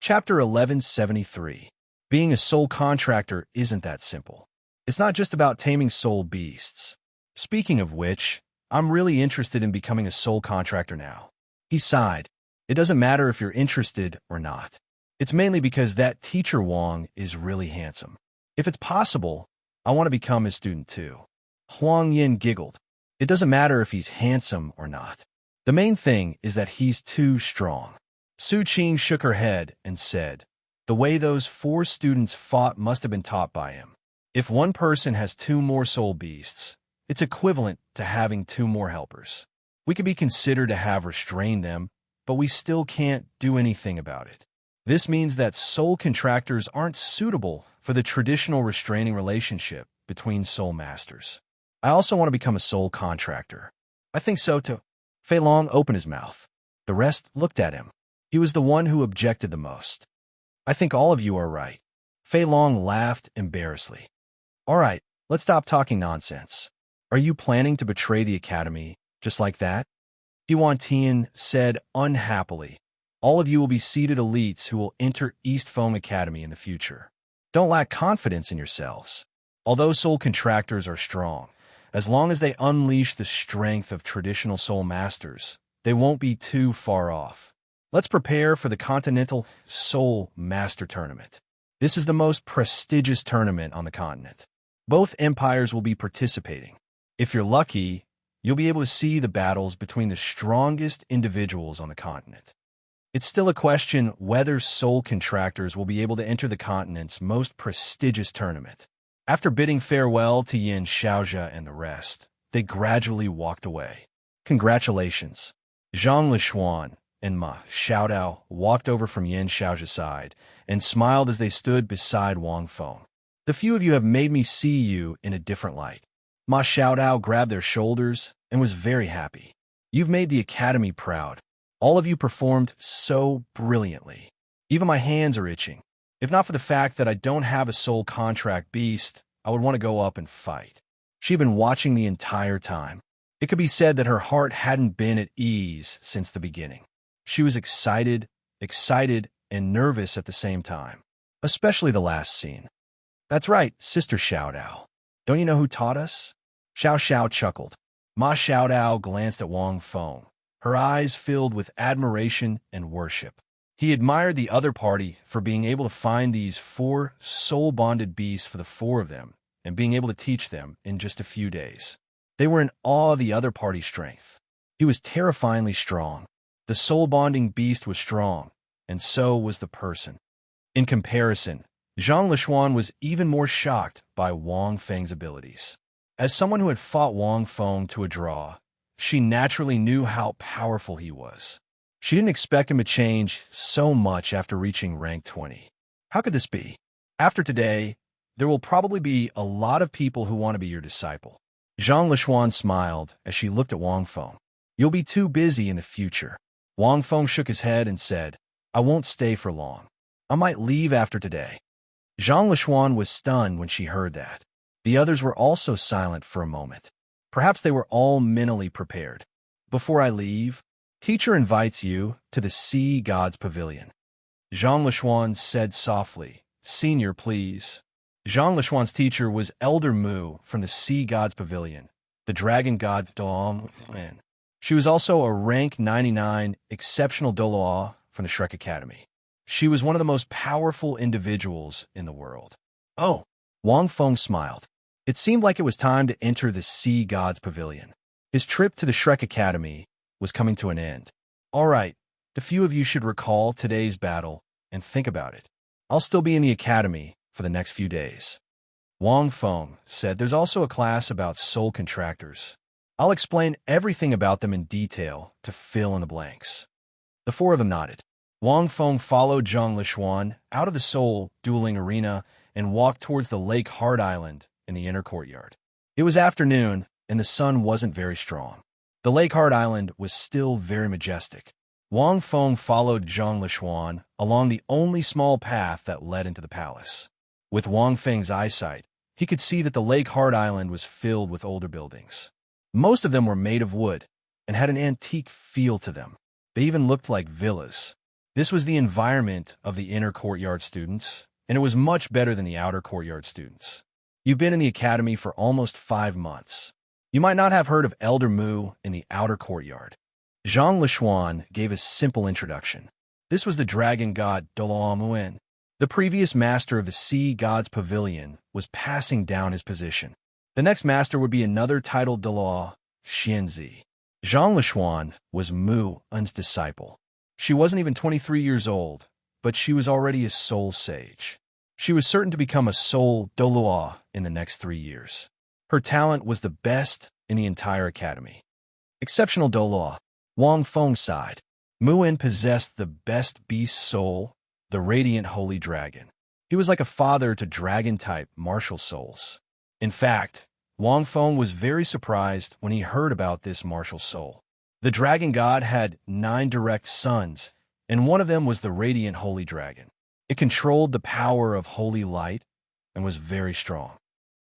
Chapter 1173. Being a soul contractor isn't that simple. It's not just about taming soul beasts. Speaking of which, I'm really interested in becoming a soul contractor now. He sighed. It doesn't matter if you're interested or not. It's mainly because that teacher Wang is really handsome. If it's possible, I want to become his student too. Huang Yin giggled. It doesn't matter if he's handsome or not. The main thing is that he's too strong. Su Qing shook her head and said, the way those 4 students fought must have been taught by him. If one person has 2 more soul beasts, it's equivalent to having 2 more helpers. We could be considered to have restrained them, but we still can't do anything about it. This means that soul contractors aren't suitable for the traditional restraining relationship between soul masters. I also want to become a soul contractor. I think so too. Fei Long opened his mouth. The rest looked at him. He was the one who objected the most. I think all of you are right. Fei Long laughed embarrassedly. All right, let's stop talking nonsense. Are you planning to betray the academy just like that? Yuan Tian said unhappily. All of you will be seeded elites who will enter East Feng Academy in the future. Don't lack confidence in yourselves. Although soul contractors are strong, as long as they unleash the strength of traditional soul masters, they won't be too far off. Let's prepare for the Continental Soul Master Tournament. This is the most prestigious tournament on the continent. Both empires will be participating. If you're lucky, you'll be able to see the battles between the strongest individuals on the continent. It's still a question whether soul contractors will be able to enter the continent's most prestigious tournament. After bidding farewell to Yin Xiaozhe and the rest, they gradually walked away. Congratulations. Zhang Lishuan and Ma Xiaodao walked over from Yin Xiaozhe's side and smiled as they stood beside Wang Feng. The few of you have made me see you in a different light. Ma Xiaodao grabbed their shoulders and was very happy. You've made the academy proud. All of you performed so brilliantly. Even my hands are itching. If not for the fact that I don't have a soul contract beast, I would want to go up and fight. She'd been watching the entire time. It could be said that her heart hadn't been at ease since the beginning. She was excited, and nervous at the same time, especially the last scene. That's right, Sister Xiaodao. Don't you know who taught us? Xiao Xiao chuckled. Ma Xiaodao glanced at Wang Feng, her eyes filled with admiration and worship. He admired the other party for being able to find these 4 soul-bonded beasts for the 4 of them and being able to teach them in just a few days. They were in awe of the other party's strength. He was terrifyingly strong. The soul-bonding beast was strong, and so was the person. In comparison, Zhang Lishuan was even more shocked by Wang Feng's abilities. As someone who had fought Wang Feng to a draw, she naturally knew how powerful he was. She didn't expect him to change so much after reaching rank 20. How could this be? After today, there will probably be a lot of people who want to be your disciple. Zhang Lishuan smiled as she looked at Wang Feng. You'll be too busy in the future. Wang Feng shook his head and said, I won't stay for long. I might leave after today. Zhang Lishuan was stunned when she heard that. The others were also silent for a moment. Perhaps they were all mentally prepared. Before I leave, Teacher invites you to the Sea God's Pavilion. Zhang Lishuan said softly, Senior, please. Zhang Lishuan's teacher was Elder Mu from the Sea God's Pavilion, the dragon god Douluo. She was also a rank 99 exceptional Douluo from the Shrek Academy. She was one of the most powerful individuals in the world. Oh, Wang Feng smiled. It seemed like it was time to enter the Sea God's Pavilion. His trip to the Shrek Academy was coming to an end. All right, the few of you should recall today's battle and think about it. I'll still be in the academy for the next few days. Wang Feng said there's also a class about soul contractors. I'll explain everything about them in detail to fill in the blanks. The 4 of them nodded. Wang Feng followed Zhang Lishuan out of the soul dueling arena and walked towards the Lake Heart Island in the inner courtyard. It was afternoon, and the sun wasn't very strong. The Lake Heart Island was still very majestic. Wang Feng followed Zhang Lishuan along the only small path that led into the palace. With Wang Feng's eyesight, he could see that the Lake Heart Island was filled with older buildings. Most of them were made of wood and had an antique feel to them. They even looked like villas. This was the environment of the inner courtyard students, and it was much better than the outer courtyard students. You've been in the academy for almost 5 months. You might not have heard of Elder Mu in the outer courtyard. Zhang Lishuan gave a simple introduction. This was the dragon god Douluo. The previous master of the sea god's pavilion was passing down his position. The next master would be another titled Dalu, Xianzi. Zhang Lishuan was Mu's disciple. She wasn't even 23 years old, but she was already a soul sage. She was certain to become a soul Douluo in the next 3 years. Her talent was the best in the entire academy. Exceptional Douluo. Wang Feng sighed. Mu'en possessed the best beast soul, the radiant holy dragon. He was like a father to dragon-type martial souls. In fact, Wang Feng was very surprised when he heard about this martial soul. The dragon god had 9 direct sons, and one of them was the radiant holy dragon. It controlled the power of holy light and was very strong.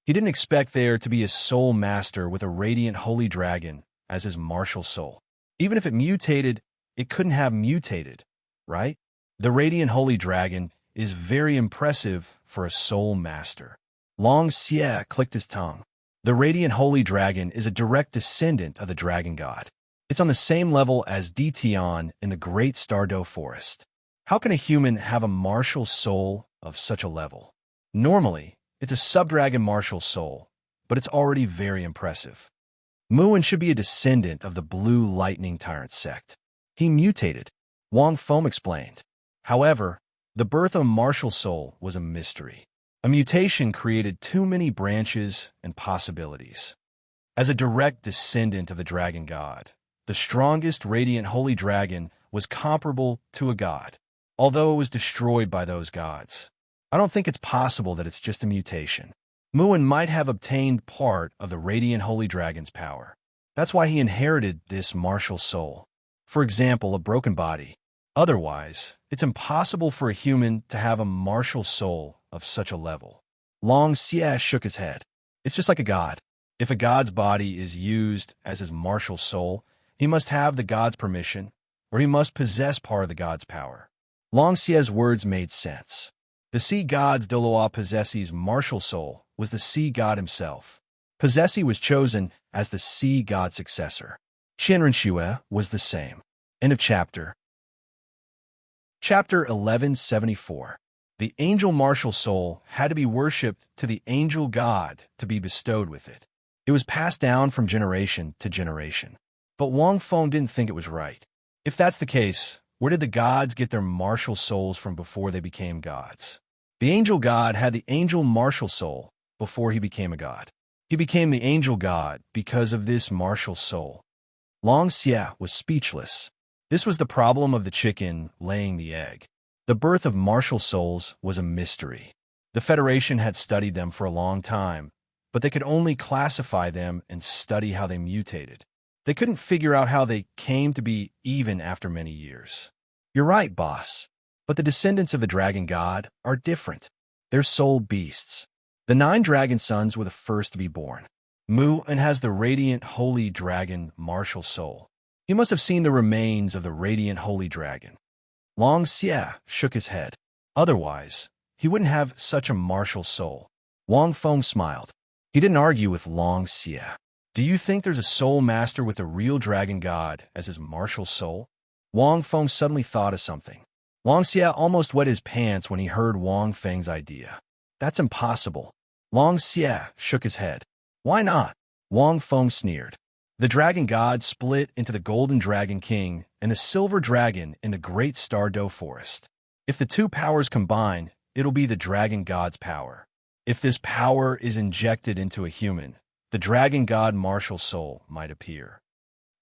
He didn't expect there to be a soul master with a radiant holy dragon as his martial soul. Even if it mutated, it couldn't have mutated, right? The radiant holy dragon is very impressive for a soul master. Long Xie clicked his tongue. The radiant holy dragon is a direct descendant of the dragon god. It's on the same level as Ditian in the Great Stardow Forest. How can a human have a martial soul of such a level? Normally, it's a subdragon martial soul, but it's already very impressive. Mu'en should be a descendant of the Blue Lightning Tyrant sect. He mutated, Wang Feng explained. However, the birth of a martial soul was a mystery. A mutation created too many branches and possibilities. As a direct descendant of the dragon god, the strongest radiant holy dragon was comparable to a god, although it was destroyed by those gods. I don't think it's possible that it's just a mutation. Mu'en might have obtained part of the radiant holy dragon's power. That's why he inherited this martial soul. For example, a broken body. Otherwise, it's impossible for a human to have a martial soul of such a level. Long Xie shook his head. It's just like a god. If a god's body is used as his martial soul, he must have the god's permission, or he must possess part of the god's power. Long Xie's words made sense. The sea god's Douluo possessee's martial soul was the sea god himself. Possessee was chosen as the sea god's successor. Qianren Xue was the same. End of chapter. Chapter 1174. The angel martial soul had to be worshipped to the angel god to be bestowed with it. It was passed down from generation to generation. But Wang Feng didn't think it was right. If that's the case, where did the gods get their martial souls from before they became gods? The angel god had the angel martial soul before he became a god. He became the angel god because of this martial soul. Long Xie was speechless. This was the problem of the chicken laying the egg. The birth of martial souls was a mystery. The Federation had studied them for a long time, but they could only classify them and study how they mutated. They couldn't figure out how they came to be even after many years. You're right, boss. But the descendants of the dragon god are different. They're soul beasts. The 9 dragon sons were the first to be born. Mu'en has the radiant holy dragon martial soul. He must have seen the remains of the radiant holy dragon. Long Xie shook his head. Otherwise, he wouldn't have such a martial soul. Wang Feng smiled. He didn't argue with Long Xie. Do you think there's a soul master with a real dragon god as his martial soul? Wang Feng suddenly thought of something. Long Xie almost wet his pants when he heard Wang Feng's idea. That's impossible. Long Xie shook his head. Why not? Wang Feng sneered. The dragon god split into the golden dragon king and the silver dragon in the great Stardow Forest. If the 2 powers combine, it'll be the dragon god's power. If this power is injected into a human, the dragon god martial soul might appear.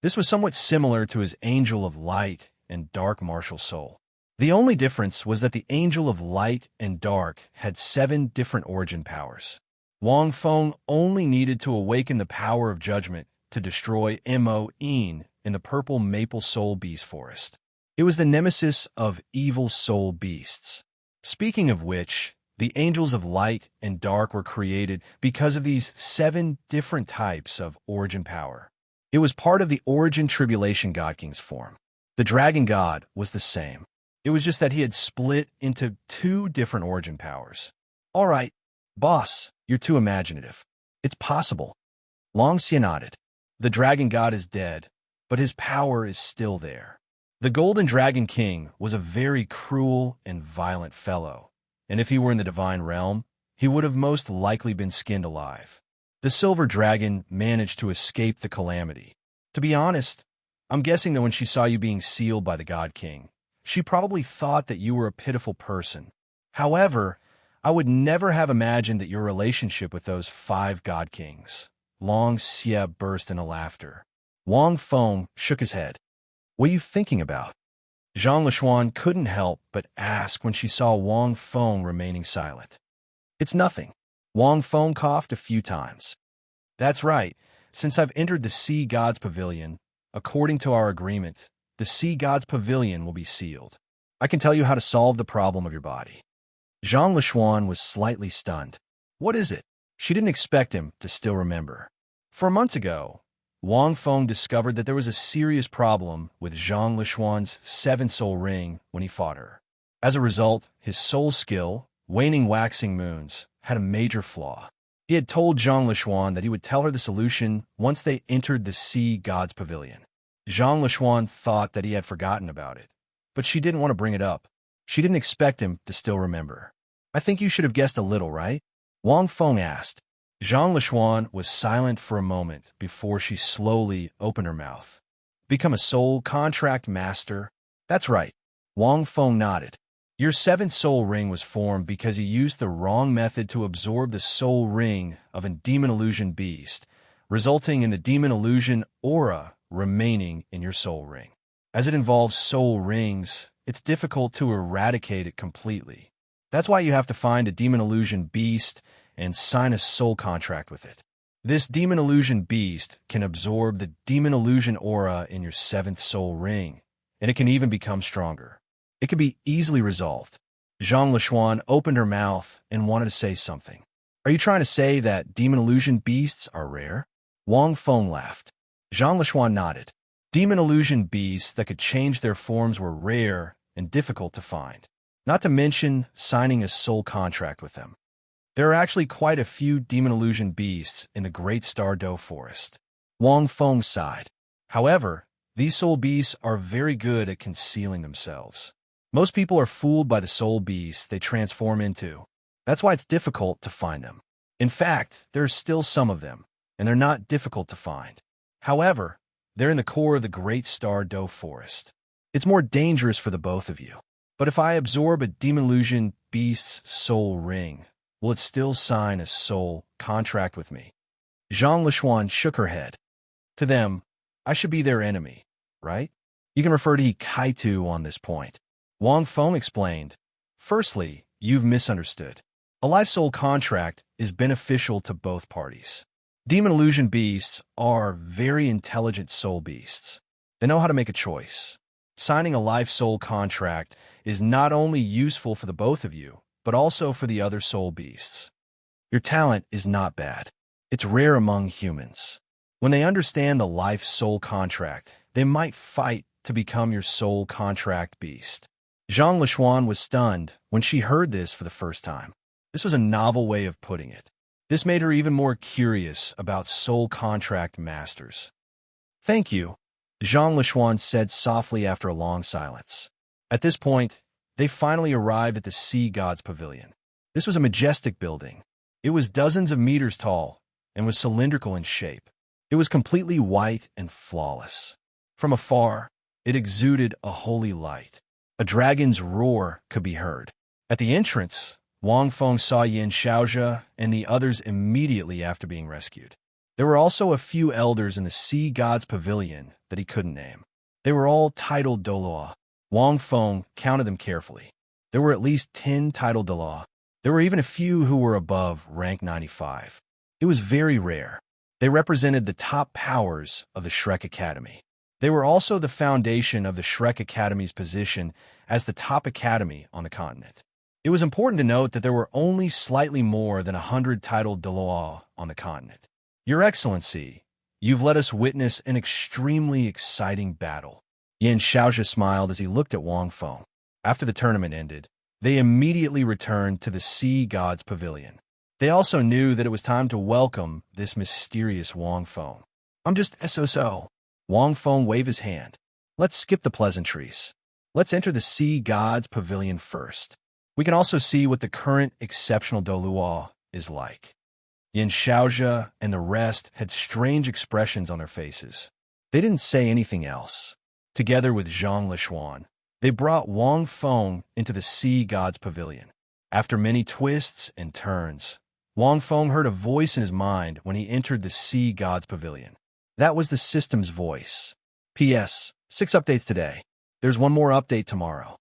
This was somewhat similar to his angel of light and dark martial soul. The only difference was that the angel of light and dark had 7 different origin powers. Wang Feng only needed to awaken the power of judgment to destroy Mo'en in the purple maple soul beast forest. It was the nemesis of evil soul beasts. Speaking of which, the angels of light and dark were created because of these 7 different types of origin power. It was part of the origin tribulation god king's form. The dragon god was the same. It was just that he had split into two different origin powers. All right, boss, you're too imaginative. It's possible. Long Xia nodded. The dragon god is dead, but his power is still there. The Golden Dragon King was a very cruel and violent fellow, and if he were in the divine realm, he would have most likely been skinned alive. The Silver Dragon managed to escape the calamity. To be honest, I'm guessing that when she saw you being sealed by the God King, she probably thought that you were a pitiful person. However, I would never have imagined that your relationship with those 5 God Kings. Long Xia burst into laughter. Wang Feng shook his head. What are you thinking about? Zhang Lishuan couldn't help but ask when she saw Wang Feng remaining silent. It's nothing. Wang Feng coughed a few times. That's right. Since I've entered the Sea God's Pavilion, according to our agreement, the Sea God's Pavilion will be sealed. I can tell you how to solve the problem of your body. Zhang Lishuan was slightly stunned. What is it? She didn't expect him to still remember. 4 months ago, Wang Feng discovered that there was a serious problem with Zhang Lishuan's 7-soul ring when he fought her. As a result, his soul skill, waning waxing moons, had a major flaw. He had told Zhang Lishuan that he would tell her the solution once they entered the Sea God's Pavilion. Zhang Lishuan thought that he had forgotten about it, but she didn't want to bring it up. She didn't expect him to still remember. I think you should have guessed a little, right? Wang Feng asked. Zhang Lishuan was silent for a moment before she slowly opened her mouth. Become a soul contract master? That's right. Wang Feng nodded. Your 7th soul ring was formed because you used the wrong method to absorb the soul ring of a demon illusion beast, resulting in the demon illusion aura remaining in your soul ring. As it involves soul rings, it's difficult to eradicate it completely. That's why you have to find a demon illusion beast and sign a soul contract with it. This demon illusion beast can absorb the demon illusion aura in your 7th soul ring, and it can even become stronger. It can be easily resolved. Zhang Lishuan opened her mouth and wanted to say something. Are you trying to say that demon illusion beasts are rare? Wang Feng laughed. Zhang Lishuan nodded. Demon illusion beasts that could change their forms were rare and difficult to find, not to mention signing a soul contract with them. There are actually quite a few demon illusion beasts in the Great Star Dough Forest. Wang Feng sighed. However, these soul beasts are very good at concealing themselves. Most people are fooled by the soul beasts they transform into. That's why it's difficult to find them. In fact, there are still some of them, and they're not difficult to find. However, they're in the core of the Great Star Dough Forest. It's more dangerous for the both of you. But if I absorb a demon illusion beast's soul ring, will it still sign a soul contract with me? Zhang Lishuan shook her head. To them, I should be their enemy, right? You can refer to Kaitu on this point. Wang Feng explained. Firstly, you've misunderstood. A life soul contract is beneficial to both parties. Demon illusion beasts are very intelligent soul beasts. They know how to make a choice. Signing a life soul contract is not only useful for the both of you, but also for the other soul beasts. Your talent is not bad. It's rare among humans. When they understand the life soul contract, they might fight to become your soul contract beast. Zhang Lishuan was stunned when she heard this for the first time. This was a novel way of putting it. This made her even more curious about soul contract masters. Thank you, Zhang Lishuan said softly after a long silence. At this point, they finally arrived at the Sea God's Pavilion. This was a majestic building. It was dozens of meters tall and was cylindrical in shape. It was completely white and flawless. From afar, it exuded a holy light. A dragon's roar could be heard. At the entrance, Wang Feng saw Yin Xiaozhe and the others immediately after being rescued. There were also a few elders in the Sea God's Pavilion that he couldn't name. They were all titled Douluo. Wang Feng counted them carefully. There were at least 10 titled Dalu. There were even a few who were above rank 95. It was very rare. They represented the top powers of the Shrek Academy. They were also the foundation of the Shrek Academy's position as the top academy on the continent. It was important to note that there were only slightly more than 100 titled Douluo on the continent. Your Excellency, you've let us witness an extremely exciting battle. Yin Xiaozhe smiled as he looked at Wang Feng. After the tournament ended, they immediately returned to the Sea God's Pavilion. They also knew that it was time to welcome this mysterious Wang Feng. I'm just so. Wang Feng waved his hand. Let's skip the pleasantries. Let's enter the Sea God's Pavilion first. We can also see what the current exceptional Douluo is like. Yin Xiaozhe and the rest had strange expressions on their faces. They didn't say anything else. Together with Zhang Lishuan, they brought Wang Feng into the Sea God's Pavilion. After many twists and turns, Wang Feng heard a voice in his mind when he entered the Sea God's Pavilion. That was the system's voice. P.S. 6 updates today. There's one more update tomorrow.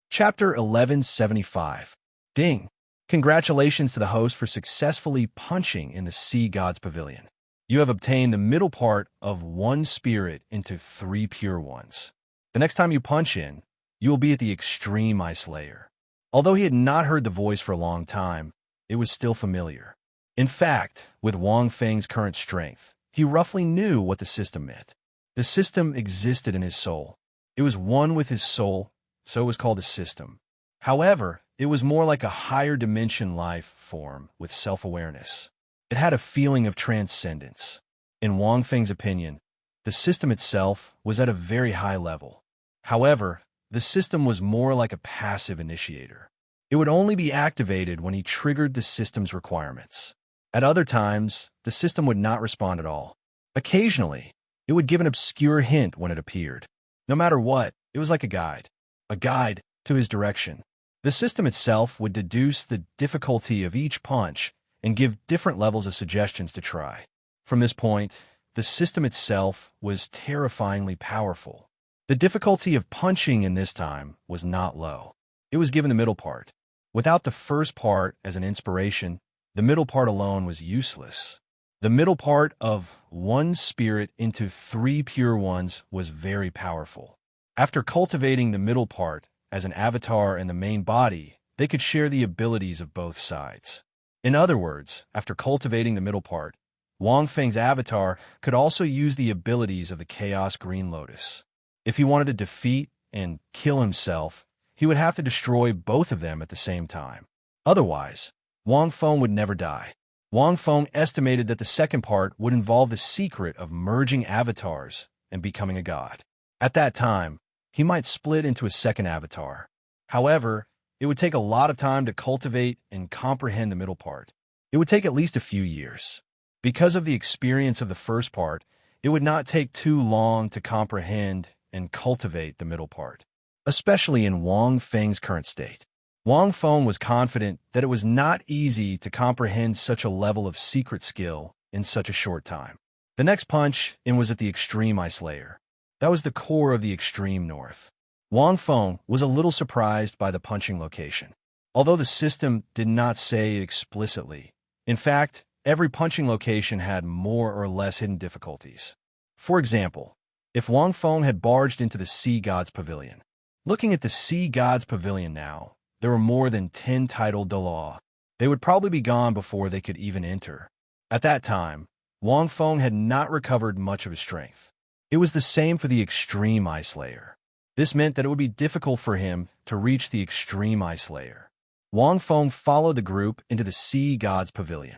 Chapter 1175. Ding! Congratulations to the host for successfully punching in the Sea God's Pavilion. You have obtained the middle part of one spirit into 3 pure ones. The next time you punch in, you will be at the extreme ice layer. Although he had not heard the voice for a long time, it was still familiar. In fact, with Wang Feng's current strength, he roughly knew what the system meant. The system existed in his soul. It was one with his soul, so it was called a system. However, it was more like a higher dimension life form with self-awareness. It had a feeling of transcendence. In Wang Feng's opinion, the system itself was at a very high level. However, the system was more like a passive initiator. It would only be activated when he triggered the system's requirements. At other times, the system would not respond at all. Occasionally, it would give an obscure hint when it appeared. No matter what, it was like a guide to his direction. The system itself would deduce the difficulty of each punch and give different levels of suggestions to try. From this point, the system itself was terrifyingly powerful. The difficulty of punching in this time was not low. It was given the middle part. Without the first part as an inspiration, the middle part alone was useless. The middle part of one spirit into 3 pure ones was very powerful. After cultivating the middle part as an avatar in the main body, they could share the abilities of both sides. In other words, after cultivating the middle part, Wang Feng's avatar could also use the abilities of the Chaos Green Lotus. If he wanted to defeat and kill himself, he would have to destroy both of them at the same time. Otherwise, Wang Feng would never die. Wang Feng estimated that the second part would involve the secret of merging avatars and becoming a god. At that time, he might split into a second avatar. However, it would take a lot of time to cultivate and comprehend the middle part. It would take at least a few years. Because of the experience of the first part, it would not take too long to comprehend and cultivate the middle part, especially in Wang Feng's current state. Wang Feng was confident that it was not easy to comprehend such a level of secret skill in such a short time. The next punch in was at the extreme ice layer. That was the core of the extreme north. Wang Feng was a little surprised by the punching location. Although the system did not say it explicitly, in fact, every punching location had more or less hidden difficulties. For example, if Wang Feng had barged into the Sea God's Pavilion. Looking at the Sea God's Pavilion now, there were more than 10 titled Dalu. They would probably be gone before they could even enter. At that time, Wang Feng had not recovered much of his strength. It was the same for the extreme ice layer. This meant that it would be difficult for him to reach the extreme ice layer. Wang Feng followed the group into the Sea God's Pavilion.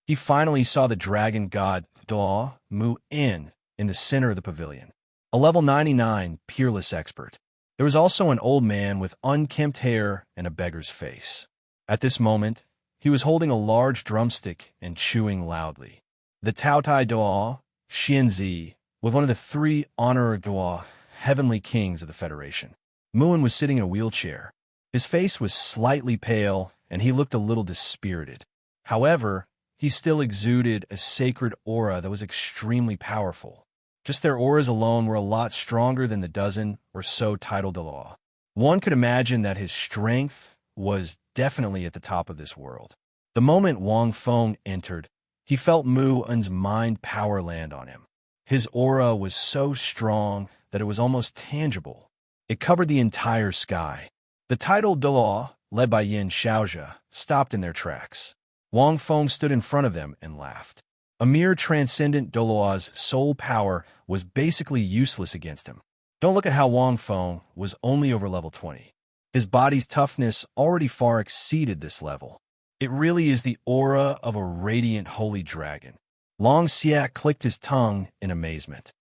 He finally saw the dragon god Dalu Mu in the center of the pavilion, a level 99 peerless expert. There was also an old man with unkempt hair and a beggar's face. At this moment, he was holding a large drumstick and chewing loudly. The Taotai Dalu, Xianzi, was one of the 3 honorable heavenly kings of the Federation. Muin was sitting in a wheelchair. His face was slightly pale, and he looked a little dispirited. However, he still exuded a sacred aura that was extremely powerful. Just their auras alone were a lot stronger than the dozen or so titled Dalu. One could imagine that his strength was definitely at the top of this world. The moment Wang Feng entered, he felt Muin's mind power land on him. His aura was so strong that it was almost tangible. It covered the entire sky. The titled Dalu, led by Yin Xiaozhe, stopped in their tracks. Wang Feng stood in front of them and laughed. A mere transcendent Dalu's soul power was basically useless against him. Don't look at how Wang Feng was only over level 20. His body's toughness already far exceeded this level. It really is the aura of a radiant holy dragon. Long Xiak clicked his tongue in amazement.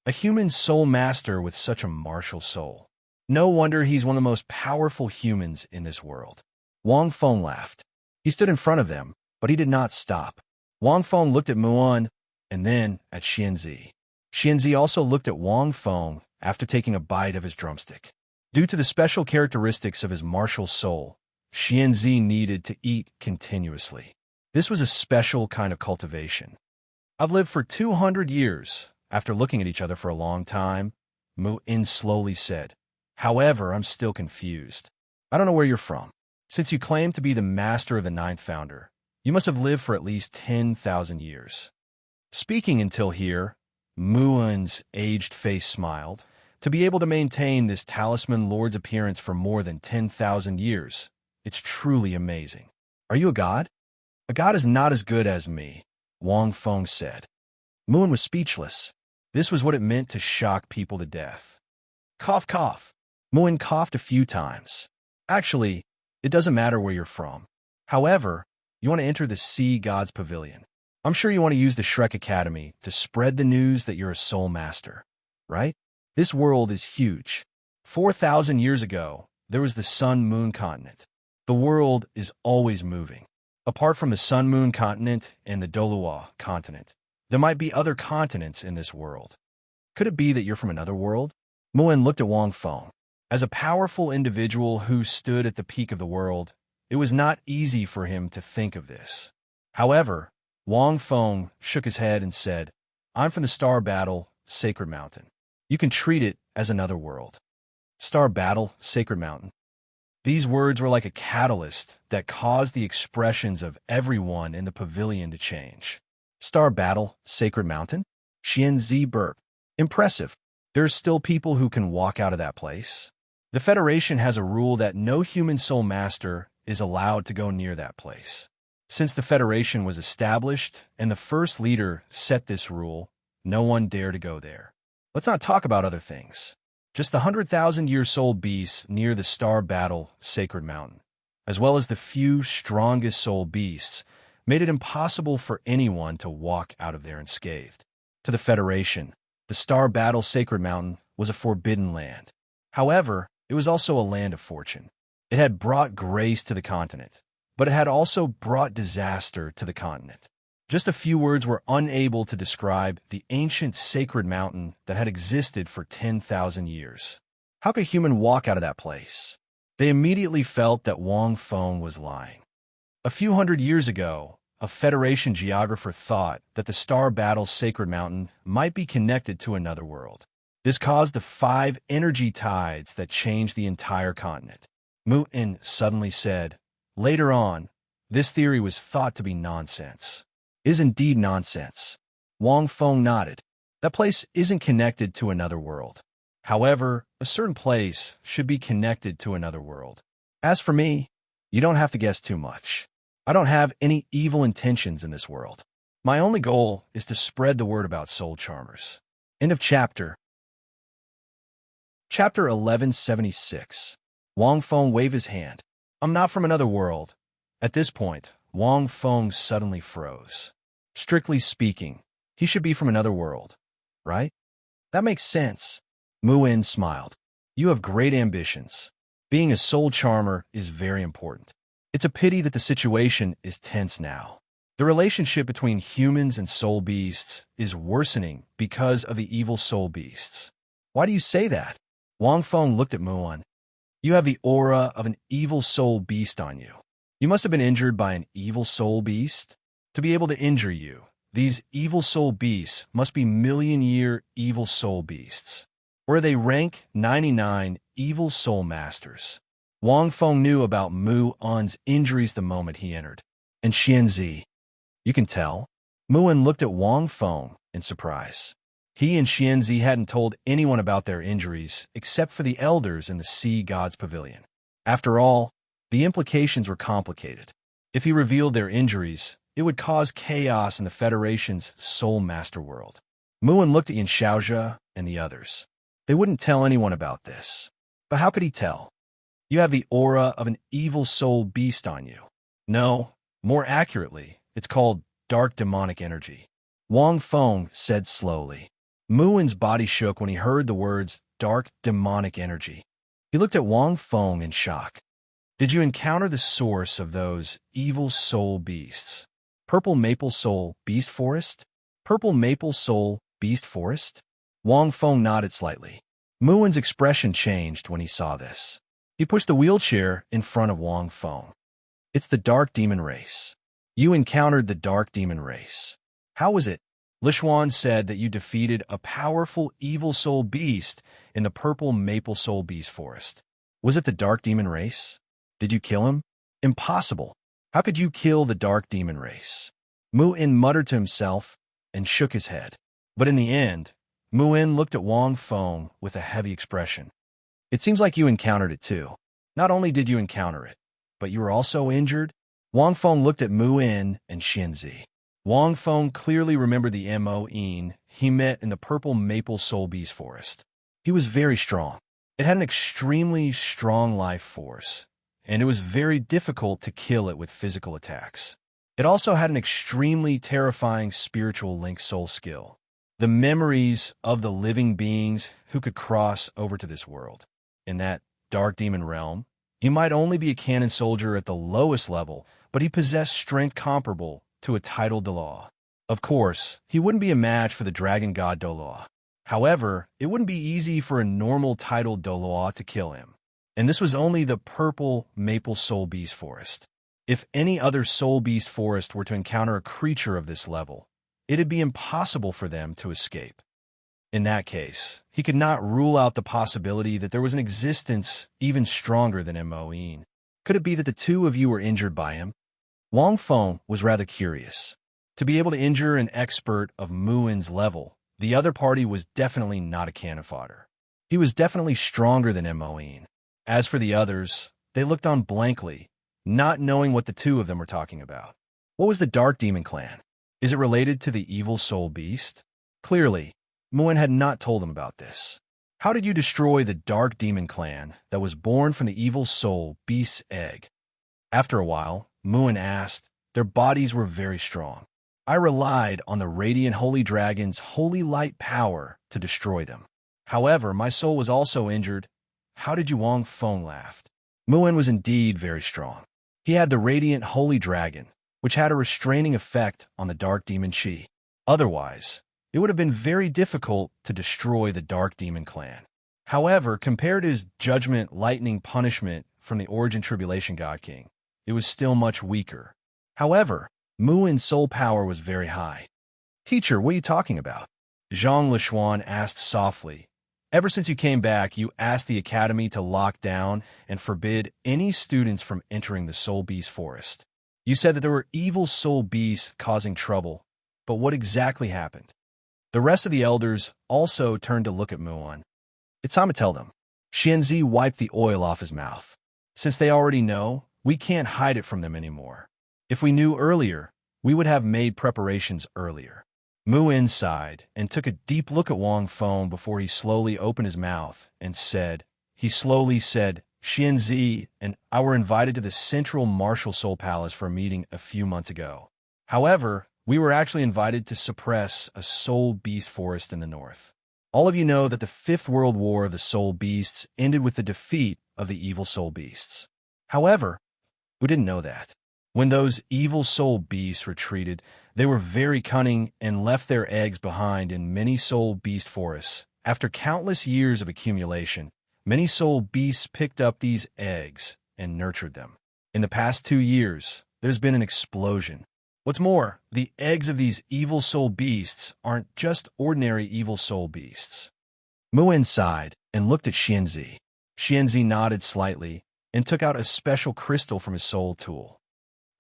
A human soul master with such a martial soul. No wonder he's one of the most powerful humans in this world. Wang Feng laughed. He stood in front of them, but he did not stop. Wang Feng looked at Muan and then at Xianzi. Xianzi also looked at Wang Feng after taking a bite of his drumstick. Due to the special characteristics of his martial soul, Xianzi needed to eat continuously. This was a special kind of cultivation. I've lived for 200 years. After looking at each other for a long time, Mu-In slowly said, "However, I'm still confused. I don't know where you're from. Since you claim to be the master of the ninth founder, you must have lived for at least 10,000 years." Speaking until here, Mu-In's aged face smiled. To be able to maintain this talisman lord's appearance for more than 10,000 years, it's truly amazing. Are you a god? A god is not as good as me, Wang Feng said. Mu-In was speechless. This was what it meant to shock people to death. Cough, cough. Mu-In coughed a few times. Actually, it doesn't matter where you're from. However, you want to enter the Sea God's Pavilion. I'm sure you want to use the Shrek Academy to spread the news that you're a soul master, right? This world is huge. 4,000 years ago, there was the Sun-Moon continent. The world is always moving. Apart from the Sun-Moon continent and the Douluo continent, there might be other continents in this world. Could it be that you're from another world? Mu-In looked at Wang Feng. As a powerful individual who stood at the peak of the world, it was not easy for him to think of this. However, Wang Feng shook his head and said, "I'm from the Star Battle, Sacred Mountain. You can treat it as another world." Star Battle, Sacred Mountain. These words were like a catalyst that caused the expressions of everyone in the pavilion to change. Star Battle, Sacred Mountain? Xianzi burped. Impressive. There's still people who can walk out of that place. The Federation has a rule that no human soul master is allowed to go near that place. Since the Federation was established and the first leader set this rule, no one dare to go there. Let's not talk about other things. Just the 100,000-year soul beasts near the Star Battle Sacred Mountain, as well as the few strongest soul beasts, made it impossible for anyone to walk out of there unscathed. To the Federation, the Star Battle Sacred Mountain was a forbidden land. However, it was also a land of fortune. It had brought grace to the continent, but it had also brought disaster to the continent. Just a few words were unable to describe the ancient sacred mountain that had existed for 10,000 years. How could a human walk out of that place? They immediately felt that Wang Feng was lying. A few hundred years ago, a Federation geographer thought that the Star Battle Sacred Mountain might be connected to another world. This caused the 5 energy tides that changed the entire continent. Mu-In suddenly said, "Later on, this theory was thought to be nonsense." Is indeed nonsense. Wang Feng nodded. That place isn't connected to another world. However, a certain place should be connected to another world. As for me, you don't have to guess too much. I don't have any evil intentions in this world. My only goal is to spread the word about soul charmers. End of chapter. Chapter 1176. Wang Feng waved his hand. I'm not from another world. At this point, Wang Feng suddenly froze. Strictly speaking, he should be from another world, right? That makes sense. Mu-In smiled. You have great ambitions. Being a soul charmer is very important. It's a pity that the situation is tense now. The relationship between humans and soul beasts is worsening because of the evil soul beasts. Why do you say that? Wang Feng looked at Mu-In. You have the aura of an evil soul beast on you. You must have been injured by an evil soul beast. To be able to injure you, these evil soul beasts must be million-year evil soul beasts, where they rank 99 evil soul masters. Wang Feng knew about Mu-In's injuries the moment he entered. And Xianzi, you can tell? Mu-In looked at Wang Feng in surprise. He and Xianzi hadn't told anyone about their injuries except for the elders in the Sea God's Pavilion. After all, the implications were complicated. If he revealed their injuries, it would cause chaos in the Federation's Soul Master world. Mu-In looked at Yin Xiaozhe and the others. They wouldn't tell anyone about this. But how could he tell? You have the aura of an evil soul beast on you. No, more accurately, it's called dark demonic energy. Wang Feng said slowly. Muin's body shook when he heard the words dark demonic energy. He looked at Wang Feng in shock. Did you encounter the source of those evil soul beasts? Purple maple soul beast forest? Purple maple soul beast forest? Wang Feng nodded slightly. Muin's expression changed when he saw this. He pushed the wheelchair in front of Wang Feng. It's the dark demon race. You encountered the dark demon race. How was it? Lishuan said that you defeated a powerful evil soul beast in the purple maple soul beast forest. Was it the dark demon race? Did you kill him? Impossible. How could you kill the dark demon race? Muin muttered to himself and shook his head. But in the end, Muin looked at Wang Feng with a heavy expression. It seems like you encountered it too. Not only did you encounter it, but you were also injured? Wang Feng looked at Muin and Xianzi. Wang Feng clearly remembered the Moin he met in the purple maple soul beast forest. He was very strong. It had an extremely strong life force, and it was very difficult to kill it with physical attacks. It also had an extremely terrifying spiritual link soul skill. The memories of the living beings who could cross over to this world. In that dark demon realm, he might only be a cannon soldier at the lowest level, but he possessed strength comparable to a titled Dalu. Of course, he wouldn't be a match for the dragon god Douluo. However, it wouldn't be easy for a normal titled Douluo to kill him. And this was only the purple maple soul beast forest. If any other soul beast forest were to encounter a creature of this level, it'd be impossible for them to escape. In that case, he could not rule out the possibility that there was an existence even stronger than Moin. Could it be that the two of you were injured by him? Wang Feng was rather curious. To be able to injure an expert of Muin's level, the other party was definitely not a cannon fodder. He was definitely stronger than Moin. As for the others, they looked on blankly, not knowing what the two of them were talking about. What was the Dark Demon Clan? Is it related to the evil soul beast? Clearly, Muin had not told them about this. How did you destroy the Dark Demon Clan that was born from the evil soul beast's egg? After a while, Muin asked. Their bodies were very strong. I relied on the radiant holy dragon's holy light power to destroy them. However, my soul was also injured. How did you? Wang Feng laughed. Muin was indeed very strong. He had the radiant holy dragon, which had a restraining effect on the dark demon chi. Otherwise, it would have been very difficult to destroy the Dark Demon Clan. However, compared to his judgment lightning punishment from the Origin Tribulation God King, it was still much weaker. However, Muin's soul power was very high. Teacher, what are you talking about? Zhang Lishuan asked softly. Ever since you came back, you asked the academy to lock down and forbid any students from entering the Soul Beast Forest. You said that there were evil soul beasts causing trouble, but what exactly happened? The rest of the elders also turned to look at Muin. It's time to tell them. Xianzi wiped the oil off his mouth. Since they already know, we can't hide it from them anymore. If we knew earlier, we would have made preparations earlier. Muin sighed and took a deep look at Wang Feng before he slowly opened his mouth and said, Xianzi and I were invited to the Central Martial Soul Palace for a meeting a few months ago. However, we were actually invited to suppress a soul beast forest in the north. All of you know that the Fifth World War of the Soul Beasts ended with the defeat of the evil soul beasts. However, we didn't know that. When those evil soul beasts retreated, they were very cunning and left their eggs behind in many soul beast forests. After countless years of accumulation, many soul beasts picked up these eggs and nurtured them. In the past 2 years, there's been an explosion. What's more, the eggs of these evil soul beasts aren't just ordinary evil soul beasts. Muin sighed and looked at Xianzi. Xianzi nodded slightly and took out a special crystal from his soul tool.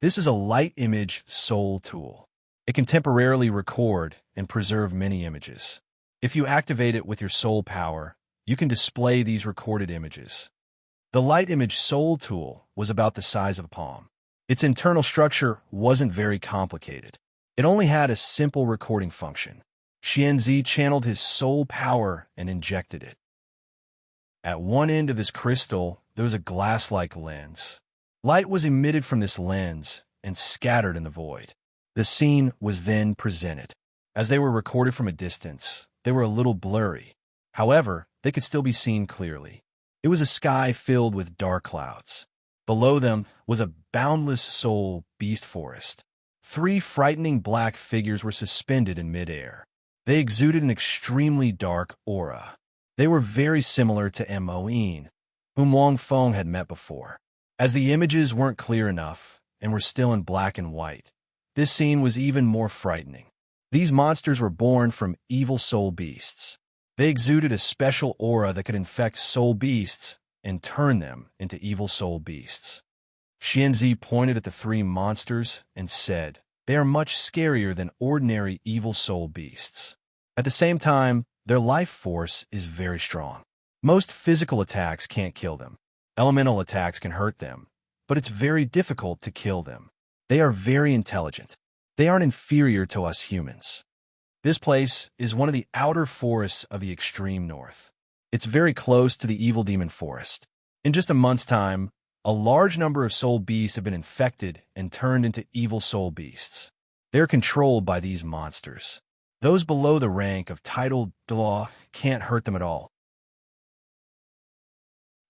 This is a light image soul tool. It can temporarily record and preserve many images. If you activate it with your soul power, you can display these recorded images. The light image soul tool was about the size of a palm. Its internal structure wasn't very complicated. It only had a simple recording function. Xianzi channeled his soul power and injected it. At one end of this crystal, there was a glass-like lens. Light was emitted from this lens and scattered in the void. The scene was then presented. As they were recorded from a distance, they were a little blurry. However, they could still be seen clearly. It was a sky filled with dark clouds. Below them was a boundless soul beast forest. 3 frightening black figures were suspended in midair. They exuded an extremely dark aura. They were very similar to Moen, whom Wang Feng had met before. As the images weren't clear enough and were still in black and white, this scene was even more frightening. These monsters were born from evil soul beasts. They exuded a special aura that could infect soul beasts and turn them into evil soul beasts. Xianzi pointed at the 3 monsters and said, "They are much scarier than ordinary evil soul beasts. At the same time, their life force is very strong. Most physical attacks can't kill them. Elemental attacks can hurt them, but it's very difficult to kill them. They are very intelligent. They aren't inferior to us humans. This place is one of the outer forests of the extreme north. It's very close to the evil demon forest. In just a month's time, a large number of soul beasts have been infected and turned into evil soul beasts. They're controlled by these monsters. Those below the rank of titled Dalu can't hurt them at all."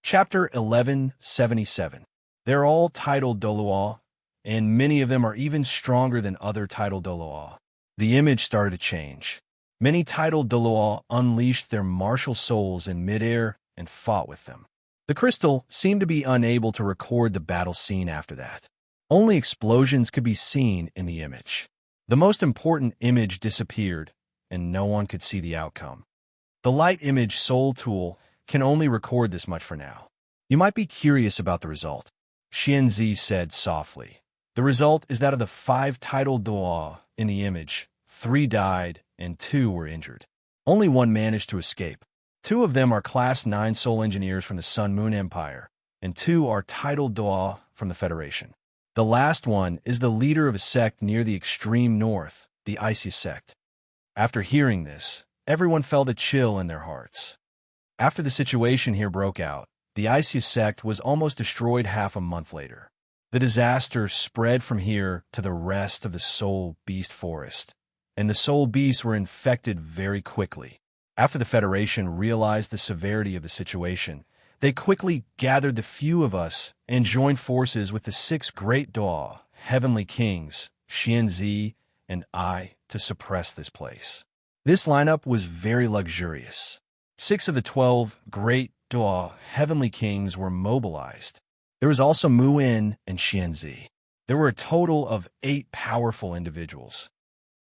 Chapter 1177. They're all titled Douluo, and many of them are even stronger than other titled Douluo. The image started to change. Many titled Douluo unleashed their martial souls in midair and fought with them. The crystal seemed to be unable to record the battle scene after that. Only explosions could be seen in the image. The most important image disappeared, and no one could see the outcome. The light image soul tool can only record this much for now. You might be curious about the result. Xianzi said softly. The result is that of the 5 titled Dalu in the image, 3 died and 2 were injured. Only 1 managed to escape. 2 of them are Class 9 soul engineers from the Sun Moon Empire, and 2 are titled Dalu from the Federation. The last one is the leader of a sect near the extreme north, the Icy sect. After hearing this, everyone felt a chill in their hearts. After the situation here broke out, the Icy sect was almost destroyed half a month later. The disaster spread from here to the rest of the soul beast forest, and the soul beasts were infected very quickly. After the Federation realized the severity of the situation, they quickly gathered the few of us and joined forces with the 6 great Dalu, heavenly kings, Xianzi, and I, to suppress this place. This lineup was very luxurious. 6 of the 12 great Dalu, heavenly kings, were mobilized. There was also Muin and Xianzi. There were a total of 8 powerful individuals.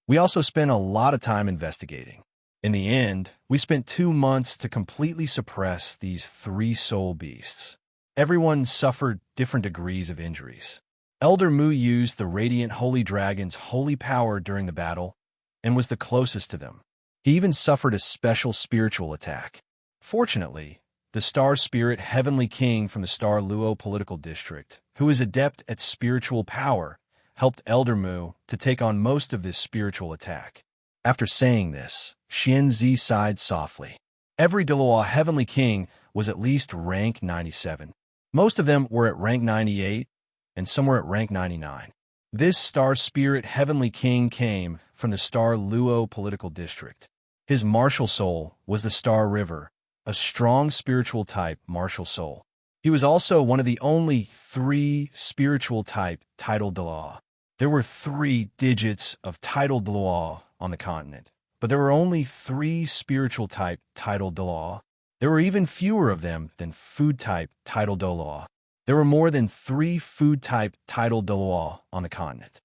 We also spent a lot of time investigating. In the end, we spent 2 months to completely suppress these 3 soul beasts. Everyone suffered different degrees of injuries. Elder Mu used the Radiant Holy Dragon's holy power during the battle and was the closest to them. He even suffered a special spiritual attack. Fortunately, the Star Spirit Heavenly King from the Star Luo political district, who is adept at spiritual power, helped Elder Mu to take on most of this spiritual attack. After saying this, Xianzi sighed softly. Every Dalu Heavenly King was at least rank 97. Most of them were at rank 98, and some were at rank 99. This Star Spirit Heavenly King came from the Star Luo political district. His martial soul was the Star River, a strong spiritual type martial soul. He was also one of the only 3 spiritual type titled Dalu. There were 3 digits of titled Dalu on the continent, but there were only 3 spiritual type titled Dalu. There were even fewer of them than food type titled Dalu. There were more than 3 food type titled Dalu on the continent.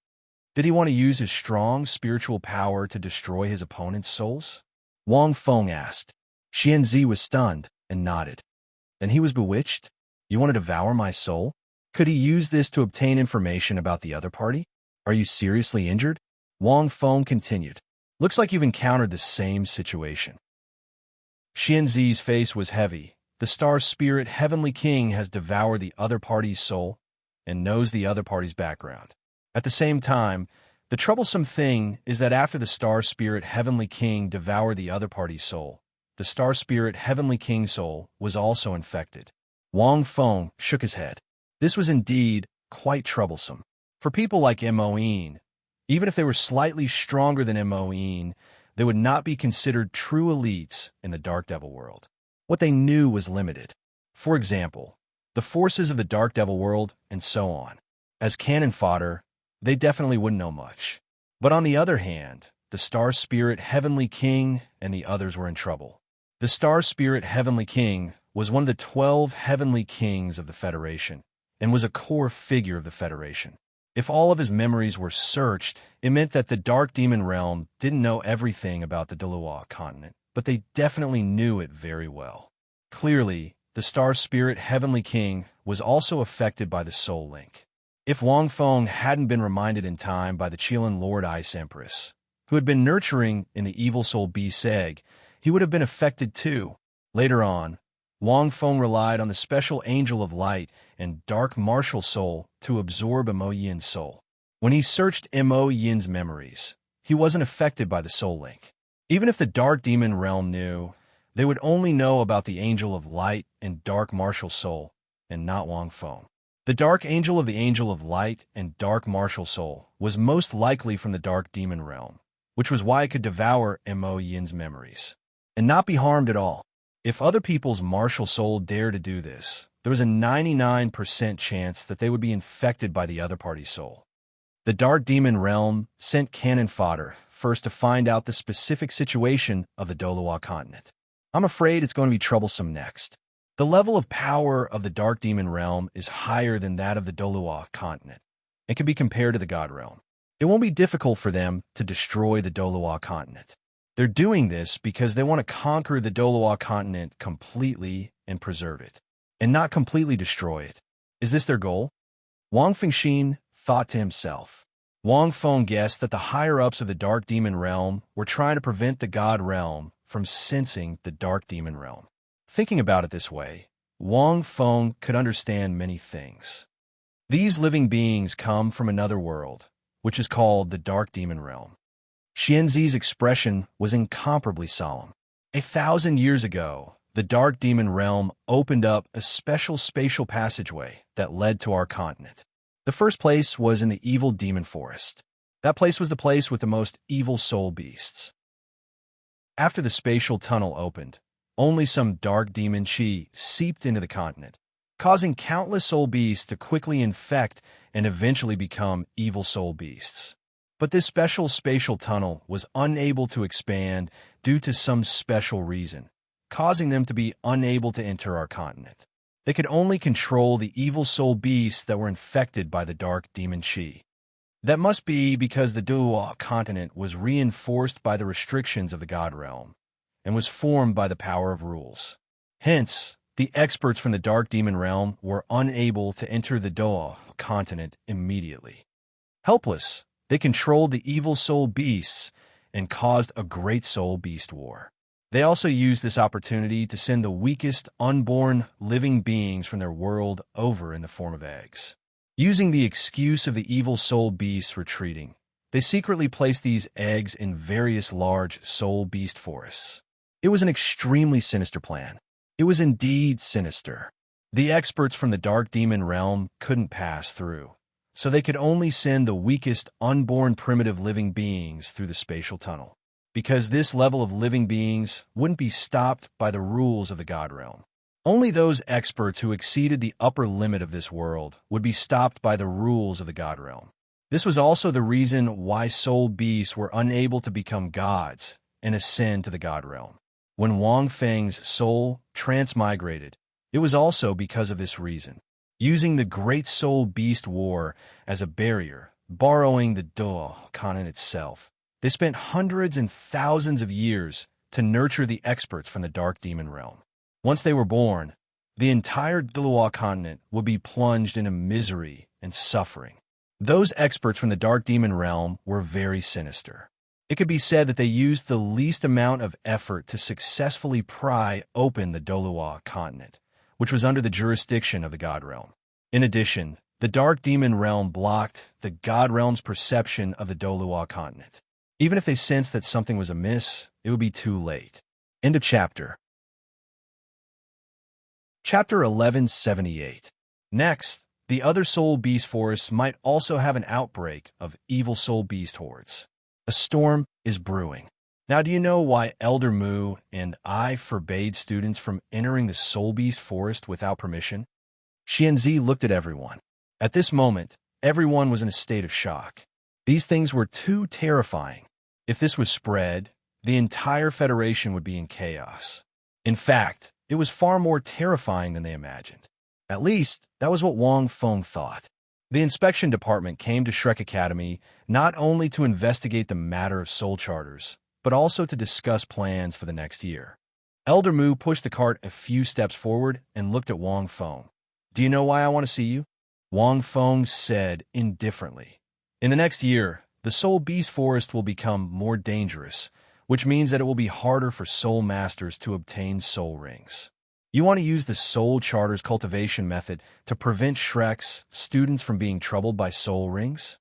Did he want to use his strong spiritual power to destroy his opponent's souls? Wang Feng asked. Xianzi was stunned and nodded. Then he was bewitched? You want to devour my soul? Could he use this to obtain information about the other party? Are you seriously injured? Wang Feng continued. Looks like you've encountered the same situation. Xianzi's face was heavy. The Star Spirit Heavenly King has devoured the other party's soul and knows the other party's background. At the same time, the troublesome thing is that after the Star Spirit Heavenly King devoured the other party's soul, the star spirit Heavenly King soul, was also infected. Wang Feng shook his head. This was indeed quite troublesome. For people like Moen, even if they were slightly stronger than Moen, they would not be considered true elites in the Dark Devil world. What they knew was limited. For example, the forces of the Dark Devil world, and so on. As cannon fodder, they definitely wouldn't know much. But on the other hand, the Star Spirit Heavenly King and the others were in trouble. The Star Spirit Heavenly King was one of the 12 Heavenly Kings of the Federation, and was a core figure of the Federation. If all of his memories were searched, it meant that the Dark Demon Realm didn't know everything about the Douluo continent, but they definitely knew it very well. Clearly, the Star Spirit Heavenly King was also affected by the Soul Link. If Wang Feng hadn't been reminded in time by the Qilin Lord Ice Empress, who had been nurturing in the evil soul beast's egg, he would have been affected too. Later on, Wang Feng relied on the special Angel of Light and Dark Martial Soul to absorb Mo Yin's soul. When he searched Mo Yin's memories, he wasn't affected by the Soul Link. Even if the Dark Demon Realm knew, they would only know about the Angel of Light and Dark Martial Soul, and not Wang Feng. The Dark Angel of the Angel of Light and Dark Martial Soul was most likely from the Dark Demon Realm, which was why it could devour Mo Yin's memories, and not be harmed at all. If other people's martial soul dared to do this, there was a 99% chance that they would be infected by the other party's soul. The Dark Demon Realm sent cannon fodder first to find out the specific situation of the Douluo continent. I'm afraid it's going to be troublesome next. The level of power of the Dark Demon Realm is higher than that of the Douluo continent, and can be compared to the God Realm. It won't be difficult for them to destroy the Douluo continent. They're doing this because they want to conquer the Douluo continent completely and preserve it, and not completely destroy it. Is this their goal? Wang Fengxin thought to himself. Wang Feng guessed that the higher-ups of the Dark Demon Realm were trying to prevent the God Realm from sensing the Dark Demon Realm. Thinking about it this way, Wang Feng could understand many things. These living beings come from another world, which is called the Dark Demon Realm. Xianzi's expression was incomparably solemn. 1,000 years ago, the Dark Demon Realm opened up a special spatial passageway that led to our continent. The first place was in the evil demon forest. That place was the place with the most evil soul beasts. After the spatial tunnel opened, only some dark demon chi seeped into the continent, causing countless soul beasts to quickly infect and eventually become evil soul beasts. But this special spatial tunnel was unable to expand due to some special reason, causing them to be unable to enter our continent. They could only control the evil soul beasts that were infected by the dark demon chi. That must be because the Douluo continent was reinforced by the restrictions of the God Realm, and was formed by the power of rules. Hence, the experts from the Dark Demon Realm were unable to enter the Douluo continent immediately. Helpless, they controlled the evil soul beasts and caused a great soul beast war. They also used this opportunity to send the weakest unborn living beings from their world over in the form of eggs. Using the excuse of the evil soul beasts retreating, they secretly placed these eggs in various large soul beast forests. It was an extremely sinister plan. It was indeed sinister. The experts from the Dark Demon Realm couldn't pass through, so they could only send the weakest unborn primitive living beings through the spatial tunnel, because this level of living beings wouldn't be stopped by the rules of the God Realm. Only those experts who exceeded the upper limit of this world would be stopped by the rules of the God Realm. This was also the reason why soul beasts were unable to become gods and ascend to the God Realm. When Wang Feng's soul transmigrated, it was also because of this reason. Using the Great Soul Beast War as a barrier, borrowing the Douluo continent itself, they spent hundreds and thousands of years to nurture the experts from the Dark Demon Realm. Once they were born, the entire Douluo continent would be plunged into misery and suffering. Those experts from the Dark Demon Realm were very sinister. It could be said that they used the least amount of effort to successfully pry open the Douluo continent, which was under the jurisdiction of the God Realm. In addition, the Dark Demon Realm blocked the God Realm's perception of the Douluo continent. Even if they sensed that something was amiss, it would be too late. End of chapter. Chapter 1178. Next, the other soul beast forests might also have an outbreak of evil soul beast hordes. A storm is brewing. Now, do you know why Elder Mu and I forbade students from entering the soul beast forest without permission? Xianzi looked at everyone. At this moment, everyone was in a state of shock. These things were too terrifying. If this was spread, the entire Federation would be in chaos. In fact, it was far more terrifying than they imagined. At least, that was what Wang Feng thought. The inspection department came to Shrek Academy not only to investigate the matter of soul charters, but also to discuss plans for the next year. Elder Mu pushed the cart a few steps forward and looked at Wang Feng. Do you know why I want to see you? Wang Feng said indifferently. In the next year, the Soul Beast Forest will become more dangerous, which means that it will be harder for soul masters to obtain soul rings. You want to use the soul charters cultivation method to prevent Shrek's students from being troubled by soul rings?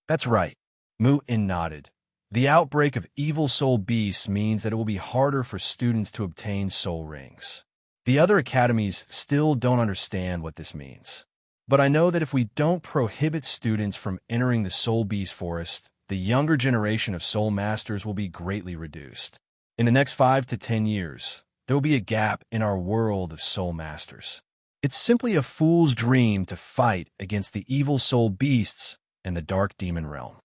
That's right. Mu-In nodded. The outbreak of evil soul beasts means that it will be harder for students to obtain soul rings. The other academies still don't understand what this means. But I know that if we don't prohibit students from entering the Soul Beast Forest, the younger generation of soul masters will be greatly reduced. In the next 5 to 10 years, there will be a gap in our world of soul masters. It's simply a fool's dream to fight against the evil soul beasts and the dark demon realm.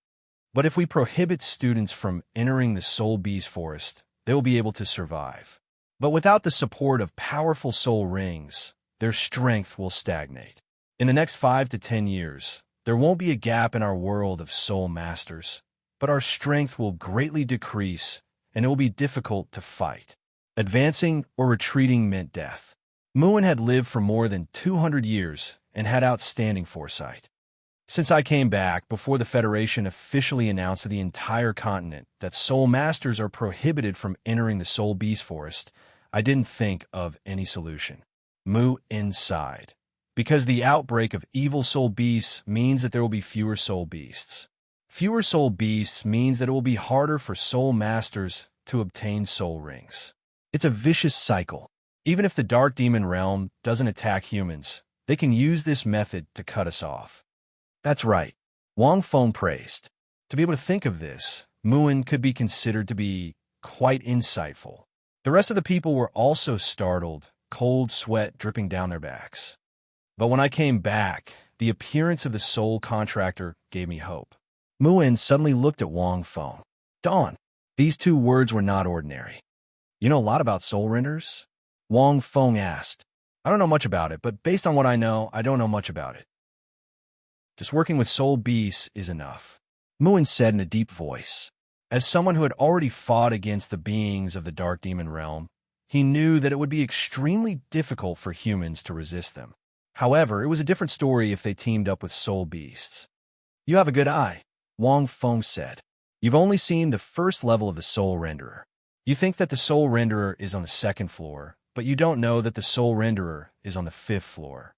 But if we prohibit students from entering the Soul Beast Forest, they will be able to survive. But without the support of powerful soul rings, their strength will stagnate. In the next 5 to 10 years, there won't be a gap in our world of soul masters, but our strength will greatly decrease and it will be difficult to fight. Advancing or retreating meant death. Mu-In had lived for more than 200 years and had outstanding foresight. Since I came back before the Federation officially announced to the entire continent that soul masters are prohibited from entering the Soul Beast Forest, I didn't think of any solution. Mu-In sighed. Because the outbreak of evil soul beasts means that there will be fewer soul beasts. Fewer soul beasts means that it will be harder for soul masters to obtain soul rings. It's a vicious cycle. Even if the dark demon realm doesn't attack humans, they can use this method to cut us off. That's right. Wang Feng praised. To be able to think of this, Mu-In could be considered to be quite insightful. The rest of the people were also startled, cold sweat dripping down their backs. But when I came back, the appearance of the soul contractor gave me hope. Mu-In suddenly looked at Wang Feng. Dawn. These two words were not ordinary. You know a lot about soul renders? Wang Feng asked. I don't know much about it, but based on what I know, I don't know much about it. Just working with soul beasts is enough, Mu-In said in a deep voice. As someone who had already fought against the beings of the dark demon realm, he knew that it would be extremely difficult for humans to resist them. However, it was a different story if they teamed up with soul beasts. You have a good eye, Wang Feng said. You've only seen the first level of the soul renderer. You think that the soul renderer is on the 2nd floor, but you don't know that the soul renderer is on the 5th floor.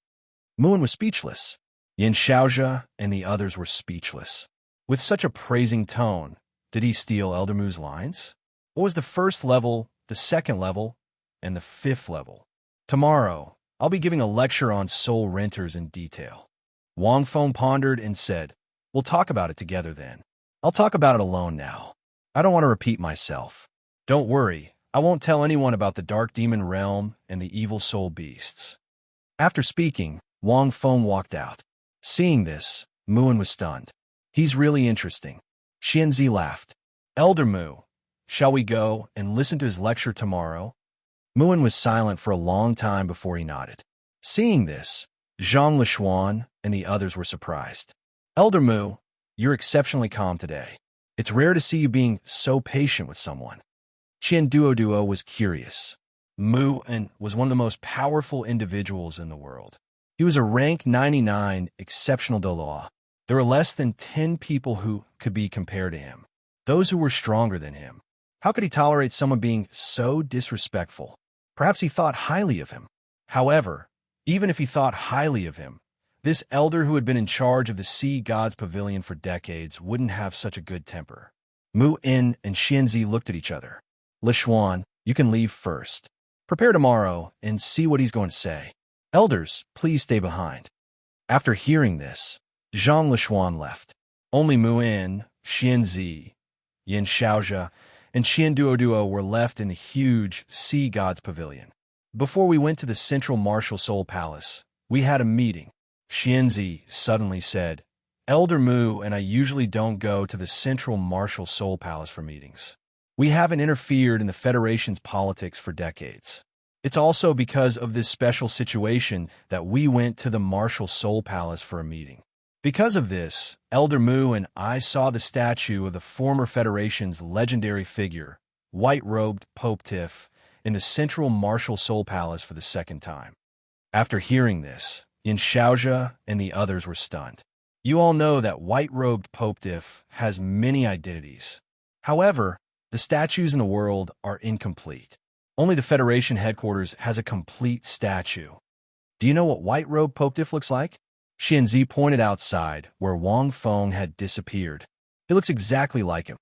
Mu-In was speechless. Yin Xiaozhe and the others were speechless. With such a praising tone, did he steal Elder Mu's lines? What was the 1st level, the 2nd level, and the 5th level? Tomorrow, I'll be giving a lecture on soul renters in detail. Wang Feng pondered and said, We'll talk about it together then. I'll talk about it alone now. I don't want to repeat myself. Don't worry, I won't tell anyone about the dark demon realm and the evil soul beasts. After speaking, Wang Feng walked out. Seeing this, Mu-In was stunned. He's really interesting. Xianzi laughed. Elder Mu, shall we go and listen to his lecture tomorrow? Mu-In was silent for a long time before he nodded. Seeing this, Zhang Lishuan and the others were surprised. Elder Mu, you're exceptionally calm today. It's rare to see you being so patient with someone. Qian Duo was curious. Mu-In was one of the most powerful individuals in the world. He was a rank 99 exceptional Douluo. There were less than 10 people who could be compared to him. Those who were stronger than him. How could he tolerate someone being so disrespectful? Perhaps he thought highly of him. However, even if he thought highly of him, this elder who had been in charge of the Sea God's Pavilion for decades wouldn't have such a good temper. Mu-In and Xianzi looked at each other. Lishuan, You can leave first. Prepare tomorrow and see what he's going to say. Elders, please stay behind. After hearing this, Zhang Lishuan left. Only Muin, Xianzi, Yin Shaozhe, and Xian Duoduo were left in the huge Sea Gods Pavilion. Before we went to the Central Martial Soul Palace, we had a meeting. Xianzi suddenly said, Elder Mu and I usually don't go to the Central Martial Soul Palace for meetings. We haven't interfered in the Federation's politics for decades. It's also because of this special situation that we went to the Martial Soul Palace for a meeting. Because of this, Elder Mu and I saw the statue of the former Federation's legendary figure, white-robed Pope Tiff, in the Central Martial Soul Palace for the second time. After hearing this, Yin Shaozhe and the others were stunned. You all know that white-robed Pope Tiff has many identities. However, the statues in the world are incomplete. Only the Federation headquarters has a complete statue. Do you know what white-robed Pope Tiff looks like? Xianzi pointed outside, where Wang Feng had disappeared. He looks exactly like him.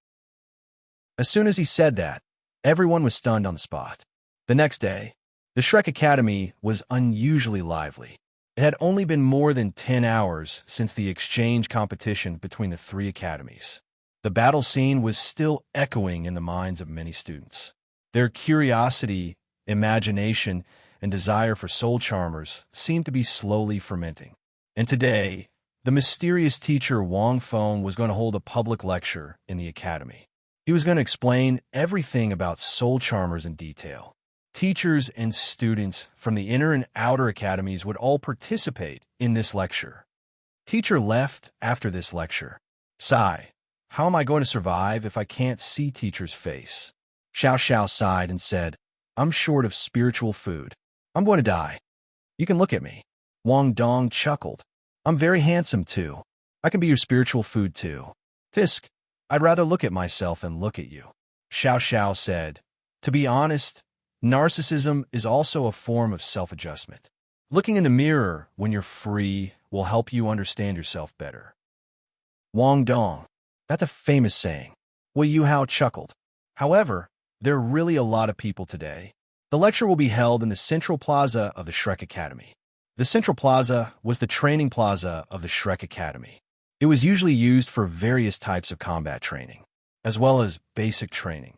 As soon as he said that, everyone was stunned on the spot. The next day, the Shrek Academy was unusually lively. It had only been more than 10 hours since the exchange competition between the three academies. The battle scene was still echoing in the minds of many students. Their curiosity, imagination, and desire for soul charmers seemed to be slowly fermenting. And today, the mysterious teacher Wang Feng was going to hold a public lecture in the academy. He was going to explain everything about soul charmers in detail. Teachers and students from the inner and outer academies would all participate in this lecture. Teacher left after this lecture. Sigh, how am I going to survive if I can't see teacher's face? Xiao Xiao sighed and said, I'm short of spiritual food. I'm going to die. You can look at me. Wang Dong chuckled. I'm very handsome too. I can be your spiritual food too. Fisk, I'd rather look at myself than look at you. Xiao Xiao said, to be honest, narcissism is also a form of self-adjustment. Looking in the mirror when you're free will help you understand yourself better. Wang Dong, that's a famous saying. Wei Yuhao chuckled. However, there are really a lot of people today. The lecture will be held in the Central Plaza of the Shrek Academy. The Central Plaza was the training plaza of the Shrek Academy. It was usually used for various types of combat training, as well as basic training.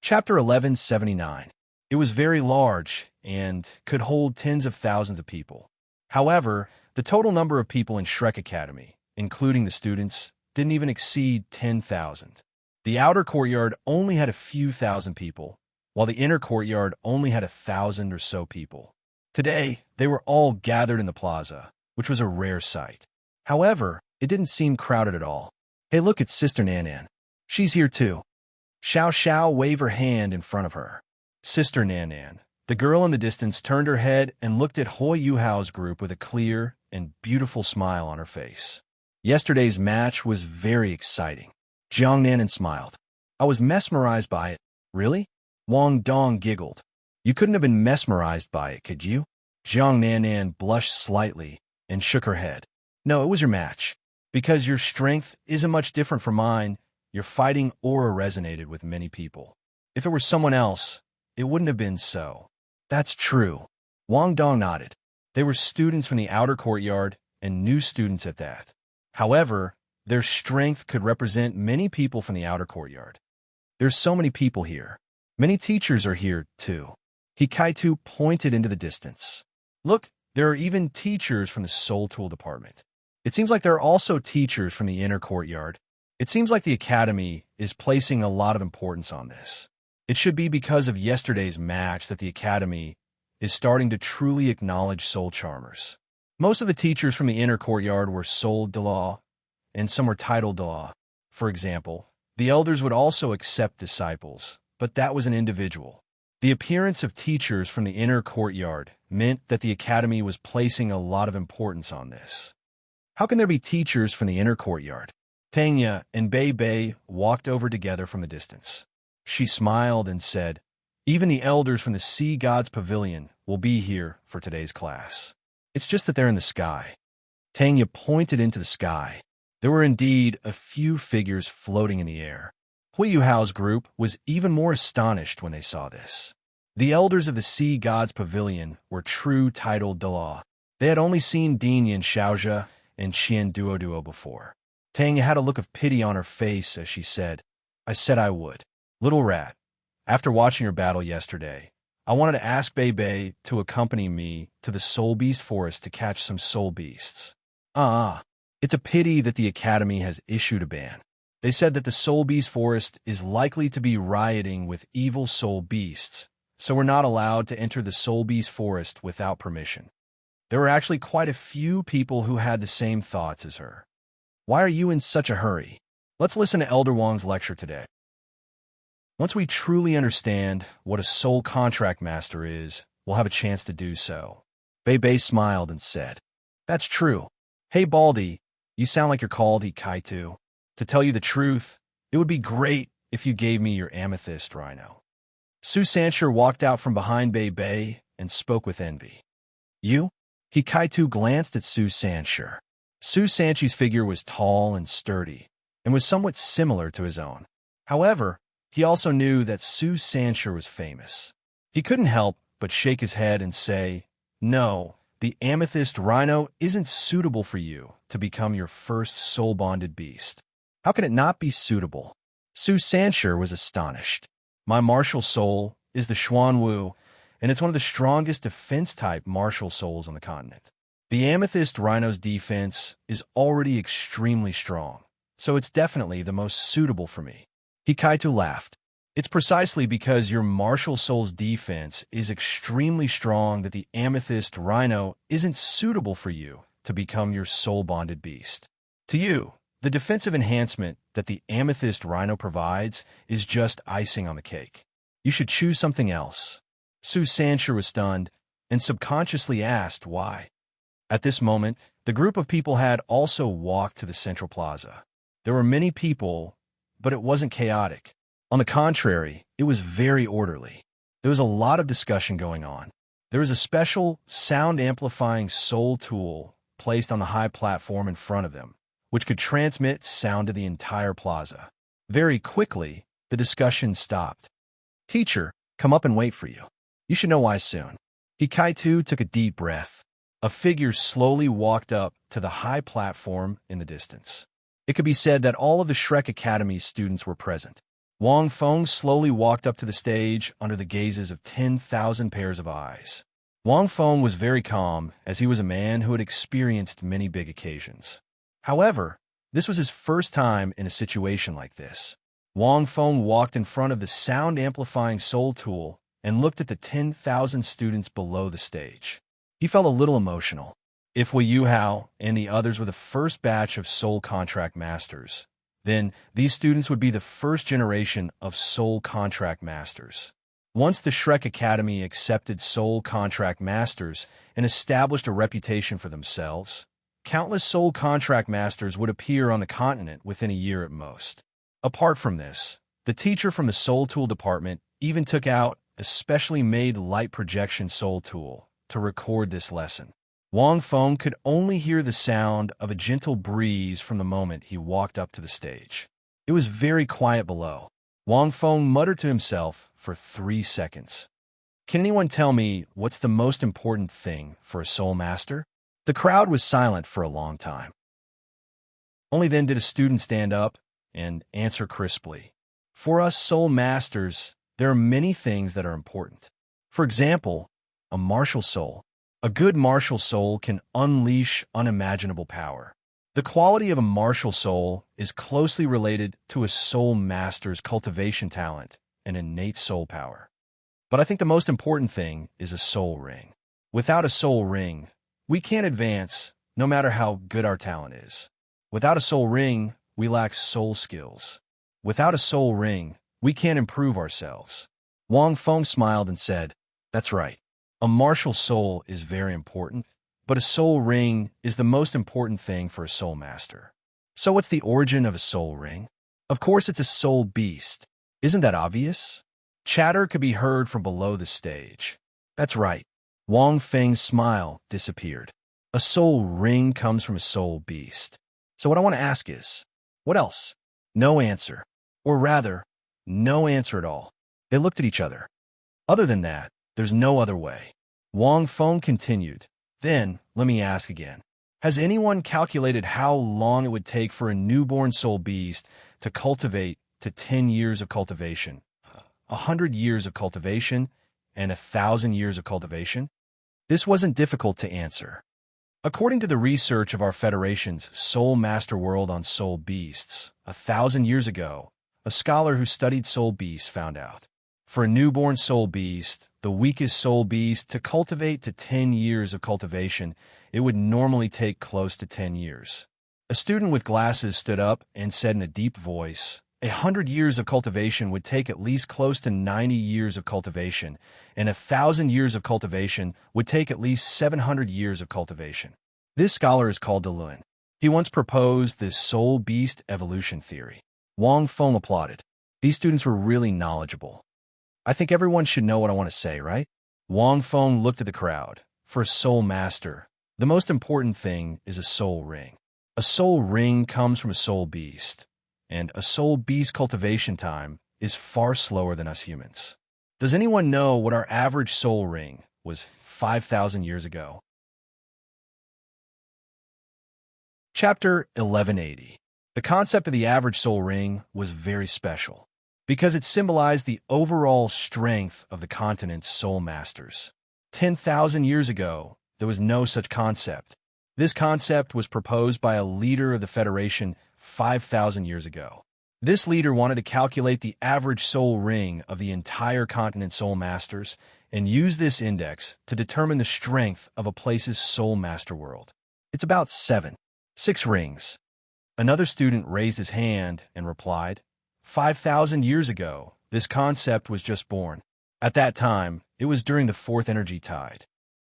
Chapter 1179. It was very large and could hold tens of thousands of people. However, the total number of people in Shrek Academy, including the students, didn't even exceed 10,000. The outer courtyard only had a few thousand people, while the inner courtyard only had 1,000 or so people. Today, they were all gathered in the plaza, which was a rare sight. However, it didn't seem crowded at all. Hey, look at Sister Nanan. She's here too. Xiao Xiao waved her hand in front of her. Sister Nanan, the girl in the distance, turned her head and looked at Hoi Yuhao's group with a clear and beautiful smile on her face. Yesterday's match was very exciting. Jiang Nanan smiled. I was mesmerized by it. Really? Wang Dong giggled. You couldn't have been mesmerized by it, could you? Jiang Nanan blushed slightly and shook her head. No, it was your match. Because your strength isn't much different from mine, your fighting aura resonated with many people. If it were someone else, it wouldn't have been so. That's true. Wang Dong nodded. They were students from the outer courtyard and new students at that. However, their strength could represent many people from the outer courtyard. There's so many people here. Many teachers are here, too. Hikaitu pointed into the distance. Look, there are even teachers from the Soul Tool department. It seems like there are also teachers from the inner courtyard. It seems like the academy is placing a lot of importance on this. It should be because of yesterday's match that the academy is starting to truly acknowledge soul charmers. Most of the teachers from the inner courtyard were Soul Dalu, and some were titled Dalu. For example, the elders would also accept disciples, but that was an individual. The appearance of teachers from the inner courtyard meant that the academy was placing a lot of importance on this. How can there be teachers from the inner courtyard? Tanya and Bei Bei walked over together from the distance. She smiled and said, even the elders from the Sea Gods Pavilion will be here for today's class. It's just that they're in the sky. Tanya pointed into the sky. There were indeed a few figures floating in the air. Hui Yuhao's group was even more astonished when they saw this. The elders of the Sea God's Pavilion were true titled Dalu. They had only seen Din Yin Xiaozhe and Qian Duo before. Tang had a look of pity on her face as she said, I said I would. Little rat, after watching your battle yesterday, I wanted to ask Bei Bei to accompany me to the Soul Beast Forest to catch some soul beasts. It's a pity that the Academy has issued a ban. They said that the Soul Beast Forest is likely to be rioting with evil soul beasts, so we're not allowed to enter the Soul Beast Forest without permission. There were actually quite a few people who had the same thoughts as her. Why are you in such a hurry? Let's listen to Elder Wang's lecture today. Once we truly understand what a soul contract master is, we'll have a chance to do so. Bei Bei smiled and said, That's true. Hey Baldy, you sound like you're called Kaitu. To tell you the truth, it would be great if you gave me your amethyst rhino. Su Sancher walked out from behind Bei Bei and spoke with envy. You? Kaitu glanced at Su Sancher. Su Sanchi's figure was tall and sturdy, and was somewhat similar to his own. However, he also knew that Su Sancher was famous. He couldn't help but shake his head and say, No, the amethyst rhino isn't suitable for you to become your first soul-bonded beast. How can it not be suitable? Su Sancher was astonished. My martial soul is the Xuanwu, and it's one of the strongest defense-type martial souls on the continent. The amethyst rhino's defense is already extremely strong, so it's definitely the most suitable for me. Kaitu laughed. It's precisely because your martial soul's defense is extremely strong that the amethyst rhino isn't suitable for you to become your soul-bonded beast. To you, the defensive enhancement that the amethyst rhino provides is just icing on the cake. You should choose something else. Su Sancher was stunned and subconsciously asked why. At this moment, the group of people had also walked to the central plaza. There were many people, but it wasn't chaotic. On the contrary, it was very orderly. There was a lot of discussion going on. There was a special sound-amplifying soul tool placed on the high platform in front of them, which could transmit sound to the entire plaza. Very quickly, the discussion stopped. Teacher, come up and wait for you. You should know why soon. Kaitu took a deep breath. A figure slowly walked up to the high platform in the distance. It could be said that all of the Shrek Academy's students were present. Wang Feng slowly walked up to the stage under the gazes of 10,000 pairs of eyes. Wang Feng was very calm, as he was a man who had experienced many big occasions. However, this was his first time in a situation like this. Wang Feng walked in front of the sound-amplifying soul tool and looked at the 10,000 students below the stage. He felt a little emotional. If Hui Yuhao and the others were the first batch of soul contract masters, then these students would be the first generation of soul contract masters. Once the Shrek Academy accepted soul contract masters and established a reputation for themselves, countless soul contract masters would appear on the continent within a year at most. Apart from this, the teacher from the Soul Tool department even took out a specially made light projection soul tool to record this lesson. Wang Feng could only hear the sound of a gentle breeze from the moment he walked up to the stage. It was very quiet below. Wang Feng muttered to himself for 3 seconds. Can anyone tell me what's the most important thing for a soul master? The crowd was silent for a long time. Only then did a student stand up and answer crisply. For us soul masters, there are many things that are important. For example, a martial soul. A good martial soul can unleash unimaginable power. The quality of a martial soul is closely related to a soul master's cultivation talent and innate soul power. But I think the most important thing is a soul ring. Without a soul ring, we can't advance, no matter how good our talent is. Without a soul ring, we lack soul skills. Without a soul ring, we can't improve ourselves. Wang Feng smiled and said, That's right. A martial soul is very important, but a soul ring is the most important thing for a soul master. So what's the origin of a soul ring? Of course it's a soul beast. Isn't that obvious? Chatter could be heard from below the stage. That's right. Wang Feng's smile disappeared. A soul ring comes from a soul beast. So what I want to ask is, what else? No answer. Or rather, No answer at all. They looked at each other. Other than that, there's no other way. Wang Feng continued. Then, let me ask again. Has anyone calculated how long it would take for a newborn soul beast to cultivate to 10 years of cultivation, 100 years of cultivation, and 1,000 years of cultivation? This wasn't difficult to answer. According to the research of our Federation's Soul Master World on Soul Beasts, 1,000 years ago, a scholar who studied soul beasts found out. For a newborn soul beast, the weakest soul beast, to cultivate to 10 years of cultivation, it would normally take close to 10 years. A student with glasses stood up and said in a deep voice, 100 years of cultivation would take at least close to 90 years of cultivation, and 1,000 years of cultivation would take at least 700 years of cultivation. This scholar is called Dalu. He once proposed this soul beast evolution theory. Wang Feng applauded. These students were really knowledgeable. I think everyone should know what I want to say, right? Wang Feng looked at the crowd. For a soul master, the most important thing is a soul ring. A soul ring comes from a soul beast, and a soul beast cultivation time is far slower than us humans. Does anyone know what our average soul ring was 5,000 years ago? Chapter 1180. The concept of the average soul ring was very special, because it symbolized the overall strength of the continent's soul masters. 10,000 years ago, there was no such concept. This concept was proposed by a leader of the Federation 5,000 years ago. This leader wanted to calculate the average soul ring of the entire continent's soul masters and use this index to determine the strength of a place's soul master world. It's about 6 rings. Another student raised his hand and replied, 5,000 years ago, this concept was just born. At that time, it was during the fourth energy tide.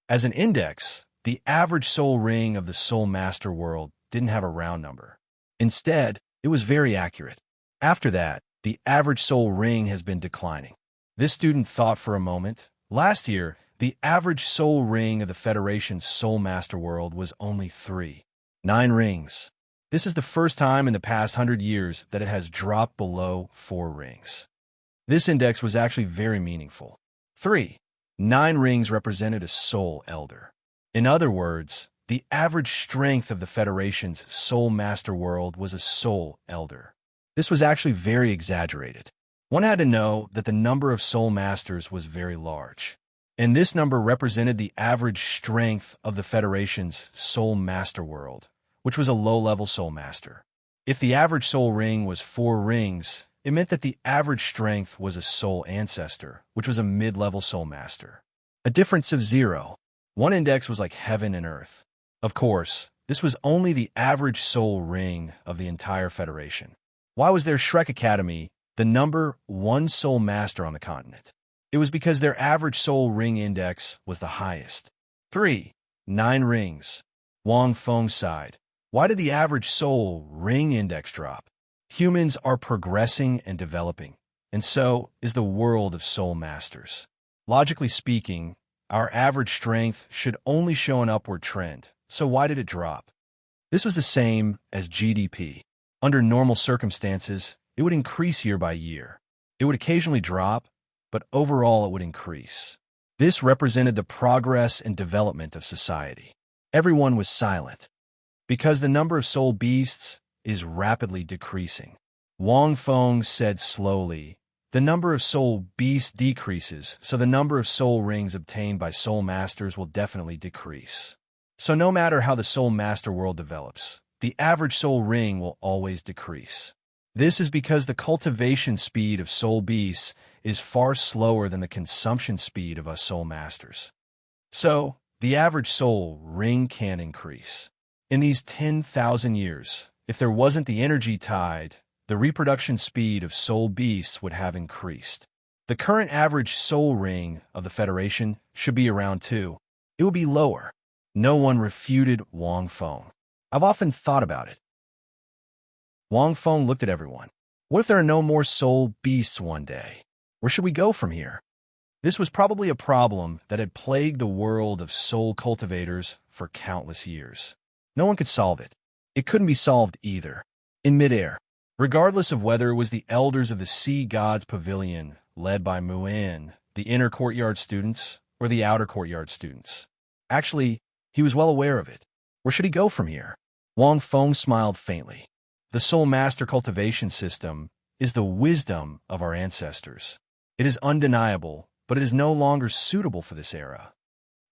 As an index, the average soul ring of the soul master world didn't have a round number. Instead, it was very accurate. After that, the average soul ring has been declining. This student thought for a moment. Last year, the average soul ring of the Federation's soul master world was only 9 rings. This is the first time in the past 100 years that it has dropped below 4 rings. This index was actually very meaningful. 9 rings represented a soul elder. In other words, the average strength of the Federation's soul master world was a soul elder. This was actually very exaggerated. One had to know that the number of soul masters was very large, and this number represented the average strength of the Federation's soul master world, which was a low-level soul master. If the average soul ring was 4 rings, it meant that the average strength was a soul ancestor, which was a mid-level soul master. A difference of 0. One index was like heaven and earth. Of course, this was only the average soul ring of the entire Federation. Why was there Shrek Academy, the number 1 soul master on the continent? It was because their average soul ring index was the highest. 9 rings. Wang Feng sighed. Why did the average soul ring index drop? Humans are progressing and developing, and so is the world of soul masters. Logically speaking, our average strength should only show an upward trend, so why did it drop? This was the same as GDP. Under normal circumstances, it would increase year by year. It would occasionally drop, but overall it would increase. This represented the progress and development of society. Everyone was silent, because the number of soul beasts is rapidly decreasing. Wang Feng said slowly, the number of soul beasts decreases, so the number of soul rings obtained by soul masters will definitely decrease. So no matter how the soul master world develops, the average soul ring will always decrease. This is because the cultivation speed of soul beasts is far slower than the consumption speed of us soul masters. So, the average soul ring can increase. In these 10,000 years, if there wasn't the energy tide, the reproduction speed of soul beasts would have increased. The current average soul ring of the Federation should be around 2. It would be lower. No one refuted Wang Feng. I've often thought about it. Wang Feng looked at everyone. What if there are no more soul beasts one day? Where should we go from here? This was probably a problem that had plagued the world of soul cultivators for countless years. No one could solve it. It couldn't be solved either. In midair, regardless of whether it was the elders of the Sea God's Pavilion, led by Muin, the inner courtyard students, or the outer courtyard students. Actually, he was well aware of it. Where should he go from here? Wang Feng smiled faintly. The Soul Master cultivation system is the wisdom of our ancestors. It is undeniable, but it is no longer suitable for this era.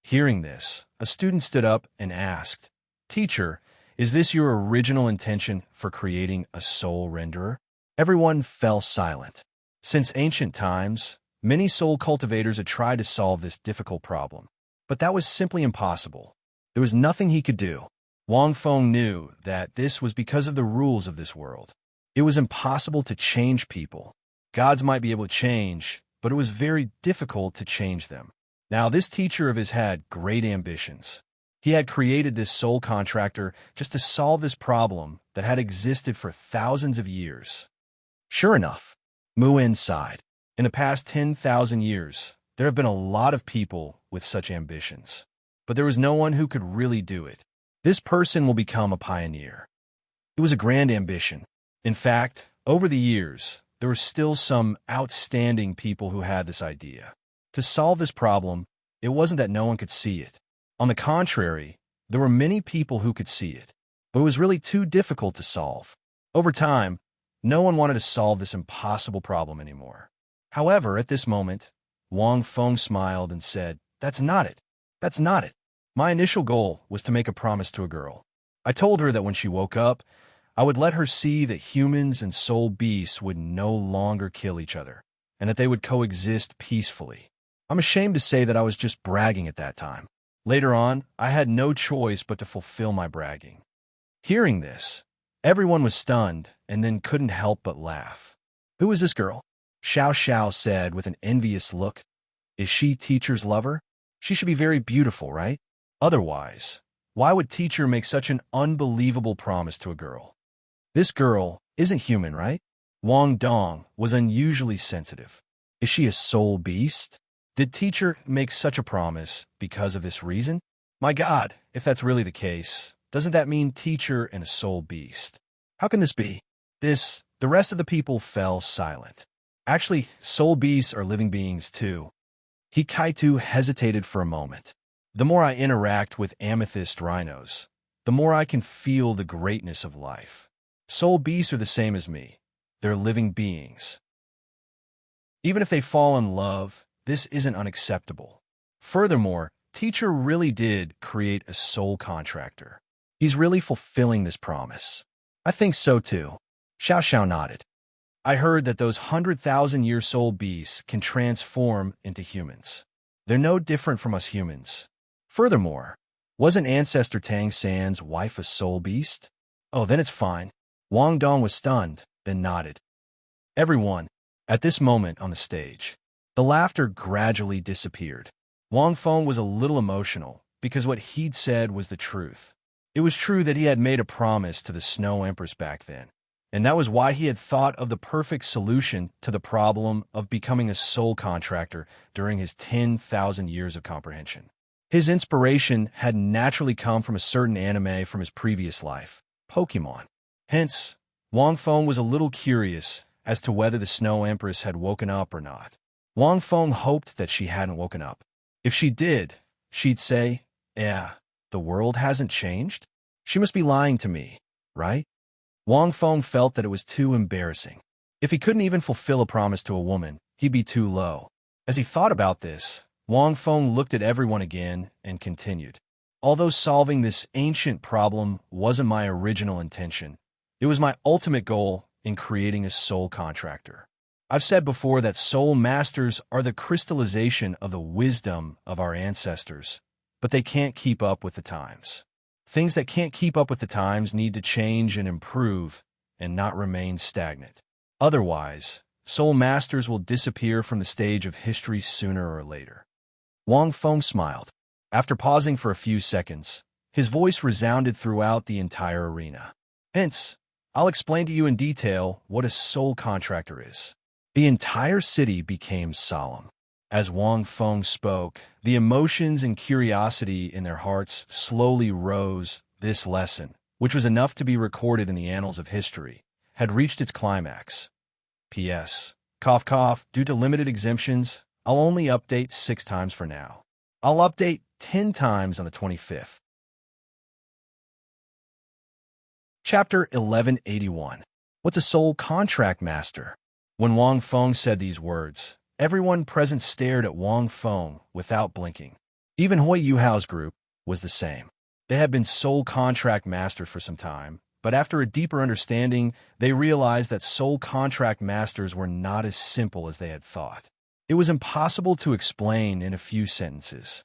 Hearing this, a student stood up and asked, "Teacher, is this your original intention for creating a soul renderer?" Everyone fell silent. Since ancient times, many soul cultivators had tried to solve this difficult problem, but that was simply impossible. There was nothing he could do. Wang Feng knew that this was because of the rules of this world. It was impossible to change people. Gods might be able to change, but it was very difficult to change them. Now, this teacher of his had great ambitions. He had created this soul contractor just to solve this problem that had existed for thousands of years. Sure enough, Muin sighed. In the past 10,000 years, there have been a lot of people with such ambitions, but there was no one who could really do it. This person will become a pioneer. It was a grand ambition. In fact, over the years, there were still some outstanding people who had this idea. To solve this problem, it wasn't that no one could see it. On the contrary, there were many people who could see it, but it was really too difficult to solve. Over time, no one wanted to solve this impossible problem anymore. However, at this moment, Wang Feng smiled and said, "That's not it. That's not it. My initial goal was to make a promise to a girl. I told her that when she woke up, I would let her see that humans and soul beasts would no longer kill each other, and that they would coexist peacefully. I'm ashamed to say that I was just bragging at that time. Later on, I had no choice but to fulfill my bragging." Hearing this, everyone was stunned and then couldn't help but laugh. "Who is this girl?" Xiao Xiao said with an envious look. "Is she teacher's lover? She should be very beautiful, right? Otherwise, why would teacher make such an unbelievable promise to a girl? This girl isn't human, right?" Wang Dong was unusually sensitive. "Is she a soul beast? Did teacher make such a promise because of this reason? My God, if that's really the case, doesn't that mean teacher and a soul beast? How can this be?" The rest of the people fell silent. Actually, soul beasts are living beings too. He Kaitu hesitated for a moment. "The more I interact with amethyst rhinos, the more I can feel the greatness of life. Soul beasts are the same as me. They're living beings. Even if they fall in love, this isn't unacceptable. Furthermore, teacher really did create a soul contractor. He's really fulfilling this promise." "I think so too." Xiao Xiao nodded. "I heard that those 100,000-year soul beasts can transform into humans. They're no different from us humans. Furthermore, wasn't Ancestor Tang San's wife a soul beast? Oh, then it's fine." Wang Dong was stunned, then nodded. Everyone, at this moment on the stage, the laughter gradually disappeared. Wang Feng was a little emotional because what he'd said was the truth. It was true that he had made a promise to the Snow Empress back then, and that was why he had thought of the perfect solution to the problem of becoming a soul contractor during his 10,000 years of comprehension. His inspiration had naturally come from a certain anime from his previous life, Pokemon. Hence, Wang Feng was a little curious as to whether the Snow Empress had woken up or not. Wang Feng hoped that she hadn't woken up. If she did, she'd say, "Yeah, the world hasn't changed? She must be lying to me, right?" Wang Feng felt that it was too embarrassing. If he couldn't even fulfill a promise to a woman, he'd be too low. As he thought about this, Wang Feng looked at everyone again and continued. "Although solving this ancient problem wasn't my original intention, it was my ultimate goal in creating a soul contractor. I've said before that soul masters are the crystallization of the wisdom of our ancestors, but they can't keep up with the times. Things that can't keep up with the times need to change and improve and not remain stagnant. Otherwise, soul masters will disappear from the stage of history sooner or later." Wang Feng smiled. After pausing for a few seconds, his voice resounded throughout the entire arena. "Hence, I'll explain to you in detail what a soul contractor is." The entire city became solemn. As Wang Feng spoke, the emotions and curiosity in their hearts slowly rose. This lesson, which was enough to be recorded in the annals of history, had reached its climax. P.S. Cough cough, due to limited exemptions, I'll only update 6 times for now. I'll update 10 times on the 25th. Chapter 1181. What's a soul contract master? When Wang Feng said these words, everyone present stared at Wang Feng without blinking. Even Hui Yuhao's group was the same. They had been soul contract masters for some time, but after a deeper understanding, they realized that soul contract masters were not as simple as they had thought. It was impossible to explain in a few sentences.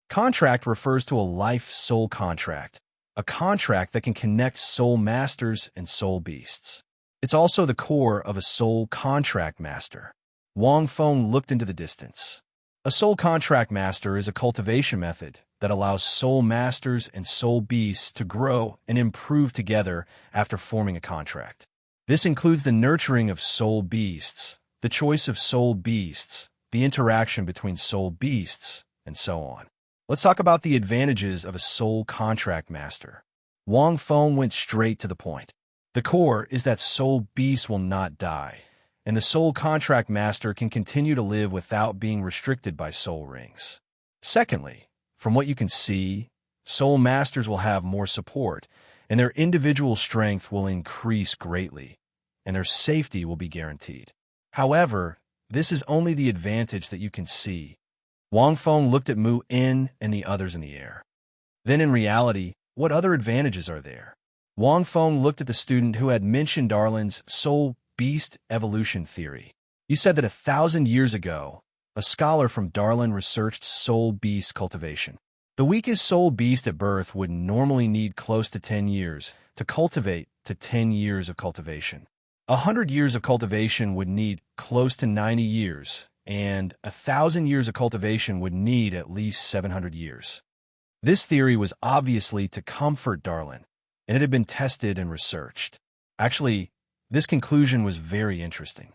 Contract refers to a life soul contract, a contract that can connect soul masters and soul beasts. It's also the core of a soul contract master. Wang Feng looked into the distance. A soul contract master is a cultivation method that allows soul masters and soul beasts to grow and improve together after forming a contract. This includes the nurturing of soul beasts, the choice of soul beasts, the interaction between soul beasts, and so on. Let's talk about the advantages of a soul contract master. Wang Feng went straight to the point. The core is that soul beasts will not die, and the soul contract master can continue to live without being restricted by soul rings. Secondly, from what you can see, soul masters will have more support, and their individual strength will increase greatly, and their safety will be guaranteed. However, this is only the advantage that you can see. Wang Feng looked at Mu In and the others in the air. Then in reality, what other advantages are there? Wang Feng looked at the student who had mentioned Darlin's soul beast evolution theory. You said that 1,000 years ago, a scholar from Darlin researched soul beast cultivation. The weakest soul beast at birth would normally need close to 10 years to cultivate to 10 years of cultivation. 100 years of cultivation would need close to 90 years, and 1,000 years of cultivation would need at least 700 years. This theory was obviously to comfort Darlin, and it had been tested and researched. Actually, this conclusion was very interesting.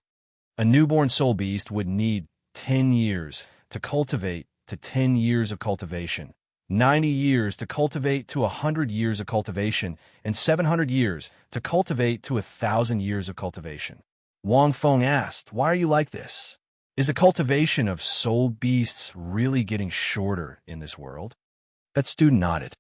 A newborn soul beast would need 10 years to cultivate to 10 years of cultivation, 90 years to cultivate to 100 years of cultivation, and 700 years to cultivate to 1,000 years of cultivation. Wang Feng asked, "Why are you like this? Is the cultivation of soul beasts really getting shorter in this world?" That student nodded.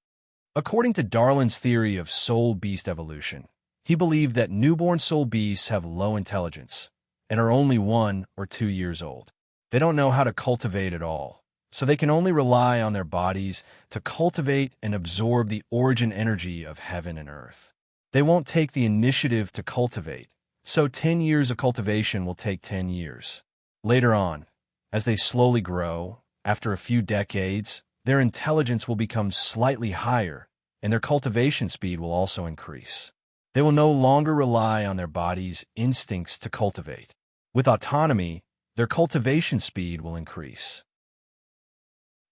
According to Darlin's theory of soul beast evolution, he believed that newborn soul beasts have low intelligence and are only 1 or 2 years old. They don't know how to cultivate at all, so they can only rely on their bodies to cultivate and absorb the origin energy of heaven and earth. They won't take the initiative to cultivate, so 10 years of cultivation will take 10 years. Later on, as they slowly grow, after a few decades, their intelligence will become slightly higher, and their cultivation speed will also increase. They will no longer rely on their body's instincts to cultivate. With autonomy, their cultivation speed will increase.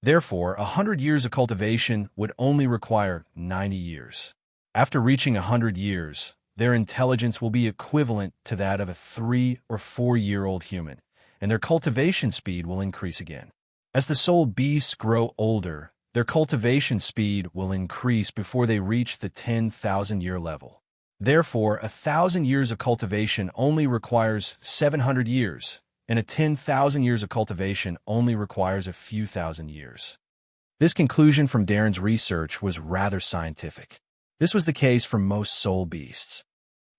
Therefore, 100 years of cultivation would only require 90 years. After reaching 100 years, their intelligence will be equivalent to that of a 3 or 4-year-old human, and their cultivation speed will increase again. As the soul beasts grow older, their cultivation speed will increase before they reach the 10,000-year level. Therefore, 1,000 years of cultivation only requires 700 years, and a 10,000 years of cultivation only requires a few thousand years. This conclusion from Darren's research was rather scientific. This was the case for most soul beasts.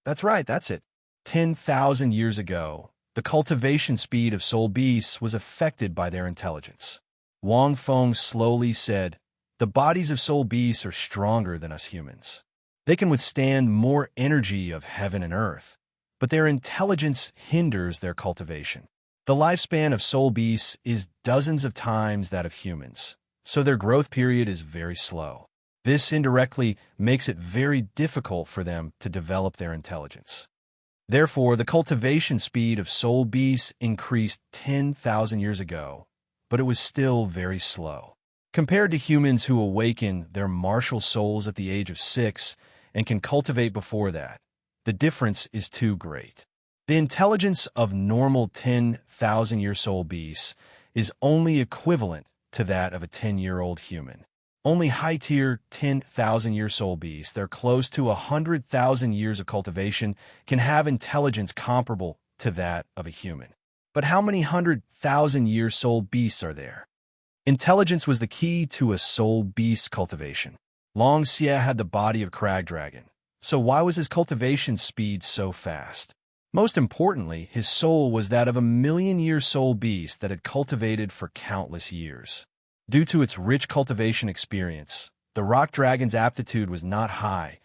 That's right, that's it. 10,000 years ago, the cultivation speed of soul beasts was affected by their intelligence. Wang Feng slowly said, "The bodies of soul beasts are stronger than us humans. They can withstand more energy of heaven and earth, but their intelligence hinders their cultivation. The lifespan of soul beasts is dozens of times that of humans, so their growth period is very slow. This indirectly makes it very difficult for them to develop their intelligence. Therefore, the cultivation speed of soul beasts increased 10,000 years ago, but it was still very slow. Compared to humans who awaken their martial souls at the age of 6 and can cultivate before that, the difference is too great. The intelligence of normal 10,000-year soul beasts is only equivalent to that of a 10-year-old human. Only high-tier 10,000-year soul beasts that are close to 100,000 years of cultivation can have intelligence comparable to that of a human. But how many 100,000-year soul beasts are there? Intelligence was the key to a soul beast cultivation. Long Xie had the body of crag dragon, so why was his cultivation speed so fast? Most importantly, his soul was that of a million-year soul beast that had cultivated for countless years. Due to its rich cultivation experience, the rock dragon's aptitude was not high,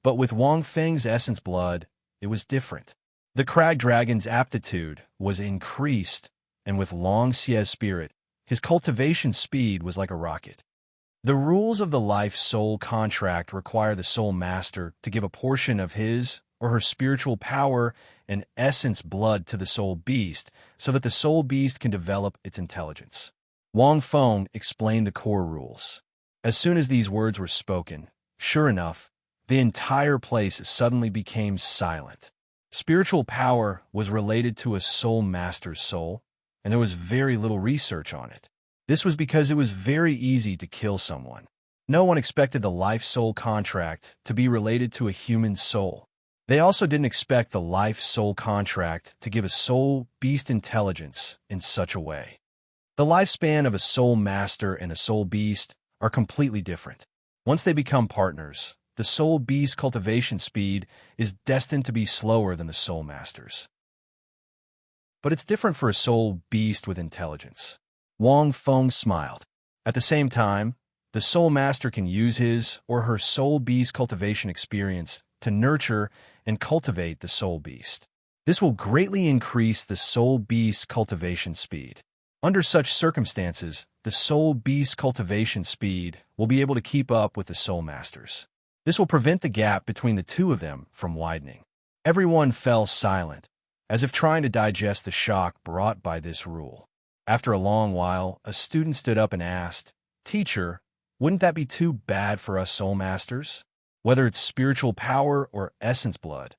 but with Wang Feng's essence blood, it was different. The crag dragon's aptitude was increased, and with Long Xie's spirit, his cultivation speed was like a rocket. The rules of the life-soul contract require the soul master to give a portion of his or her spiritual power and essence blood to the soul beast so that the soul beast can develop its intelligence. Wang Feng explained the core rules. As soon as these words were spoken, sure enough, the entire place suddenly became silent. Spiritual power was related to a soul master's soul, and there was very little research on it. This was because it was very easy to kill someone. No one expected the life-soul contract to be related to a human soul. They also didn't expect the life-soul contract to give a soul beast intelligence in such a way. The lifespan of a soul master and a soul beast are completely different. Once they become partners, the soul beast cultivation speed is destined to be slower than the soul master's. But it's different for a soul beast with intelligence. Wang Feng smiled. At the same time, the soul master can use his or her soul beast cultivation experience to nurture and cultivate the soul beast. This will greatly increase the soul beast cultivation speed. Under such circumstances, the soul beast cultivation speed will be able to keep up with the soul masters. This will prevent the gap between the two of them from widening. Everyone fell silent, as if trying to digest the shock brought by this rule. After a long while, a student stood up and asked, "Teacher, wouldn't that be too bad for us soul masters? Whether it's spiritual power or essence blood,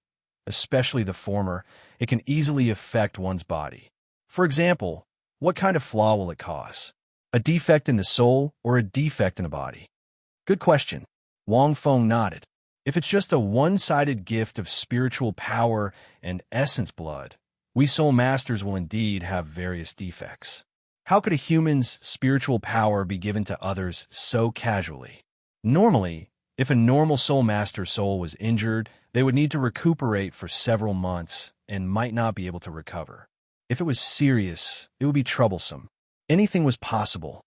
especially the former, it can easily affect one's body. For example, what kind of flaw will it cause? A defect in the soul or a defect in the body?" Good question. Wang Feng nodded. If it's just a one-sided gift of spiritual power and essence blood, we soul masters will indeed have various defects. How could a human's spiritual power be given to others so casually? Normally, if a normal soul master's soul was injured, they would need to recuperate for several months and might not be able to recover. If it was serious, it would be troublesome. Anything was possible.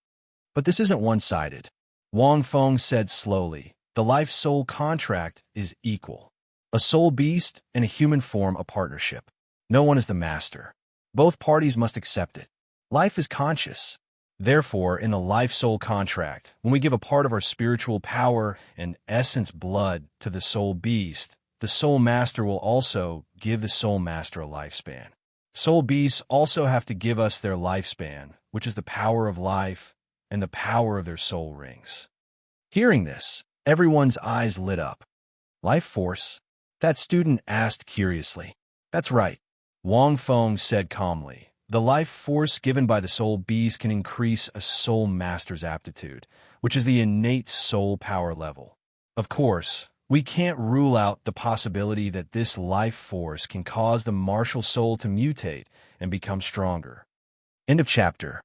But this isn't one-sided. Wang Feng said slowly, the life-soul contract is equal. A soul beast and a human form a partnership. No one is the master. Both parties must accept it. Life is conscious. Therefore, in the life-soul contract, when we give a part of our spiritual power and essence blood to the soul beast, the soul master will also give the soul master a lifespan. Soul beasts also have to give us their lifespan, which is the power of life and the power of their soul rings. Hearing this, everyone's eyes lit up. Life force? That student asked curiously. That's right. Wang Feng said calmly. The life force given by the soul beast can increase a soul master's aptitude, which is the innate soul power level. Of course, we can't rule out the possibility that this life force can cause the martial soul to mutate and become stronger. End of chapter.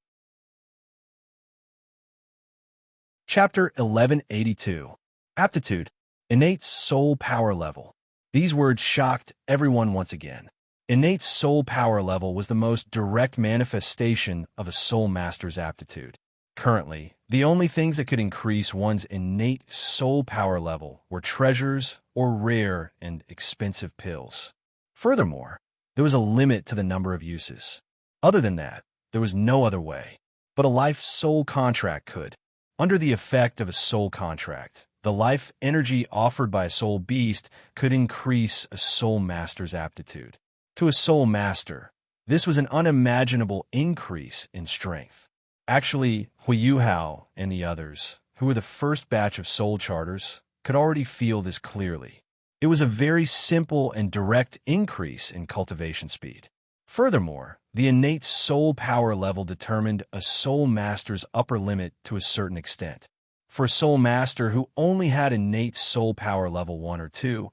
Chapter 1182. Aptitude. Innate soul power level. These words shocked everyone once again. Innate soul power level was the most direct manifestation of a soul master's aptitude. Currently, the only things that could increase one's innate soul power level were treasures or rare and expensive pills. Furthermore, there was a limit to the number of uses. Other than that, there was no other way. But a life-soul contract could. Under the effect of a soul contract, the life energy offered by a soul beast could increase a soul master's aptitude. To a soul master, this was an unimaginable increase in strength. Actually, Huiyu Hao and the others, who were the first batch of soul charters, could already feel this clearly. It was a very simple and direct increase in cultivation speed. Furthermore, the innate soul power level determined a soul master's upper limit to a certain extent. For a soul master who only had innate soul power level 1 or 2,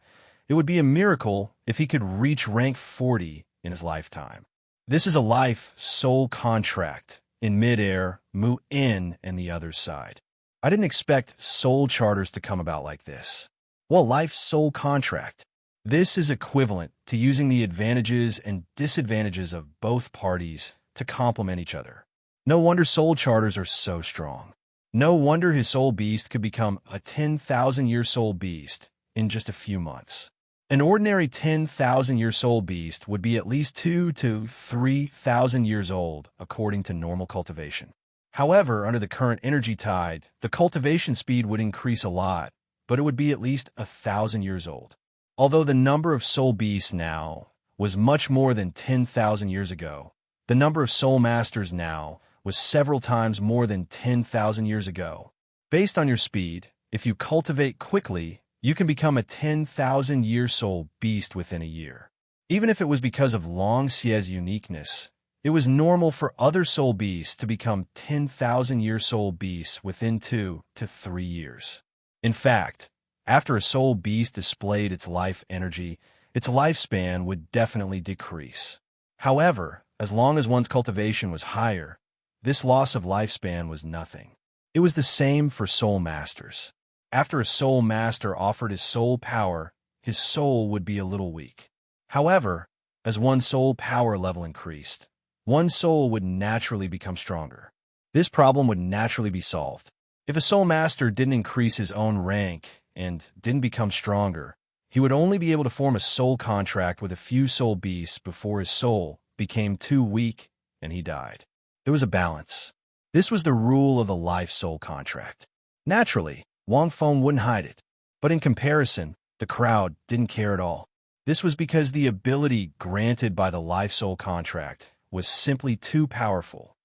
it would be a miracle if he could reach rank 40 in his lifetime. This is a life soul contract in midair, Mu-In and the other side. I didn't expect soul charters to come about like this. Well, life soul contract. This is equivalent to using the advantages and disadvantages of both parties to complement each other. No wonder soul charters are so strong. No wonder his soul beast could become a 10,000-year soul beast in just a few months. An ordinary 10,000-year soul beast would be at least 2,000 to 3,000 years old, according to normal cultivation. However, under the current energy tide, the cultivation speed would increase a lot, but it would be at least 1,000 years old. Although the number of soul beasts now was much more than 10,000 years ago, the number of soul masters now was several times more than 10,000 years ago. Based on your speed, if you cultivate quickly, you can become a 10,000-year soul beast within a year. Even if it was because of Long Xie's uniqueness, it was normal for other soul beasts to become 10,000-year soul beasts within 2 to 3 years. In fact, after a soul beast displayed its life energy, its lifespan would definitely decrease. However, as long as one's cultivation was higher, this loss of lifespan was nothing. It was the same for soul masters. After a soul master offered his soul power, his soul would be a little weak. However, as one's soul power level increased, one's soul would naturally become stronger. This problem would naturally be solved. If a soul master didn't increase his own rank and didn't become stronger, he would only be able to form a soul contract with a few soul beasts before his soul became too weak and he died. There was a balance. This was the rule of the life soul contract. Naturally, Wang Feng wouldn't hide it, but in comparison, the crowd didn't care at all. This was because the ability granted by the life soul contract was simply too powerful.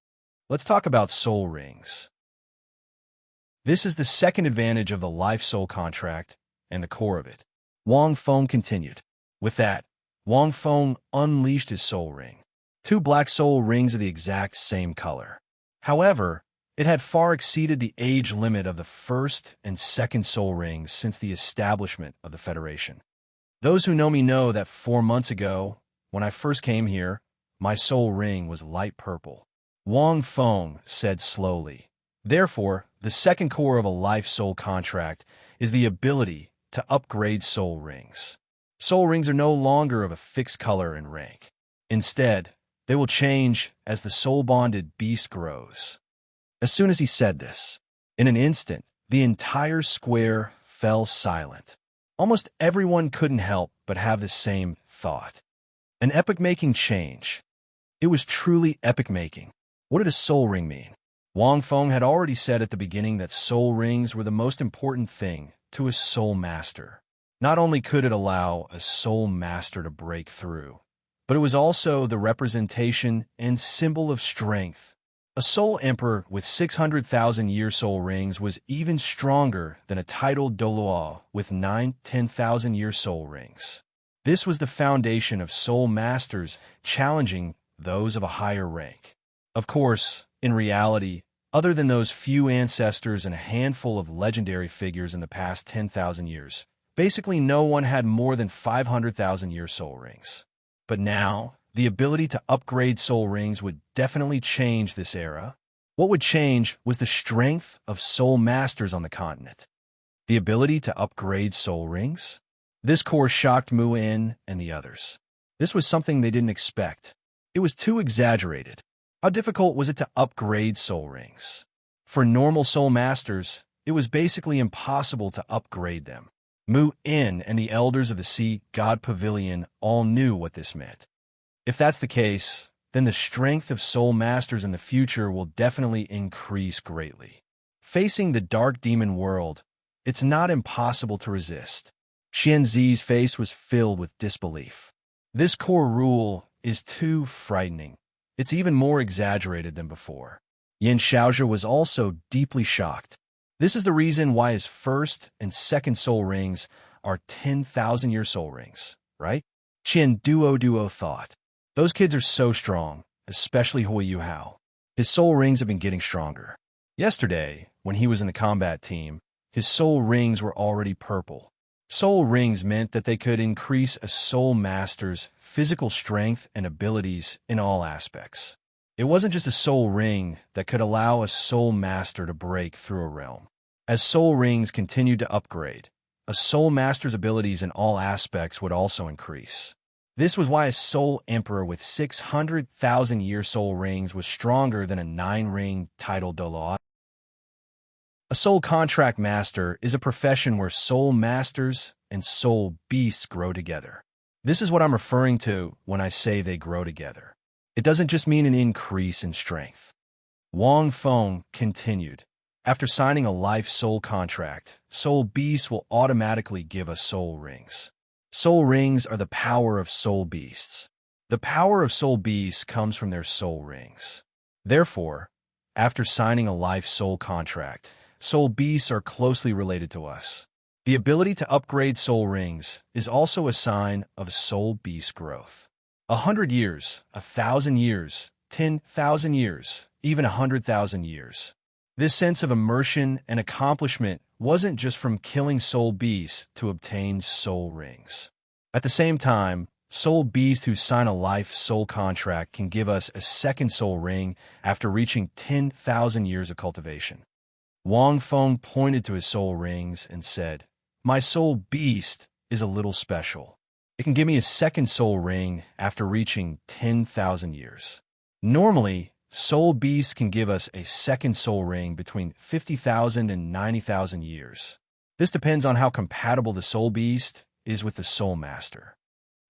Let's talk about soul rings. This is the second advantage of the life soul contract and the core of it. Wang Feng continued. With that, Wang Feng unleashed his soul ring. 2 black soul rings of the exact same color. However, it had far exceeded the age limit of the first and second soul rings since the establishment of the Federation. Those who know me know that 4 months ago, when I first came here, my soul ring was light purple. Wang Feng said slowly. Therefore, the second core of a life soul contract is the ability to upgrade soul rings. Soul rings are no longer of a fixed color and rank. Instead, they will change as the soul-bonded beast grows. As soon as he said this, in an instant, the entire square fell silent. Almost everyone couldn't help but have the same thought. An epoch-making change. It was truly epoch-making. What did a soul ring mean? Wang Feng had already said at the beginning that soul rings were the most important thing to a soul master. Not only could it allow a soul master to break through, but it was also the representation and symbol of strength. A soul emperor with 600,000-year soul rings was even stronger than a titled Douluo with 10,000-year soul rings. This was the foundation of soul masters challenging those of a higher rank. Of course, in reality, other than those few ancestors and a handful of legendary figures in the past 10,000 years, basically no one had more than 500,000-year soul rings. But now, the ability to upgrade soul rings would definitely change this era. What would change was the strength of soul masters on the continent. The ability to upgrade soul rings? This core shocked Mu-In and the others. This was something they didn't expect. It was too exaggerated. How difficult was it to upgrade soul rings? For normal soul masters, it was basically impossible to upgrade them. Mu-In and the elders of the Sea God Pavilion all knew what this meant. If that's the case, then the strength of soul masters in the future will definitely increase greatly. Facing the dark demon world, it's not impossible to resist. Xianzi's face was filled with disbelief. This core rule is too frightening. It's even more exaggerated than before. Yan Xiaozhi was also deeply shocked. This is the reason why his first and second soul rings are 10,000-year soul rings, right? Qian Duo thought. Those kids are so strong, especially Hui Yuhao. His soul rings have been getting stronger. Yesterday, when he was in the combat team, his soul rings were already purple. Soul rings meant that they could increase a soul master's physical strength and abilities in all aspects. It wasn't just a soul ring that could allow a soul master to break through a realm. As soul rings continued to upgrade, a soul master's abilities in all aspects would also increase. This was why a soul emperor with 600,000-year soul rings was stronger than a 9-ring titled Douluo. A soul contract master is a profession where soul masters and soul beasts grow together. This is what I'm referring to when I say they grow together. It doesn't just mean an increase in strength. Wang Feng continued, after signing a life soul contract, soul beasts will automatically give us soul rings. Soul rings are the power of soul beasts. The power of soul beasts comes from their soul rings. Therefore, after signing a life soul contract, soul beasts are closely related to us. The ability to upgrade soul rings is also a sign of soul beast growth. 100 years, 1,000 years, 10,000 years, even 100,000 years. This sense of immersion and accomplishment wasn't just from killing soul beasts to obtain soul rings. At the same time, soul beasts who sign a life soul contract can give us a second soul ring after reaching 10,000 years of cultivation. Wang Feng pointed to his soul rings and said, "My soul beast is a little special. It can give me a second soul ring after reaching 10,000 years. Normally, soul beasts can give us a second soul ring between 50,000 and 90,000 years. This depends on how compatible the soul beast is with the soul master.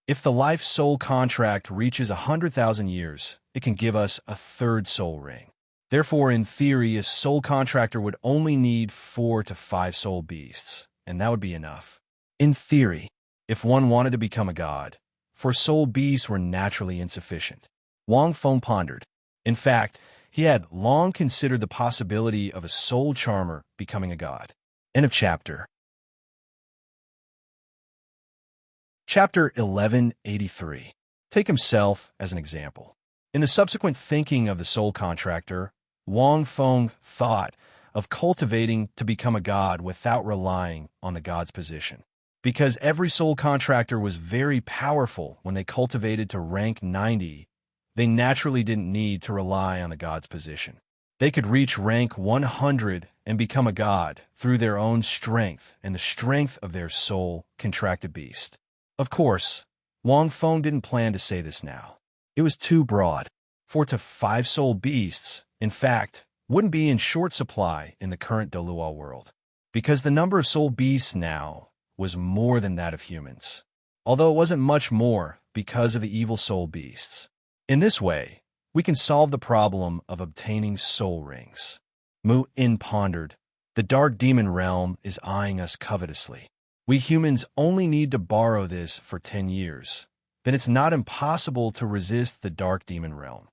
If the life soul contract reaches 100,000 years, it can give us a third soul ring. Therefore, in theory, a soul contractor would only need 4 to 5 soul beasts, and that would be enough. In theory, if one wanted to become a god, for soul beasts were naturally insufficient." Wang Feng pondered. In fact, he had long considered the possibility of a soul charmer becoming a god. End of chapter. Chapter 1183. Take himself as an example. In the subsequent thinking of the soul contractor, Wang Feng thought of cultivating to become a god without relying on the god's position. Because every soul contractor was very powerful when they cultivated to rank 90, they naturally didn't need to rely on the god's position. They could reach rank 100 and become a god through their own strength and the strength of their soul contracted beast. Of course, Wang Feng didn't plan to say this now. It was too broad. 4 to 5 soul beasts, in fact, wouldn't be in short supply in the current Douluo world, because the number of soul beasts now was more than that of humans, although it wasn't much more because of the evil soul beasts. In this way, we can solve the problem of obtaining soul rings. Mu-In pondered, "The dark demon realm is eyeing us covetously. We humans only need to borrow this for 10 years. Then it's not impossible to resist the dark demon realm."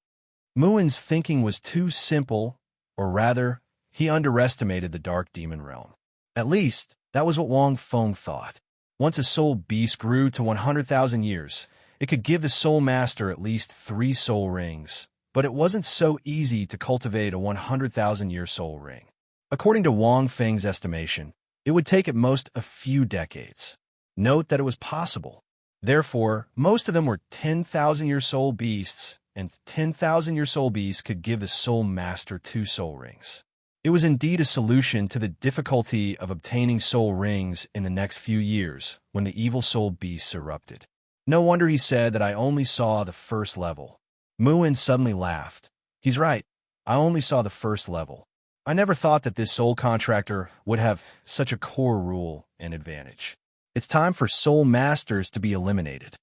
Mu-In's thinking was too simple, or rather, he underestimated the dark demon realm. At least, that was what Wang Feng thought. Once a soul beast grew to 100,000 years, it could give the soul master at least 3 soul rings, but it wasn't so easy to cultivate a 100,000-year soul ring. According to Wang Feng's estimation, it would take at most a few decades. Note that it was possible. Therefore, most of them were 10,000-year soul beasts, and 10,000-year soul beasts could give the soul master 2 soul rings. It was indeed a solution to the difficulty of obtaining soul rings in the next few years when the evil soul beasts erupted. No wonder he said that I only saw the first level. Mu-In suddenly laughed. He's right. I only saw the first level. I never thought that this soul contractor would have such a core rule and advantage. It's time for soul masters to be eliminated.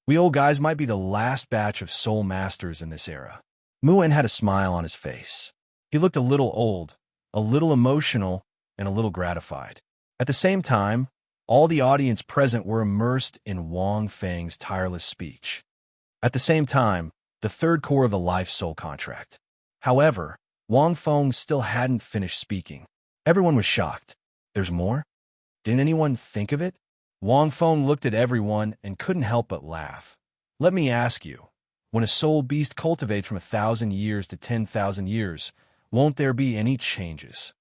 We old guys might be the last batch of soul masters in this era. Mu-In had a smile on his face. He looked a little old, a little emotional, and a little gratified. At the same time, all the audience present were immersed in Wang Feng's tireless speech. At the same time, the third core of the life soul contract. However, Wang Feng still hadn't finished speaking. Everyone was shocked. There's more? Didn't anyone think of it? Wang Feng looked at everyone and couldn't help but laugh. Let me ask you, when a soul beast cultivates from 1,000 years to 10,000 years, won't there be any changes?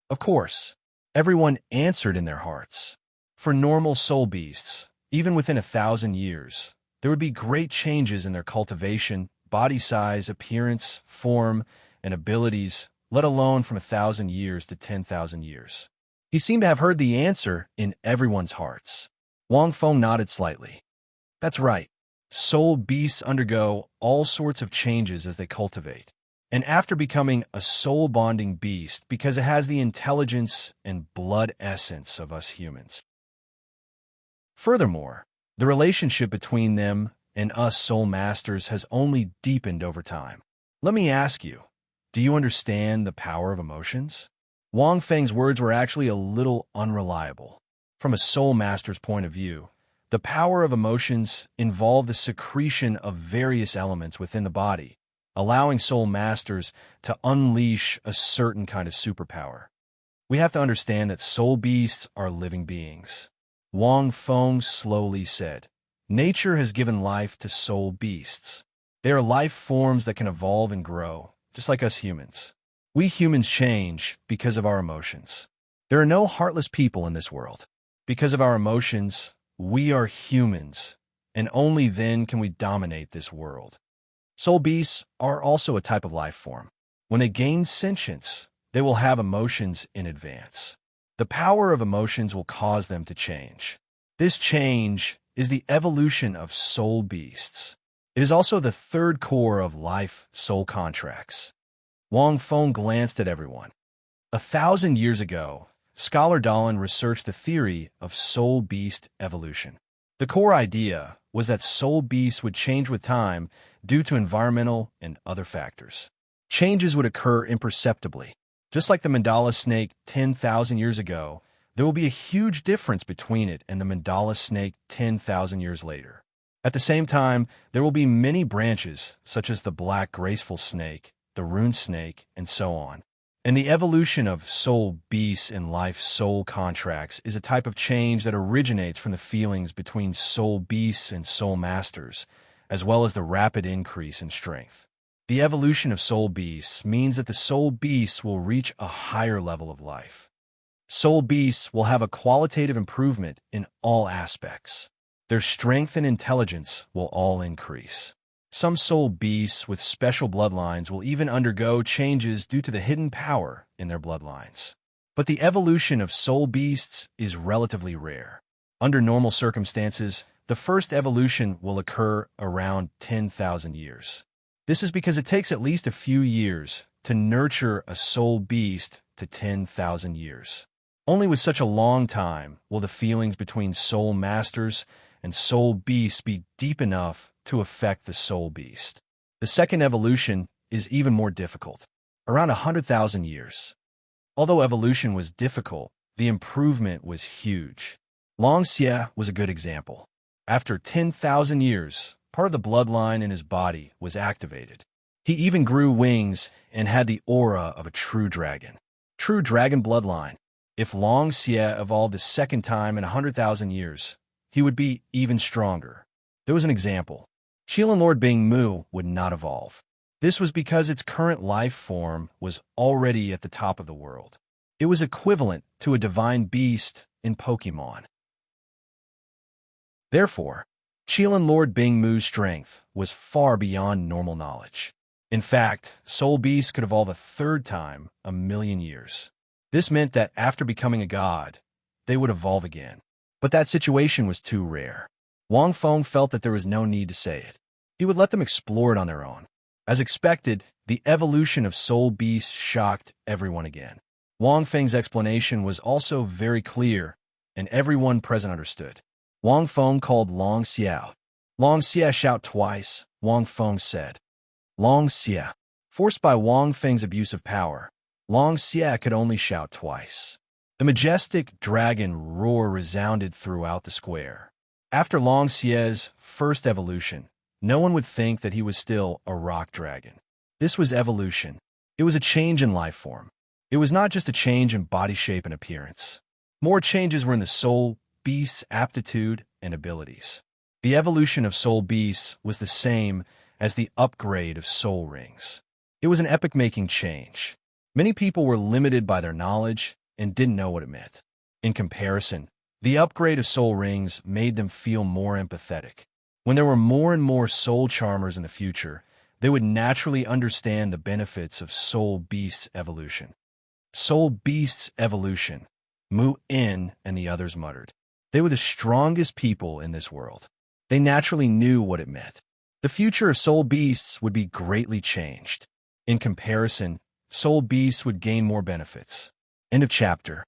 Of course, everyone answered in their hearts. For normal soul beasts, even within 1,000 years, there would be great changes in their cultivation, body size, appearance, form, and abilities, let alone from 1,000 years to 10,000 years. He seemed to have heard the answer in everyone's hearts. Wang Feng nodded slightly. That's right. Soul beasts undergo all sorts of changes as they cultivate. And after becoming a soul-bonding beast, because it has the intelligence and blood essence of us humans. Furthermore, the relationship between them and us soul masters has only deepened over time. Let me ask you, do you understand the power of emotions? Wang Feng's words were actually a little unreliable. From a soul master's point of view, the power of emotions involve the secretion of various elements within the body, allowing soul masters to unleash a certain kind of superpower. We have to understand that soul beasts are living beings. Wang Feng slowly said, nature has given life to soul beasts. They are life forms that can evolve and grow, just like us humans. We humans change because of our emotions. There are no heartless people in this world. Because of our emotions, we are humans, and only then can we dominate this world. Soul beasts are also a type of life form. When they gain sentience, they will have emotions in advance. The power of emotions will cause them to change. This change is the evolution of soul beasts. It is also the third core of life soul contracts. Wang Feng glanced at everyone. 1,000 years ago, scholar Dalu researched the theory of soul beast evolution. The core idea was that soul beasts would change with time due to environmental and other factors. Changes would occur imperceptibly. Just like the mandala snake 10,000 years ago, there will be a huge difference between it and the mandala snake 10,000 years later. At the same time, there will be many branches, such as the black graceful snake, the rune snake, and so on. And the evolution of soul beasts in life soul contracts is a type of change that originates from the feelings between soul beasts and soul masters, as well as the rapid increase in strength. The evolution of soul beasts means that the soul beasts will reach a higher level of life. Soul beasts will have a qualitative improvement in all aspects. Their strength and intelligence will all increase. Some soul beasts with special bloodlines will even undergo changes due to the hidden power in their bloodlines. But the evolution of soul beasts is relatively rare. Under normal circumstances, the first evolution will occur around 10,000 years. This is because it takes at least a few years to nurture a soul beast to 10,000 years. Only with such a long time will the feelings between soul masters and soul beasts be deep enough to affect the soul beast. The second evolution is even more difficult, around 100,000 years. Although evolution was difficult, the improvement was huge. Long Xie was a good example. After 10,000 years, part of the bloodline in his body was activated. He even grew wings and had the aura of a true dragon. True dragon bloodline. If Long Xie evolved a second time in 100,000 years, he would be even stronger. There was an example. Qilin Lord Bing Mu would not evolve. This was because its current life form was already at the top of the world. It was equivalent to a divine beast in Pokemon. Therefore, Qilin Lord Bing Mu's strength was far beyond normal knowledge. In fact, soul beasts could evolve a third time a million years. This meant that after becoming a god, they would evolve again. But that situation was too rare. Wang Feng felt that there was no need to say it. He would let them explore it on their own. As expected, the evolution of soul beasts shocked everyone again. Wang Feng's explanation was also very clear, and everyone present understood. Wang Feng called Long Xie. Long Xie shout twice, Wang Feng said. Long Xie. Forced by Wang Feng's abuse of power, Long Xie could only shout twice. The majestic dragon roar resounded throughout the square. After Long Xie's first evolution, no one would think that he was still a rock dragon. This was evolution. It was a change in life form. It was not just a change in body shape and appearance. More changes were in the soul beast's aptitude and abilities. The evolution of soul beasts was the same as the upgrade of soul rings. It was an epic-making change. Many people were limited by their knowledge and didn't know what it meant. In comparison, the upgrade of soul rings made them feel more empathetic. When there were more and more soul charmers in the future, they would naturally understand the benefits of soul beasts evolution. Soul beasts evolution, Mu-In and the others muttered. They were the strongest people in this world. They naturally knew what it meant. The future of soul beasts would be greatly changed. In comparison, soul beasts would gain more benefits. End of chapter.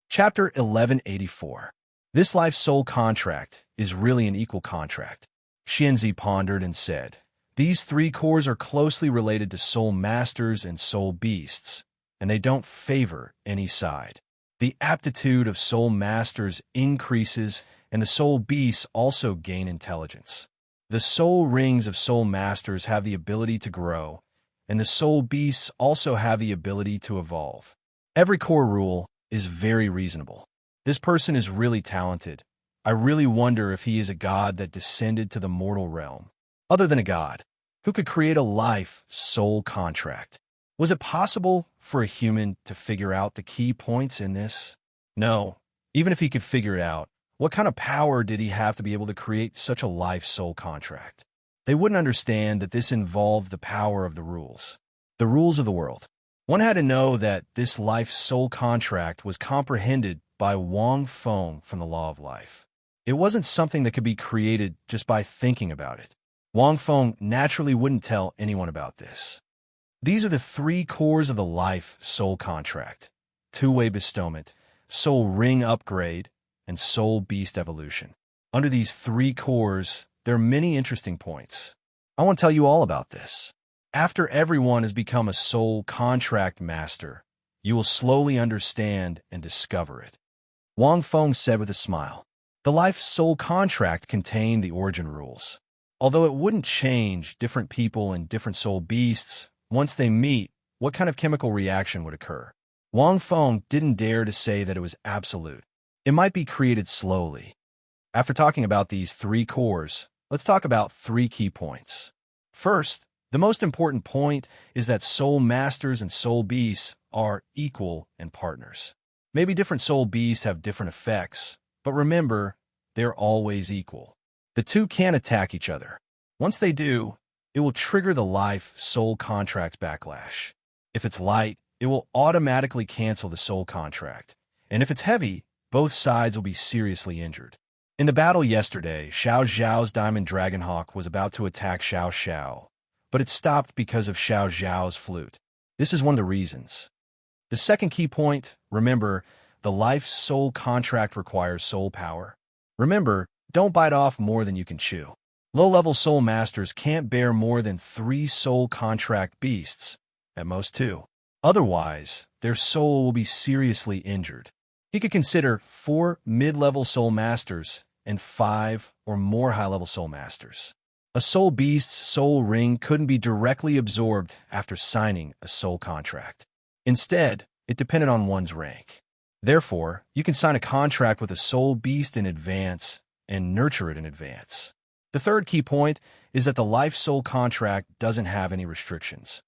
Chapter 1184. This life soul contract is really an equal contract. Xianzi pondered and said, these three cores are closely related to soul masters and soul beasts, and they don't favor any side. The aptitude of soul masters increases, and the soul beasts also gain intelligence. The soul rings of soul masters have the ability to grow, and the soul beasts also have the ability to evolve. Every core rule is very reasonable. This person is really talented. I really wonder if he is a god that descended to the mortal realm. Other than a god, who could create a life soul contract? Was it possible for a human to figure out the key points in this? No. Even if he could figure it out, what kind of power did he have to be able to create such a life soul contract? They wouldn't understand that this involved the power of the rules of the world. One had to know that this life soul contract was comprehended by Wang Feng from the Law of Life. It wasn't something that could be created just by thinking about it. Wang Feng naturally wouldn't tell anyone about this. These are the three cores of the life soul contract: two-way bestowment, soul ring upgrade, and soul beast evolution. Under these three cores, there are many interesting points. I want to tell you all about this. After everyone has become a soul contract master, you will slowly understand and discover it. Wang Feng said with a smile. The life soul contract contained the origin rules. Although it wouldn't change different people and different soul beasts, once they meet, what kind of chemical reaction would occur? Wang Feng didn't dare to say that it was absolute. It might be created slowly. After talking about these three cores, let's talk about three key points. First, the most important point is that soul masters and soul beasts are equal and partners. Maybe different soul beasts have different effects, but remember, they're always equal. The two can't attack each other. Once they do, it will trigger the life soul contract backlash. If it's light, it will automatically cancel the soul contract. And if it's heavy, both sides will be seriously injured. In the battle yesterday, Xiao Zhao's Diamond Dragonhawk was about to attack Xiao Xiao, but it stopped because of Xiao Zhao's flute. This is one of the reasons. The second key point, remember, the life soul contract requires soul power. Remember, don't bite off more than you can chew. Low-level soul masters can't bear more than 3 soul contract beasts, at most 2. Otherwise, their soul will be seriously injured. You could consider 4 mid-level soul masters and 5 or more high-level soul masters. A soul beast's soul ring couldn't be directly absorbed after signing a soul contract. Instead, it depended on one's rank. Therefore, you can sign a contract with a soul beast in advance and nurture it in advance. The third key point is that the life soul contract doesn't have any restrictions.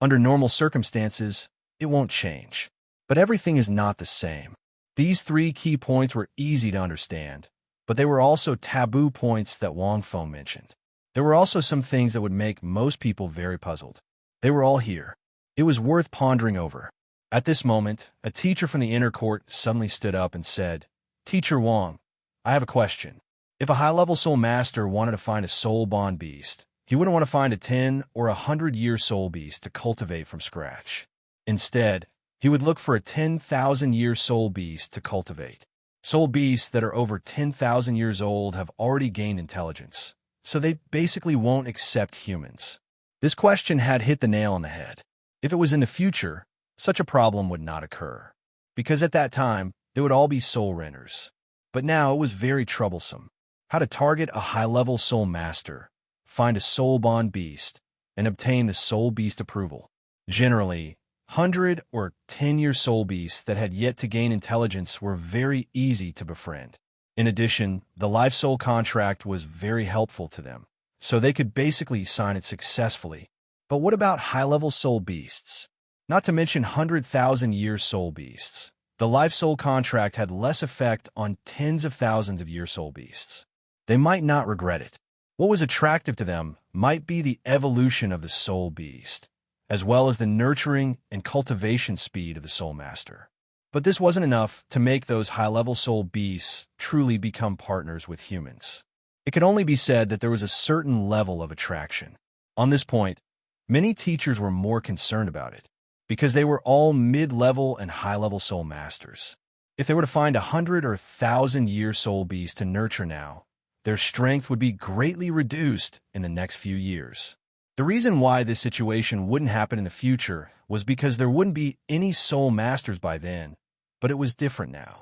Under normal circumstances, it won't change. But everything is not the same. These 3 key points were easy to understand, but they were also taboo points that Wang Feng mentioned. There were also some things that would make most people very puzzled. They were all here. It was worth pondering over. At this moment, a teacher from the inner court suddenly stood up and said, "Teacher Wang, I have a question. If a high-level soul master wanted to find a soul bond beast, he wouldn't want to find a 10 or 100-year soul beast to cultivate from scratch. Instead, he would look for a 10,000-year soul beast to cultivate. Soul beasts that are over 10,000 years old have already gained intelligence, so they basically won't accept humans." This question had hit the nail on the head. If it was in the future, such a problem would not occur, because at that time, they would all be soul renters. But now it was very troublesome. How to target a high-level soul master, find a soul bond beast, and obtain the soul beast approval. Generally, 100 or 10-year soul beasts that had yet to gain intelligence were very easy to befriend. In addition, the life soul contract was very helpful to them, so they could basically sign it successfully. But what about high-level soul beasts? Not to mention 100,000-year soul beasts. The life soul contract had less effect on tens of thousands of year soul beasts. They might not regret it. What was attractive to them might be the evolution of the soul beast, as well as the nurturing and cultivation speed of the soul master. But this wasn't enough to make those high-level soul beasts truly become partners with humans. It could only be said that there was a certain level of attraction. On this point, many teachers were more concerned about it, because they were all mid-level and high-level soul masters. If they were to find 100 or 1,000-year soul beasts to nurture now, their strength would be greatly reduced in the next few years. The reason why this situation wouldn't happen in the future was because there wouldn't be any soul masters by then, but it was different now.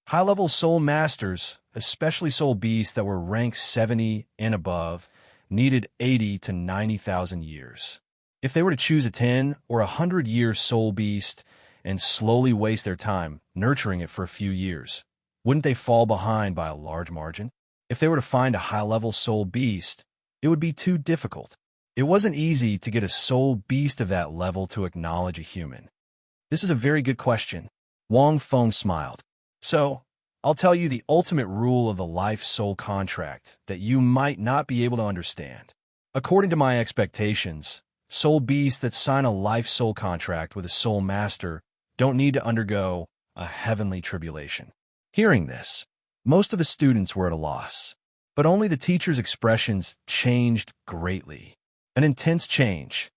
High-level soul masters, especially soul beasts that were ranked 70 and above, needed 80 to 90,000 years. If they were to choose a 10 or 100-year soul beast and slowly waste their time nurturing it for a few years, wouldn't they fall behind by a large margin? If they were to find a high-level soul beast, it would be too difficult. It wasn't easy to get a soul beast of that level to acknowledge a human. This is a very good question. Wang Feng smiled. So, I'll tell you the ultimate rule of the life-soul contract that you might not be able to understand. According to my expectations, soul beasts that sign a life-soul contract with a soul master don't need to undergo a heavenly tribulation. Hearing this, most of the students were at a loss, but only the teacher's expressions changed greatly. An intense change.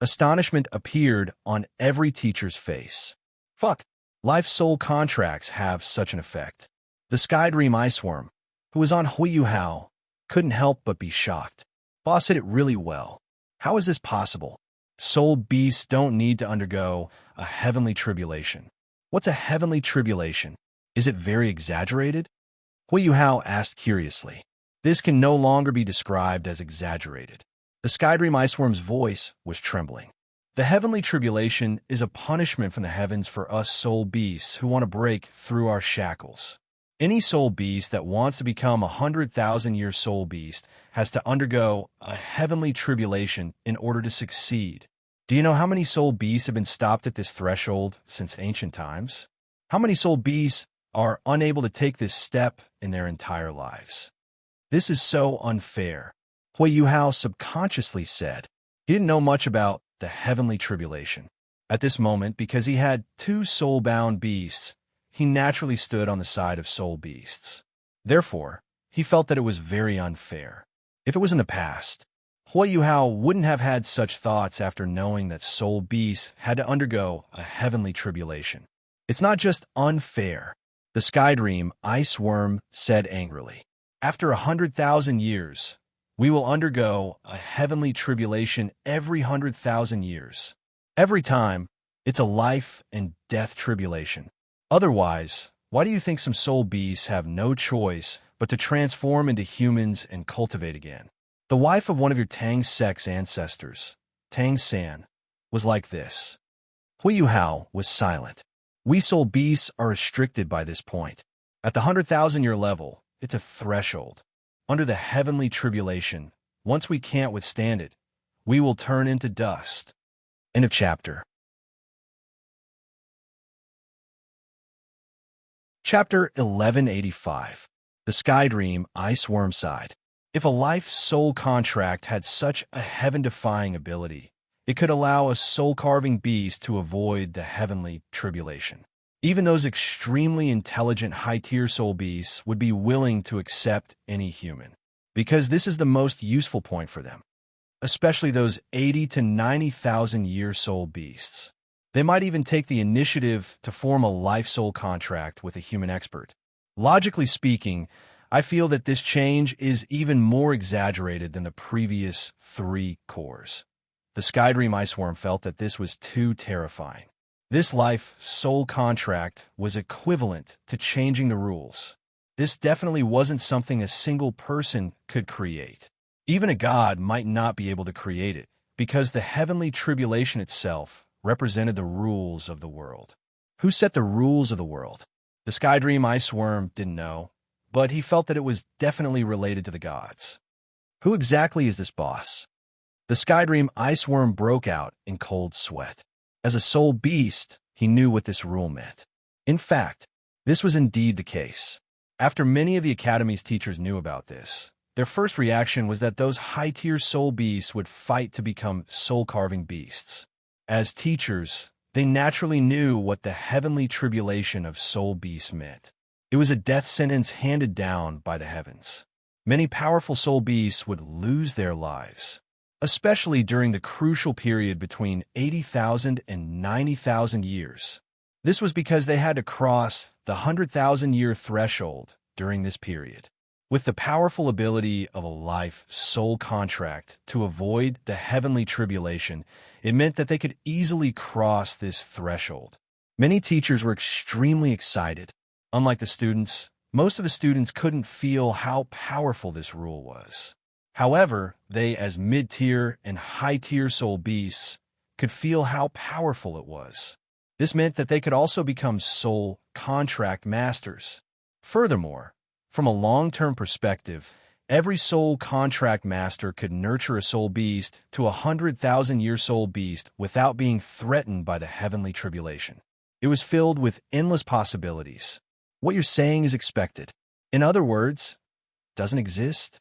Astonishment appeared on every teacher's face. Fuck. Life soul contracts have such an effect. The Sky Dream Iceworm, who was on Huiyu Hao, couldn't help but be shocked. Boss hit it really well. How is this possible? Soul beasts don't need to undergo a heavenly tribulation. What's a heavenly tribulation? Is it very exaggerated? Huiyu Hao asked curiously. This can no longer be described as exaggerated. The Sky Dream Iceworm's voice was trembling. The heavenly tribulation is a punishment from the heavens for us soul beasts who want to break through our shackles. Any soul beast that wants to become a 100,000-year soul beast has to undergo a heavenly tribulation in order to succeed. Do you know how many soul beasts have been stopped at this threshold since ancient times? How many soul beasts are unable to take this step in their entire lives? This is so unfair, Huiyu Hao subconsciously said. He didn't know much about the heavenly tribulation. At this moment, because he had two soul-bound beasts, he naturally stood on the side of soul beasts. Therefore, he felt that it was very unfair. If it was in the past, Huiyu Hao wouldn't have had such thoughts after knowing that soul beasts had to undergo a heavenly tribulation. It's not just unfair, the Sky Dream Iceworm said angrily. After 100,000 years, we will undergo a heavenly tribulation every 100,000 years. Every time, it's a life and death tribulation. Otherwise, why do you think some soul beasts have no choice but to transform into humans and cultivate again? The wife of one of your Tang sex ancestors, Tang San, was like this. Huiyu Hao was silent. We soul beasts are restricted by this point. At the 100,000-year level, it's a threshold. Under the heavenly tribulation, once we can't withstand it, we will turn into dust. End of chapter. Chapter 1185. The Sky Dream Iceworm Side. If a life-soul contract had such a heaven-defying ability, it could allow a soul-carving beast to avoid the heavenly tribulation. Even those extremely intelligent high-tier soul beasts would be willing to accept any human, because this is the most useful point for them, especially those 80 to 90,000 year soul beasts. They might even take the initiative to form a life-soul contract with a human expert. Logically speaking, I feel that this change is even more exaggerated than the previous three cores. The Sky Dream Iceworm felt that this was too terrifying. This life-soul contract was equivalent to changing the rules. This definitely wasn't something a single person could create. Even a god might not be able to create it, because the heavenly tribulation itself represented the rules of the world. Who set the rules of the world? The Sky Dream Iceworm didn't know, but he felt that it was definitely related to the gods. Who exactly is this boss? The Skydream Iceworm broke out in cold sweat. As a soul beast, he knew what this rule meant. In fact, this was indeed the case. After many of the Academy's teachers knew about this, their first reaction was that those high-tier soul beasts would fight to become soul-carving beasts. As teachers, they naturally knew what the heavenly tribulation of soul beasts meant. It was a death sentence handed down by the heavens. Many powerful soul beasts would lose their lives, especially during the crucial period between 80,000 and 90,000 years. This was because they had to cross the 100,000-year threshold during this period. With the powerful ability of a life soul contract to avoid the heavenly tribulation, it meant that they could easily cross this threshold. Many teachers were extremely excited. Unlike the students, most of the students couldn't feel how powerful this rule was. However, they, as mid-tier and high-tier soul beasts, could feel how powerful it was. This meant that they could also become soul contract masters. Furthermore, from a long-term perspective, every soul contract master could nurture a soul beast to a 100,000-year soul beast without being threatened by the heavenly tribulation. It was filled with endless possibilities. What you're saying is expected. In other words, doesn't exist?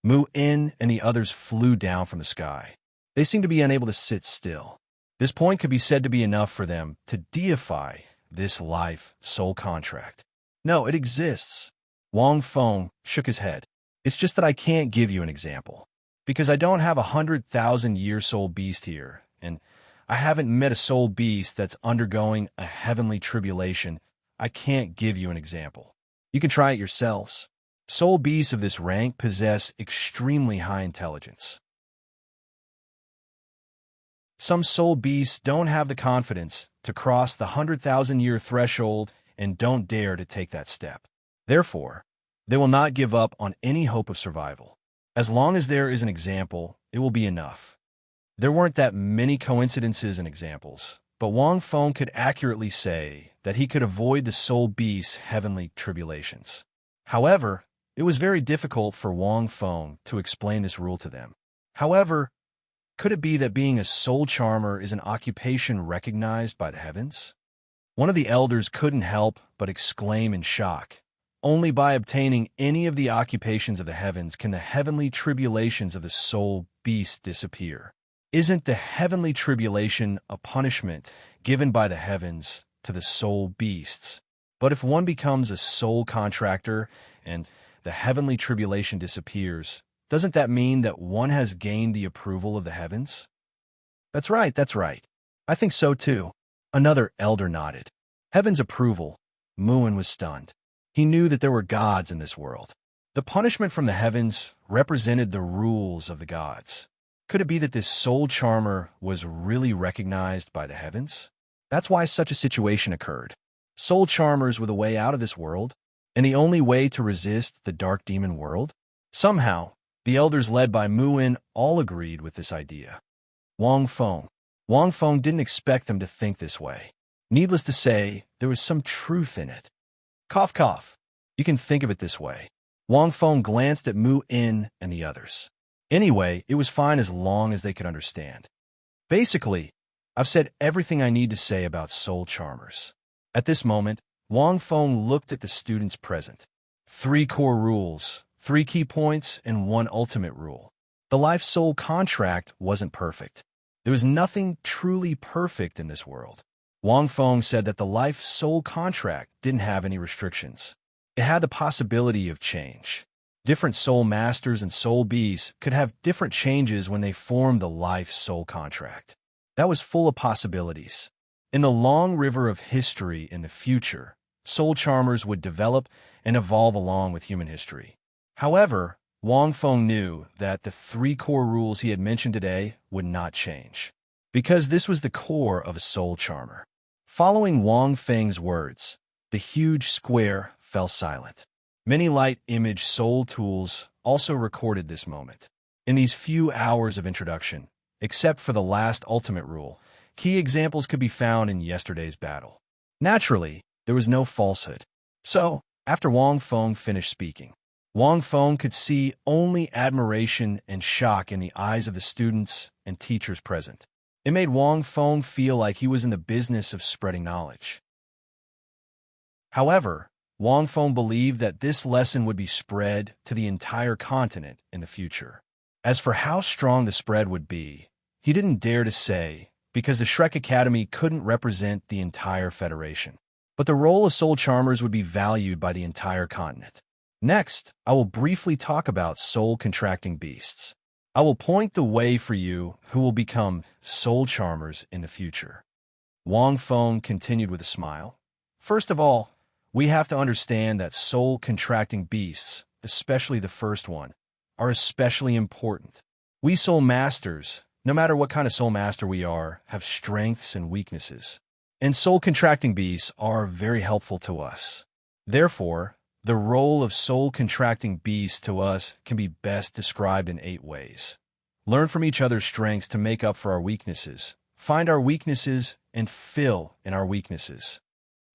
Mu-In and the others flew down from the sky. They seemed to be unable to sit still. This point could be said to be enough for them to deify this life soul contract. No, it exists. Wang Feng shook his head. It's just that I can't give you an example. Because I don't have a 100,000-year soul beast here, and I haven't met a soul beast that's undergoing a heavenly tribulation. I can't give you an example. You can try it yourselves. Soul beasts of this rank possess extremely high intelligence. Some soul beasts don't have the confidence to cross the 100,000-year threshold and don't dare to take that step. Therefore, they will not give up on any hope of survival. As long as there is an example, it will be enough. There weren't that many coincidences and examples, but Wang Feng could accurately say that he could avoid the soul beast's heavenly tribulations. However, it was very difficult for Wang Feng to explain this rule to them. However, could it be that being a soul charmer is an occupation recognized by the heavens? One of the elders couldn't help but exclaim in shock. Only by obtaining any of the occupations of the heavens can the heavenly tribulations of the soul beast disappear. Isn't the heavenly tribulation a punishment given by the heavens to the soul beasts? But if one becomes a soul contractor and the heavenly tribulation disappears, doesn't that mean that one has gained the approval of the heavens? That's right. I think so too. Another elder nodded. Heaven's approval. Muin was stunned. He knew that there were gods in this world. The punishment from the heavens represented the rules of the gods. Could it be that this soul charmer was really recognized by the heavens? That's why such a situation occurred. Soul charmers were the way out of this world, and the only way to resist the dark demon world? Somehow, the elders led by Muin all agreed with this idea. Wang Feng didn't expect them to think this way. Needless to say, there was some truth in it. Cough, cough. You can think of it this way. Wang Feng glanced at Muin and the others. Anyway, it was fine as long as they could understand. Basically, I've said everything I need to say about soul charmers. At this moment, Wang Feng looked at the students present. 3 core rules, 3 key points, and 1 ultimate rule. The life-soul contract wasn't perfect. There was nothing truly perfect in this world. Wang Feng said that the life-soul contract didn't have any restrictions. It had the possibility of change. Different soul masters and soul beasts could have different changes when they formed the life-soul contract. That was full of possibilities. In the long river of history in the future, soul charmers would develop and evolve along with human history. However, Wang Feng knew that the 3 core rules he had mentioned today would not change, because this was the core of a soul charmer. Following Wang Feng's words, the huge square fell silent. Many light image soul tools also recorded this moment. In these few hours of introduction, except for the last ultimate rule, key examples could be found in yesterday's battle. Naturally, there was no falsehood. So, after Wang Feng finished speaking, Wang Feng could see only admiration and shock in the eyes of the students and teachers present. It made Wang Feng feel like he was in the business of spreading knowledge. However, Wang Feng believed that this lesson would be spread to the entire continent in the future. As for how strong the spread would be, he didn't dare to say, because the Shrek Academy couldn't represent the entire Federation. But the role of soul charmers would be valued by the entire continent. Next, I will briefly talk about soul-contracting beasts. I will point the way for you who will become soul charmers in the future. Wang Feng continued with a smile. First of all, we have to understand that soul-contracting beasts, especially the first one, are especially important. We soul masters, no matter what kind of soul master we are, have strengths and weaknesses. And soul-contracting beasts are very helpful to us. Therefore, the role of soul-contracting beasts to us can be best described in 8 ways. Learn from each other's strengths to make up for our weaknesses. Find our weaknesses and fill in our weaknesses.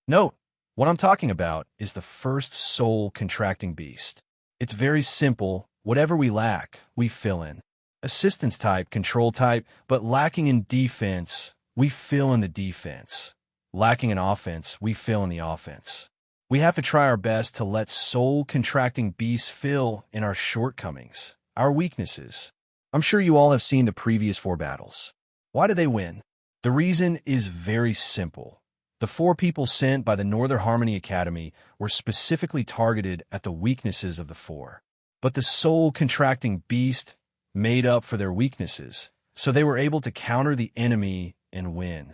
Note, what I'm talking about is the first soul-contracting beast. It's very simple. Whatever we lack, we fill in. Assistance type, control type, but lacking in defense, we fill in the defense. Lacking in offense, we fill in the offense. We have to try our best to let soul-contracting beasts fill in our shortcomings, our weaknesses. I'm sure you all have seen the previous 4 battles. Why did they win? The reason is very simple. The 4 people sent by the Northern Harmony Academy were specifically targeted at the weaknesses of the 4. But the soul-contracting beast made up for their weaknesses, so they were able to counter the enemy and win.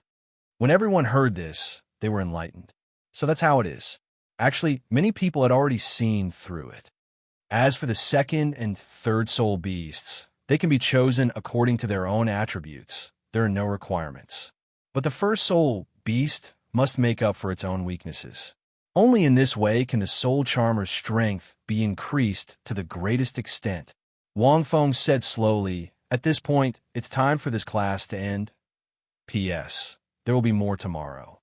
When everyone heard this, they were enlightened. So that's how it is. Actually, many people had already seen through it. As for the second and third soul beasts, they can be chosen according to their own attributes. There are no requirements. But the first soul beast must make up for its own weaknesses. Only in this way can the soul charmer's strength be increased to the greatest extent. Wang Feng said slowly, "At this point, it's time for this class to end. P.S. There will be more tomorrow."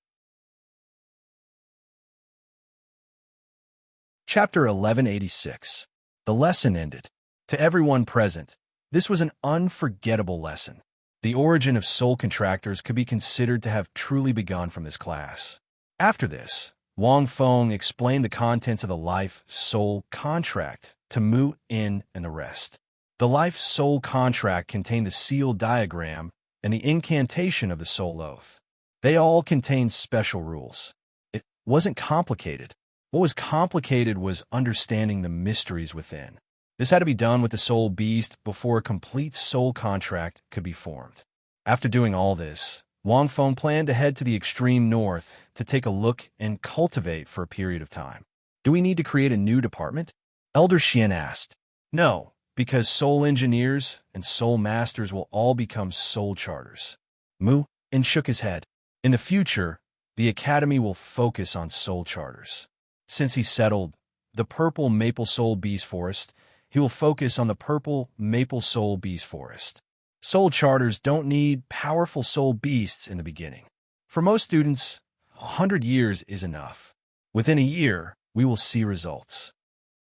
Chapter 1186. The lesson ended. To everyone present, this was an unforgettable lesson. The origin of soul contractors could be considered to have truly begun from this class. After this, Wang Feng explained the contents of the life-soul contract to Mu In and the rest. The life-soul contract contained the sealed diagram and the incantation of the soul oath. They all contained special rules. It wasn't complicated. What was complicated was understanding the mysteries within. This had to be done with the soul beast before a complete soul contract could be formed. After doing all this, Wang Feng planned to head to the extreme north to take a look and cultivate for a period of time. Do we need to create a new department? Elder Xian asked. No, because soul engineers and soul masters will all become soul charters. Mu In shook his head. In the future, the academy will focus on soul charters. Since he settled the purple maple soul beast forest, he will focus on the purple maple soul beast forest. Soul charters don't need powerful soul beasts in the beginning. For most students, 100 years is enough. Within a year, we will see results.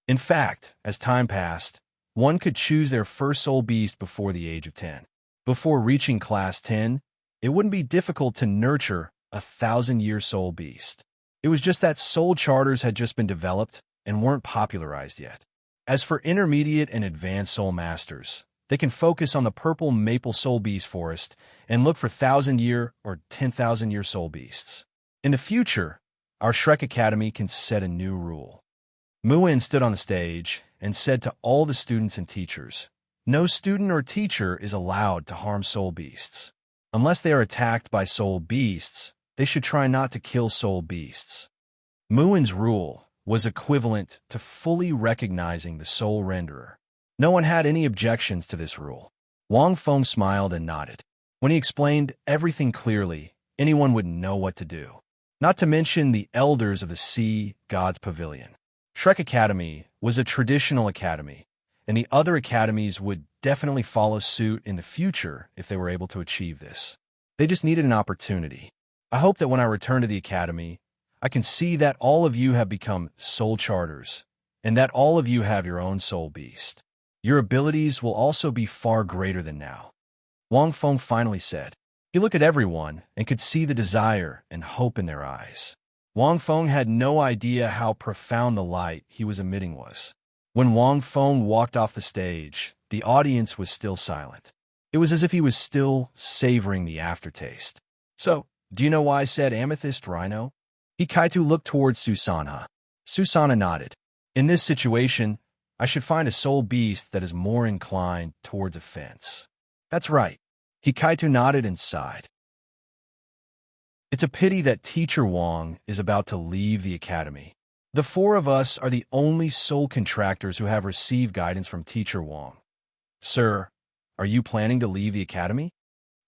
In fact, as time passed, one could choose their first soul beast before the age of 10. Before reaching class 10, it wouldn't be difficult to nurture a 1,000-year soul beast. It was just that soul charters had just been developed and weren't popularized yet. As for intermediate and advanced soul masters, they can focus on the purple maple soul beast forest and look for 1,000-year or 10,000-year soul beasts. In the future, our Shrek Academy can set a new rule. Mu In stood on the stage and said to all the students and teachers, "No student or teacher is allowed to harm soul beasts. Unless they are attacked by soul beasts, they should try not to kill soul beasts." Mu In's rule was equivalent to fully recognizing the soul renderer. No one had any objections to this rule. Wang Feng smiled and nodded. When he explained everything clearly, anyone would know what to do. Not to mention the elders of the Sea God's Pavilion. Shrek Academy was a traditional academy, and the other academies would definitely follow suit in the future if they were able to achieve this. They just needed an opportunity. I hope that when I return to the academy, I can see that all of you have become soul charters, and that all of you have your own soul beast. Your abilities will also be far greater than now. Wang Feng finally said. He looked at everyone and could see the desire and hope in their eyes. Wang Feng had no idea how profound the light he was emitting was. When Wang Feng walked off the stage, the audience was still silent. It was as if he was still savoring the aftertaste. So, do you know why I said amethyst rhino? Hikaitu looked towards Susanna. Susanna nodded. In this situation, I should find a soul beast that is more inclined towards offense. That's right. Hikaitu nodded and sighed. It's a pity that Teacher Wang is about to leave the academy. The four of us are the only soul contractors who have received guidance from Teacher Wang. Sir, are you planning to leave the academy?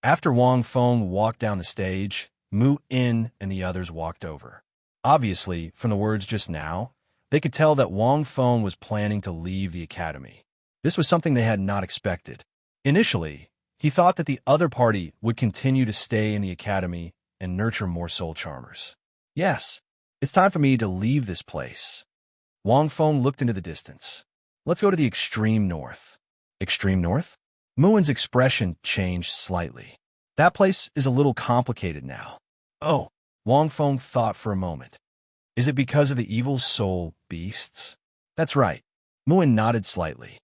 After Wang Feng walked down the stage, Mu In and the others walked over. Obviously, from the words just now, they could tell that Wang Feng was planning to leave the academy. This was something they had not expected. Initially, he thought that the other party would continue to stay in the academy and nurture more soul charmers. Yes, it's time for me to leave this place. Wang Feng looked into the distance. Let's go to the extreme north. Extreme north? Muin's expression changed slightly. That place is a little complicated now. Oh, Wang Feng thought for a moment. Is it because of the evil soul beasts? That's right. Muin nodded slightly.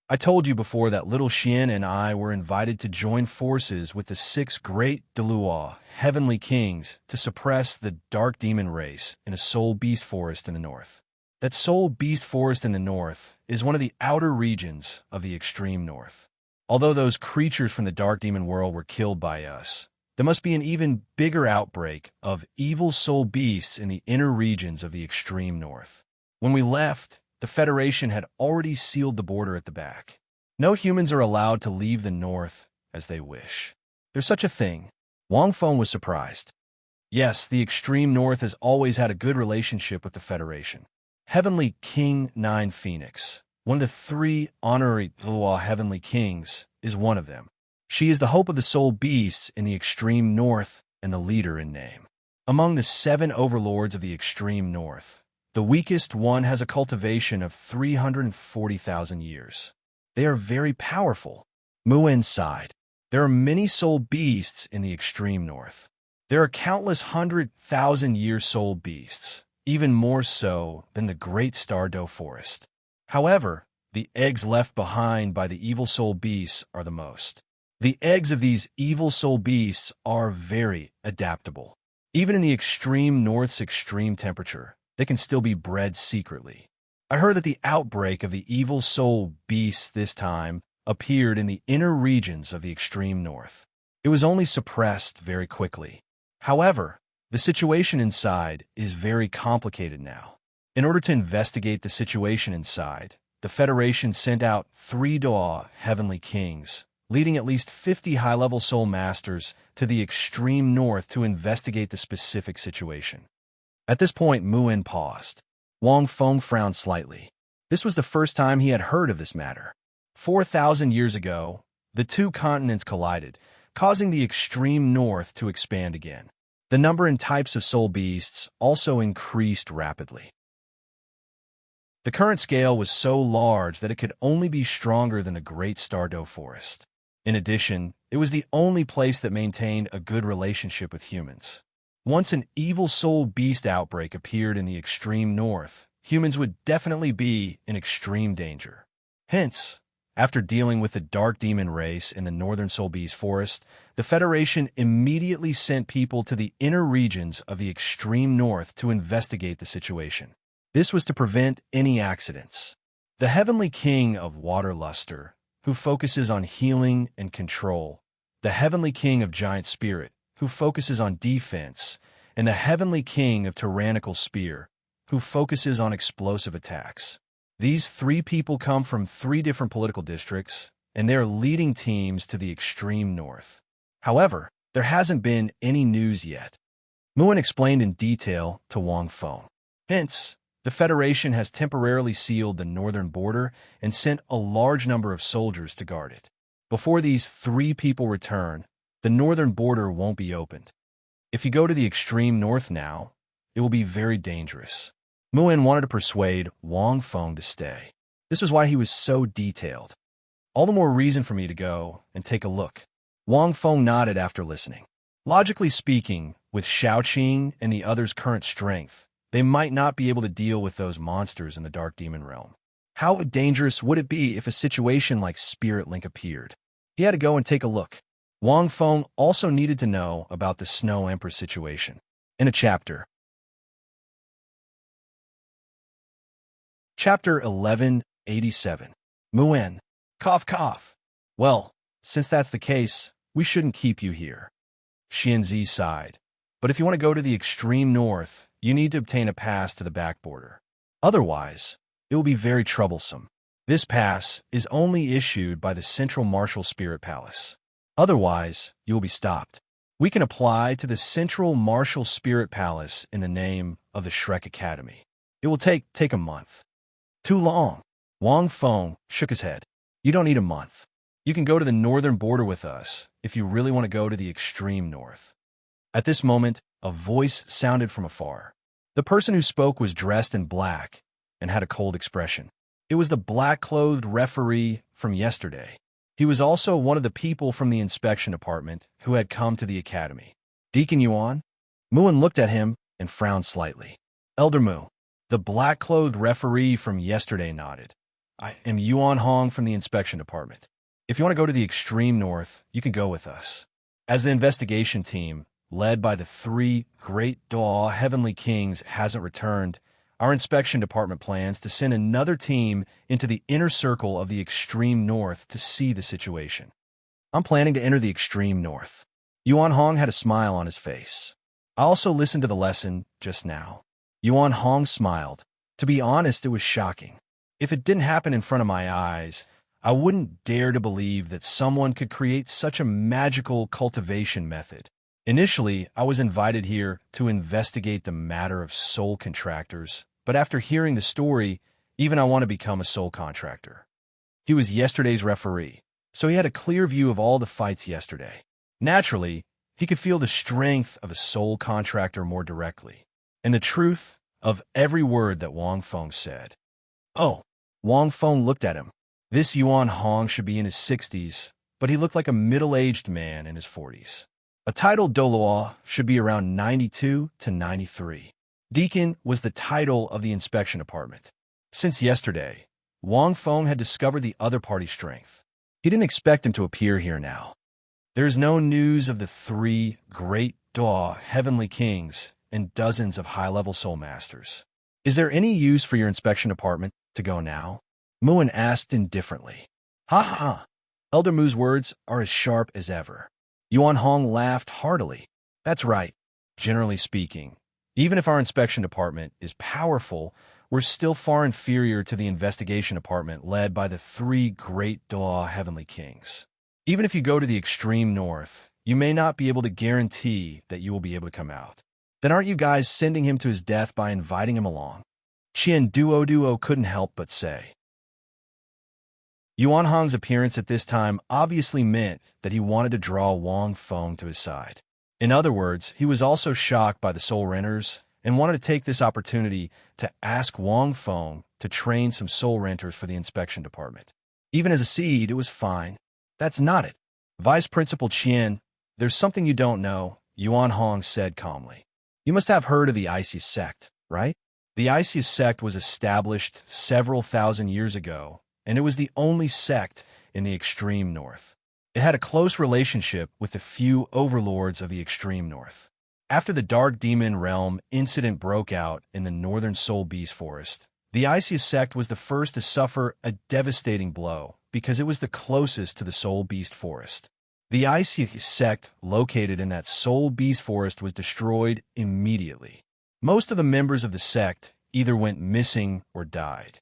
I told you before that little Xian and I were invited to join forces with the 6 great Dalu heavenly kings to suppress the dark demon race in a soul beast forest in the north. That soul beast forest in the north is one of the outer regions of the extreme north. Although those creatures from the dark demon world were killed by us, there must be an even bigger outbreak of evil soul beasts in the inner regions of the extreme north. When we left, the Federation had already sealed the border at the back. No humans are allowed to leave the north as they wish. There's such a thing. Wang Feng was surprised. Yes, the extreme north has always had a good relationship with the Federation. Heavenly King Nine Phoenix, one of the 3 honorary Douluo heavenly kings, is one of them. She is the hope of the soul beasts in the extreme north and the leader in name. Among the 7 overlords of the extreme north, the weakest one has a cultivation of 340,000 years. They are very powerful. Muin sighed. There are many soul beasts in the extreme north. There are countless 100,000-year soul beasts, even more so than the great Stardow forest. However, the eggs left behind by the evil soul beasts are the most. The eggs of these evil soul beasts are very adaptable. Even in the extreme north's extreme temperature, they can still be bred secretly. I heard that the outbreak of the evil soul beasts this time appeared in the inner regions of the extreme north. It was only suppressed very quickly. However, the situation inside is very complicated now. In order to investigate the situation inside, the Federation sent out 3 Douluo heavenly kings, leading at least 50 high-level soul masters to the extreme north to investigate the specific situation. At this point, Muin paused. Wang Feng frowned slightly. This was the first time he had heard of this matter. 4,000 years ago, the 2 continents collided, causing the extreme north to expand again. The number and types of soul beasts also increased rapidly. The current scale was so large that it could only be stronger than the Great Stardow Forest. In addition, it was the only place that maintained a good relationship with humans. Once an evil soul beast outbreak appeared in the extreme north, humans would definitely be in extreme danger. Hence, after dealing with the dark demon race in the northern soul beast forest, the Federation immediately sent people to the inner regions of the extreme north to investigate the situation. This was to prevent any accidents. The Heavenly King of Waterluster, who focuses on healing and control, the Heavenly King of Giant Spirit, who focuses on defense, and the Heavenly King of Tyrannical Spear, who focuses on explosive attacks. These 3 people come from 3 different political districts, and they are leading teams to the extreme north. However, there hasn't been any news yet. Muin explained in detail to Wang Feng. Hence, the Federation has temporarily sealed the northern border and sent a large number of soldiers to guard it. Before these 3 people return, the northern border won't be opened. If you go to the extreme north now, it will be very dangerous. Muin wanted to persuade Wang Feng to stay. This was why he was so detailed. All the more reason for me to go and take a look. Wang Feng nodded after listening. Logically speaking, with Shaoqing and the other's current strength, they might not be able to deal with those monsters in the Dark Demon Realm. How dangerous would it be if a situation like Spirit Link appeared? He had to go and take a look. Wang Feng also needed to know about the Snow Emperor situation. In a chapter. Chapter 1187. Muin. Cough cough. Well, since that's the case, we shouldn't keep you here. Xianzi sighed. But if you want to go to the extreme north, you need to obtain a pass to the back border. Otherwise, it will be very troublesome. This pass is only issued by the Central Martial Spirit Palace. Otherwise, you will be stopped. We can apply to the Central Martial Spirit Palace in the name of the Shrek Academy. It will take a month. Too long. Wang Feng shook his head. You don't need a month. You can go to the northern border with us if you really want to go to the extreme north. At this moment, a voice sounded from afar. The person who spoke was dressed in black and had a cold expression. It was the black-clothed referee from yesterday. He was also one of the people from the inspection department who had come to the academy. Deacon Yuan? Muin looked at him and frowned slightly. Elder Mu. The black-clothed referee from yesterday nodded. I am Yuan Hong from the inspection department. If you want to go to the extreme north, you can go with us. As the investigation team, led by the 3 great Dalu Heavenly Kings, hasn't returned, our inspection department plans to send another team into the inner circle of the extreme north to see the situation. I'm planning to enter the extreme north. Yuan Hong had a smile on his face. I also listened to the lesson just now. Yuan Hong smiled. To be honest, it was shocking. If it didn't happen in front of my eyes, I wouldn't dare to believe that someone could create such a magical cultivation method. Initially, I was invited here to investigate the matter of soul contractors, but after hearing the story, even I want to become a soul contractor. He was yesterday's referee, so he had a clear view of all the fights yesterday. Naturally, he could feel the strength of a soul contractor more directly, and the truth of every word that Wang Feng said. Oh, Wang Feng looked at him. This Yuan Hong should be in his 60s, but he looked like a middle-aged man in his 40s. A titled Douluo should be around 92 to 93. Deacon was the title of the inspection department. Since yesterday, Wang Feng had discovered the other party's strength. He didn't expect him to appear here now. There is no news of the 3 great Dalu Heavenly Kings and dozens of high-level soul masters. Is there any use for your inspection department to go now? Muin asked indifferently. Ha ha! Elder Mu's words are as sharp as ever. Yuan Hong laughed heartily. That's right. Generally speaking, even if our inspection department is powerful, we're still far inferior to the investigation department led by the 3 great Dalu Heavenly Kings. Even if you go to the extreme north, you may not be able to guarantee that you will be able to come out. Then aren't you guys sending him to his death by inviting him along? Duo couldn't help but say. Yuan Hong's appearance at this time obviously meant that he wanted to draw Wang Feng to his side. In other words, he was also shocked by the soul renters and wanted to take this opportunity to ask Wang Feng to train some soul renters for the inspection department. Even as a seed, it was fine. That's not it. Vice Principal Qian, there's something you don't know, Yuan Hong said calmly. You must have heard of the Icy Sect, right? The Icy Sect was established several thousand years ago, and it was the only sect in the extreme north. It had a close relationship with the few overlords of the extreme north. After the Dark Demon Realm incident broke out in the northern Soul Beast Forest, the Icy Sect was the first to suffer a devastating blow because it was the closest to the Soul Beast Forest. The Icy Sect located in that Soul Beast Forest was destroyed immediately. Most of the members of the sect either went missing or died.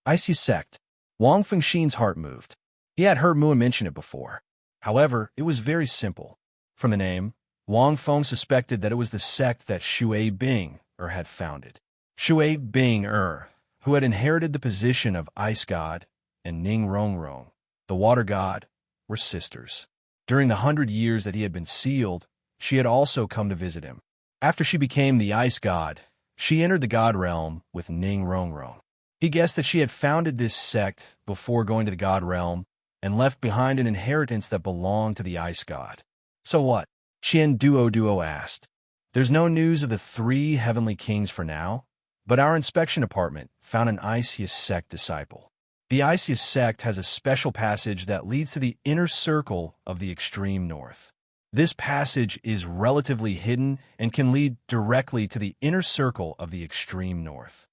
Icy Sect. Wang Fengxin's heart moved. He had heard Muin mention it before. However, it was very simple. From the name, Wang Feng suspected that it was the sect that Shui Bing had founded. Shui Bing who had inherited the position of Ice God, and Ning Rongrong, the Water God, were sisters. During the 100 years that he had been sealed, she had also come to visit him. After she became the Ice God, She entered the god realm with Ning Rongrong. He guessed that she had founded this sect before going to the god realm and left behind an inheritance that belonged to the ice god. So what? Qian Duo asked. There's no news of the 3 heavenly kings for now, but our inspection department found an Iseus sect disciple. The Iseus sect has a special passage that leads to the inner circle of the extreme north. This passage is relatively hidden and can lead directly to the inner circle of the extreme north.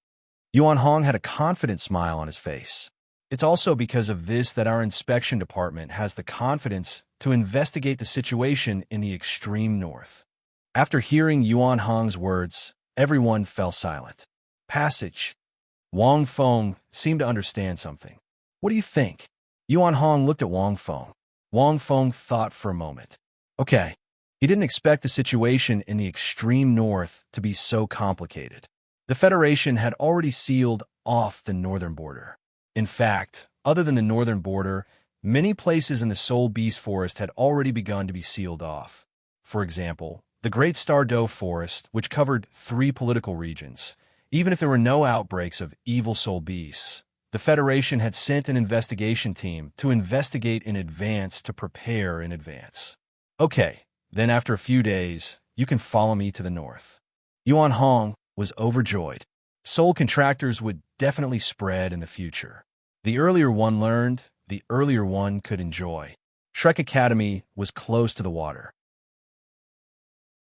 Yuan Hong had a confident smile on his face. It's also because of this that our inspection department has the confidence to investigate the situation in the extreme north. After hearing Yuan Hong's words, everyone fell silent. Passage. Wang Feng seemed to understand something. What do you think? Yuan Hong looked at Wang Feng. Wang Feng thought for a moment. Okay. He didn't expect the situation in the extreme north to be so complicated. The Federation had already sealed off the northern border. In fact, other than the northern border, many places in the Soul Beast Forest had already begun to be sealed off. For example, the Great Star Doe Forest, which covered 3 political regions. Even if there were no outbreaks of evil soul beasts, the Federation had sent an investigation team to investigate in advance to prepare in advance. Okay, then after a few days, you can follow me to the north. Yuan Hong was overjoyed. Soul contractors would definitely spread in the future. The earlier one learned, the earlier one could enjoy. Shrek Academy was close to the water.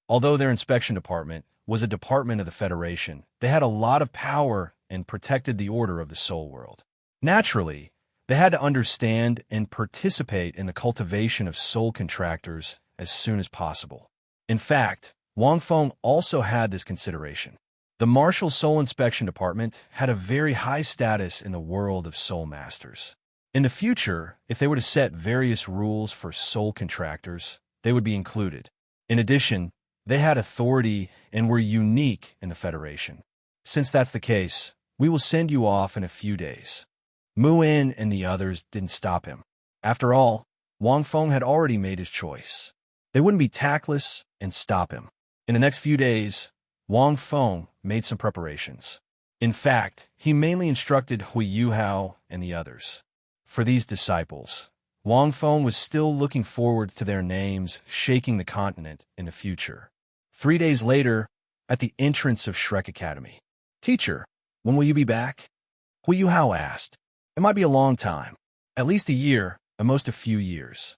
Although their inspection department was a department of the Federation, they had a lot of power and protected the order of the soul world. Naturally, they had to understand and participate in the cultivation of soul contractors as soon as possible. In fact, Wang Feng also had this consideration. The Martial Soul Inspection Department had a very high status in the world of soul masters. In the future, if they were to set various rules for soul contractors, they would be included. In addition, they had authority and were unique in the Federation. Since that's the case, we will send you off in a few days. Mu In and the others didn't stop him. After all, Wang Feng had already made his choice. They wouldn't be tactless and stop him. In the next few days, Wang Feng made some preparations. In fact, he mainly instructed Hui Yuhao and the others. For these disciples, Wang Feng was still looking forward to their names shaking the continent in the future. 3 days later, at the entrance of Shrek Academy. Teacher, when will you be back? Hui Yuhao asked. It might be a long time. At least a year, at most a few years.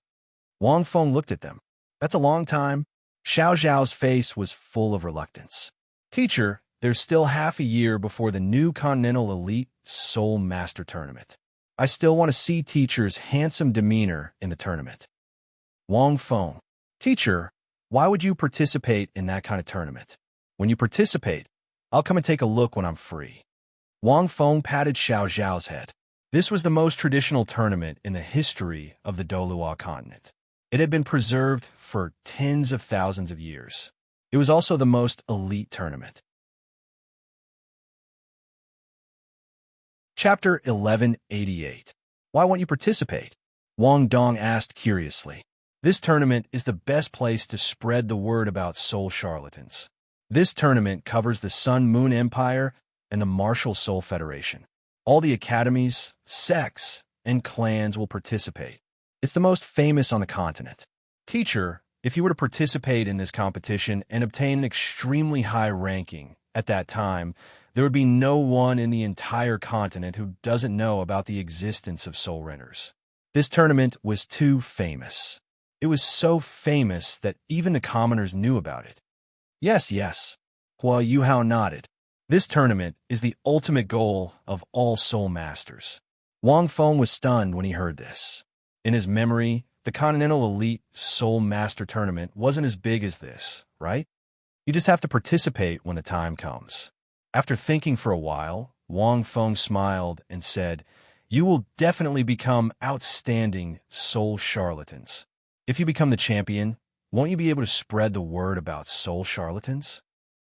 Wang Feng looked at them. That's a long time. Xiao Zhao's face was full of reluctance. Teacher, there's still half a year before the new Continental Elite Soul Master Tournament. I still want to see Teacher's handsome demeanor in the tournament. Wang Feng. Teacher, why would you participate in that kind of tournament? When you participate, I'll come and take a look when I'm free. Wang Feng patted Xiao Zhao's head. This was the most traditional tournament in the history of the Douluo continent. It had been preserved for tens of thousands of years. It was also the most elite tournament. Chapter 1188. Why won't you participate? Wang Dong asked curiously. This tournament is the best place to spread the word about soul charlatans. This tournament covers the Sun Moon Empire and the Martial Soul Federation. All the academies, sects, and clans will participate. It's the most famous on the continent. Teacher, if you were to participate in this competition and obtain an extremely high ranking, at that time, there would be no one in the entire continent who doesn't know about the existence of soul renters. This tournament was too famous. It was so famous that even the commoners knew about it. Yes. Hua Yuhao nodded. This tournament is the ultimate goal of all soul masters. Wang Feng was stunned when he heard this. In his memory, the Continental Elite Soul Master Tournament wasn't as big as this, right? You just have to participate when the time comes. After thinking for a while, Wang Feng smiled and said, You will definitely become outstanding soul charlatans. If you become the champion, won't you be able to spread the word about soul charlatans?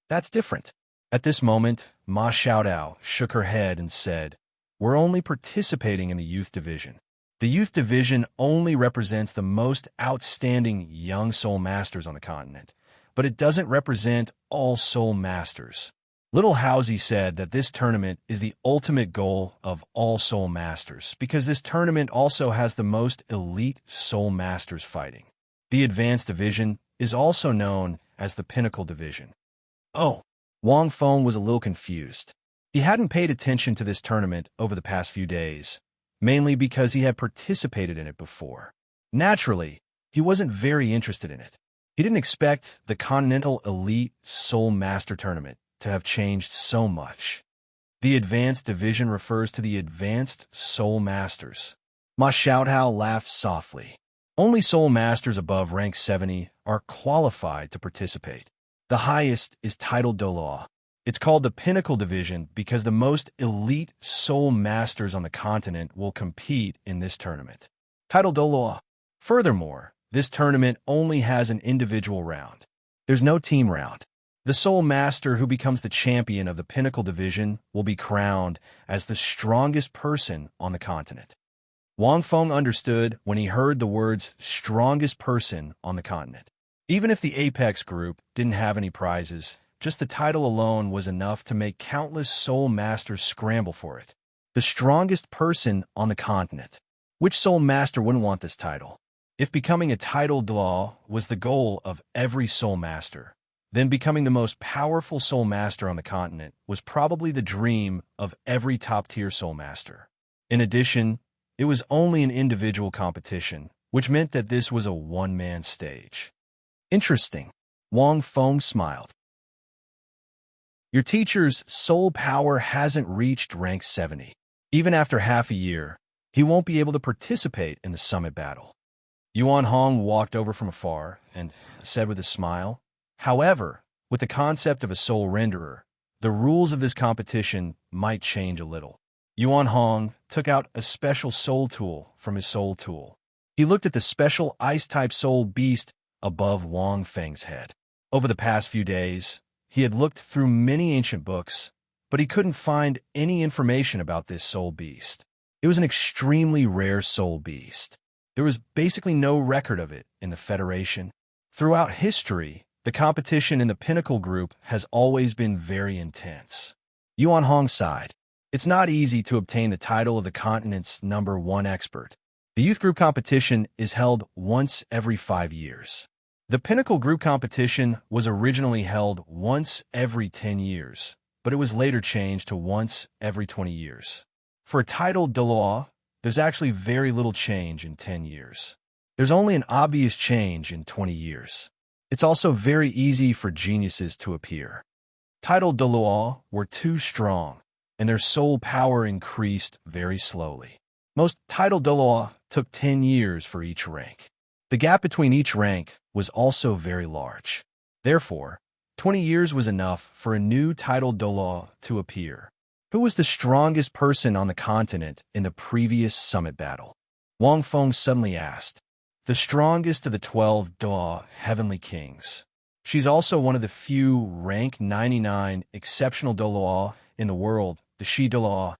That's different. At this moment, Ma Xiaodao shook her head and said, We're only participating in the youth division. The youth division only represents the most outstanding young soul masters on the continent, but it doesn't represent all soul masters. Little Housey said that this tournament is the ultimate goal of all Soul Masters because this tournament also has the most elite Soul Masters fighting. The Advanced Division is also known as the Pinnacle Division. Oh, Wang Feng was a little confused. He hadn't paid attention to this tournament over the past few days, mainly because he had participated in it before. Naturally, he wasn't very interested in it. He didn't expect the Continental Elite Soul Master Tournament to have changed so much. The Advanced Division refers to the Advanced Soul Masters. Ma Xiaohao laughed softly. Only Soul Masters above rank 70 are qualified to participate. The highest is titled Douluo. It's called the Pinnacle Division because the most elite Soul Masters on the continent will compete in this tournament. Titled Douluo. Furthermore, this tournament only has an individual round. There's no team round. The Soul Master who becomes the champion of the Pinnacle Division will be crowned as the strongest person on the continent. Wang Feng understood when he heard the words strongest person on the continent. Even if the Apex group didn't have any prizes, just the title alone was enough to make countless Soul Masters scramble for it. The strongest person on the continent. Which Soul Master wouldn't want this title? If becoming a titled law was the goal of every Soul Master, then becoming the most powerful Soul Master on the continent was probably the dream of every top-tier Soul Master. In addition, it was only an individual competition, which meant that this was a one-man stage. Interesting. Wang Feng smiled. Your teacher's soul power hasn't reached rank 70. Even after half a year, he won't be able to participate in the summit battle. Yuan Hong walked over from afar and said with a smile, however, with the concept of a soul renderer, the rules of this competition might change a little. Yuan Hong took out a special soul tool from his soul tool. He looked at the special ice-type soul beast above Wang Feng's head. Over the past few days, he had looked through many ancient books, but he couldn't find any information about this soul beast. It was an extremely rare soul beast. There was basically no record of it in the Federation. Throughout history, the competition in the Pinnacle group has always been very intense. Yuan Hong sighed. It's not easy to obtain the title of the continent's #1 expert. The youth group competition is held once every 5 years. The Pinnacle group competition was originally held once every 10 years, but it was later changed to once every 20 years. For a titled Douluo, there's actually very little change in 10 years. There's only an obvious change in 20 years. It's also very easy for geniuses to appear. Titled Douluo were too strong, and their soul power increased very slowly. Most titled Douluo took 10 years for each rank. The gap between each rank was also very large. Therefore, 20 years was enough for a new titled Douluo to appear. Who was the strongest person on the continent in the previous summit battle? Wang Feng suddenly asked. The strongest of the 12 Douluo Heavenly Kings. She's also one of the few rank 99 exceptional Douluo in the world, the Shi Douluo.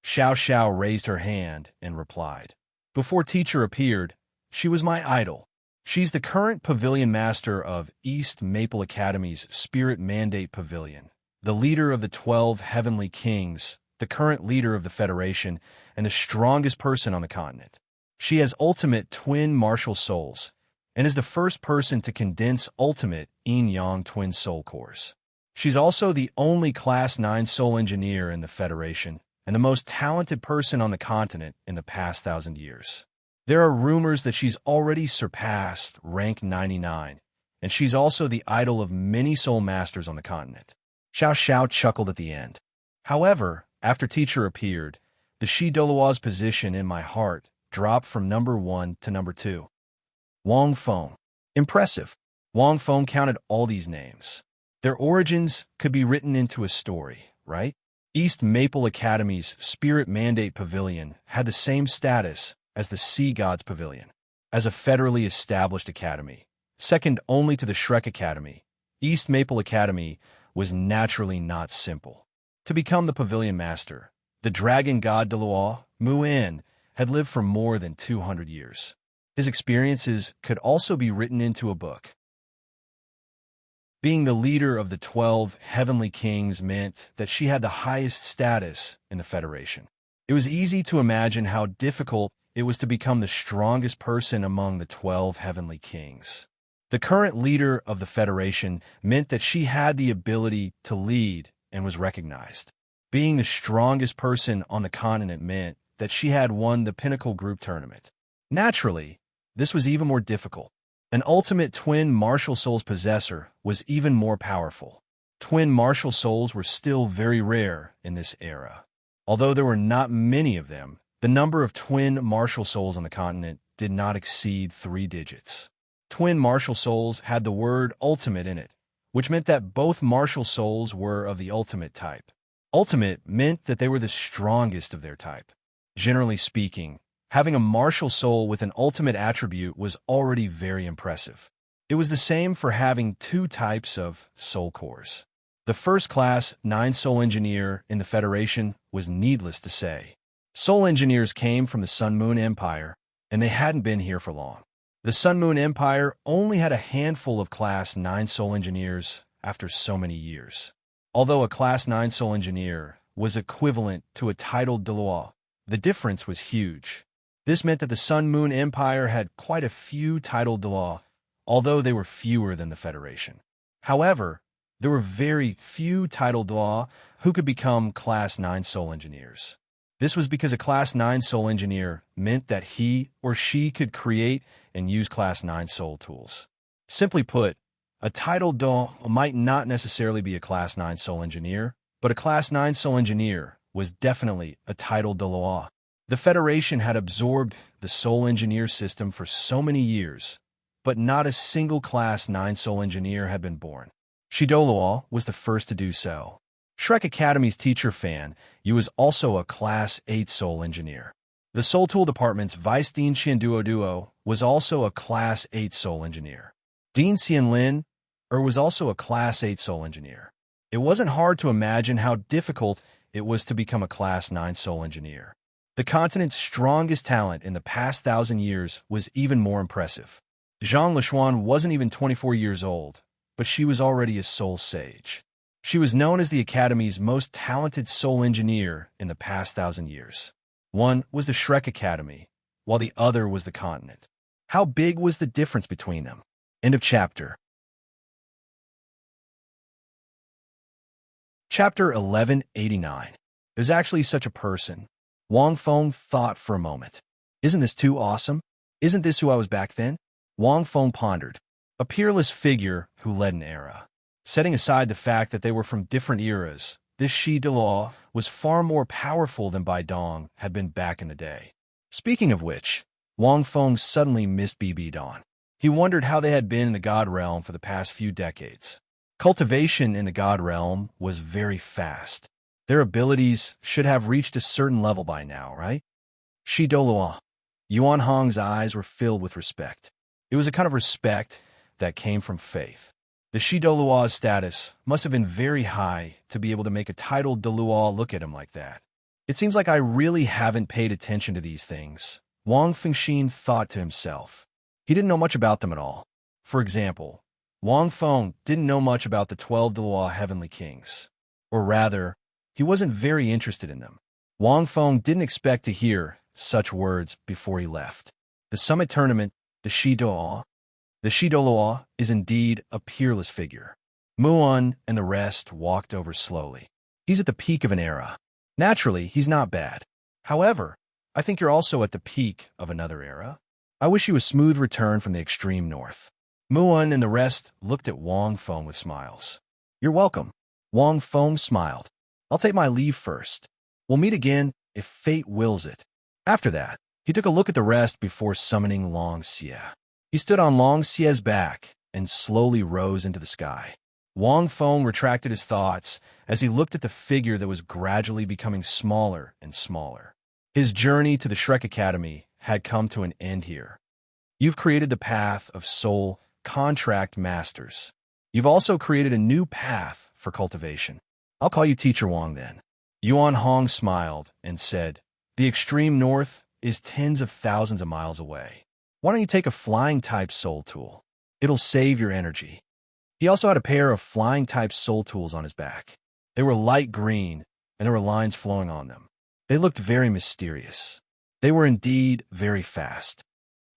Xiao Xiao raised her hand and replied. Before teacher appeared, she was my idol. She's the current pavilion master of East Maple Academy's Spirit Mandate Pavilion, the leader of the 12 Heavenly Kings, the current leader of the Federation, and the strongest person on the continent. She has ultimate twin martial souls, and is the first person to condense ultimate yin-yang twin soul cores. She's also the only Class 9 soul engineer in the Federation, and the most talented person on the continent in the past 1,000 years. There are rumors that she's already surpassed rank 99, and she's also the idol of many soul masters on the continent. Xiao Xiao chuckled at the end. However, after teacher appeared, the Shi Douluo's position in my heart dropped from #1 to #2. Wang Feng. Impressive. Wang Feng counted all these names. Their origins could be written into a story, right? East Maple Academy's Spirit Mandate Pavilion had the same status as the Sea Gods Pavilion. As a federally established academy, second only to the Shrek Academy, East Maple Academy was naturally not simple. To become the Pavilion Master, the Dragon God Douluo, Muin, had lived for more than 200 years. His experiences could also be written into a book. Being the leader of the 12 heavenly kings meant that she had the highest status in the Federation. It was easy to imagine how difficult it was to become the strongest person among the 12 heavenly kings. The current leader of the Federation meant that she had the ability to lead and was recognized. Being the strongest person on the continent meant that she had won the Pinnacle Group Tournament. Naturally, this was even more difficult. An ultimate twin martial soul's possessor was even more powerful. Twin martial souls were still very rare in this era. Although there were not many of them, the number of twin martial souls on the continent did not exceed 3 digits. Twin martial souls had the word ultimate in it, which meant that both martial souls were of the ultimate type. Ultimate meant that they were the strongest of their type. Generally speaking, having a martial soul with an ultimate attribute was already very impressive. It was the same for having 2 types of soul cores. The first-class 9 soul engineer in the Federation was needless to say. Soul engineers came from the Sun Moon Empire, and they hadn't been here for long. The Sun Moon Empire only had a handful of Class 9 soul engineers after so many years. Although a Class 9 soul engineer was equivalent to a titled Douluo, the difference was huge. This meant that the Sun Moon Empire had quite a few titled Douluo, although they were fewer than the Federation. However, there were very few titled Douluo who could become Class 9 soul engineers. This was because a Class 9 soul engineer meant that he or she could create and use Class 9 soul tools. Simply put, a titled Douluo might not necessarily be a Class 9 soul engineer, but a Class 9 soul engineer was definitely a titled Douluo. The Federation had absorbed the soul engineer system for so many years, but not a single Class 9 soul engineer had been born. Douluo was the first to do so. Shrek Academy's teacher Fan Yu was also a Class 8 soul engineer. The Soul Tool Department's Vice Dean Duo was also a Class 8 soul engineer. Dean Xianlin was also a Class 8 soul engineer. It wasn't hard to imagine how difficult it was to become a Class 9 soul engineer. The continent's strongest talent in the past 1,000 years was even more impressive. Zhang Lishuan wasn't even 24 years old, but she was already a soul sage. She was known as the Academy's most talented soul engineer in the past 1,000 years. One was the Shrek Academy, while the other was the continent. How big was the difference between them? End of chapter. Chapter 1189. There's actually such a person. Wang Feng thought for a moment. Isn't this too awesome? Isn't this who I was back then? Wang Feng pondered. A peerless figure who led an era. Setting aside the fact that they were from different eras, this Douluo was far more powerful than Bai Dong had been back in the day. Speaking of which, Wang Feng suddenly missed Bai Dong. He wondered how they had been in the God Realm for the past few decades. Cultivation in the God Realm was very fast. Their abilities should have reached a certain level by now, right? Douluo. Yuan Hong's eyes were filled with respect. It was a kind of respect that came from faith. The Douluo's status must have been very high to be able to make a titled Douluo look at him like that. It seems like I really haven't paid attention to these things, Wang Fengxin thought to himself. He didn't know much about them at all. For example, Wang Feng didn't know much about the 12 Douluo heavenly kings. Or rather, he wasn't very interested in them. Wang Feng didn't expect to hear such words before he left. The summit tournament, the Douluo. The Douluo is indeed a peerless figure. Muon and the rest walked over slowly. He's at the peak of an era. Naturally, he's not bad. However, I think you're also at the peak of another era. I wish you a smooth return from the extreme north. Muon and the rest looked at Wang Feng with smiles. You're welcome. Wang Feng smiled. I'll take my leave first. We'll meet again if fate wills it. After that, he took a look at the rest before summoning Long Xie. He stood on Long Xie's back and slowly rose into the sky. Wang Feng retracted his thoughts as he looked at the figure that was gradually becoming smaller and smaller. His journey to the Shrek Academy had come to an end here. You've created the path of soul contract masters. You've also created a new path for cultivation. I'll call you Teacher Wang then. Yuan Hong smiled and said, The extreme north is tens of thousands of miles away. Why don't you take a flying-type soul tool? It'll save your energy. He also had a pair of flying-type soul tools on his back. They were light green, and there were lines flowing on them. They looked very mysterious. They were indeed very fast.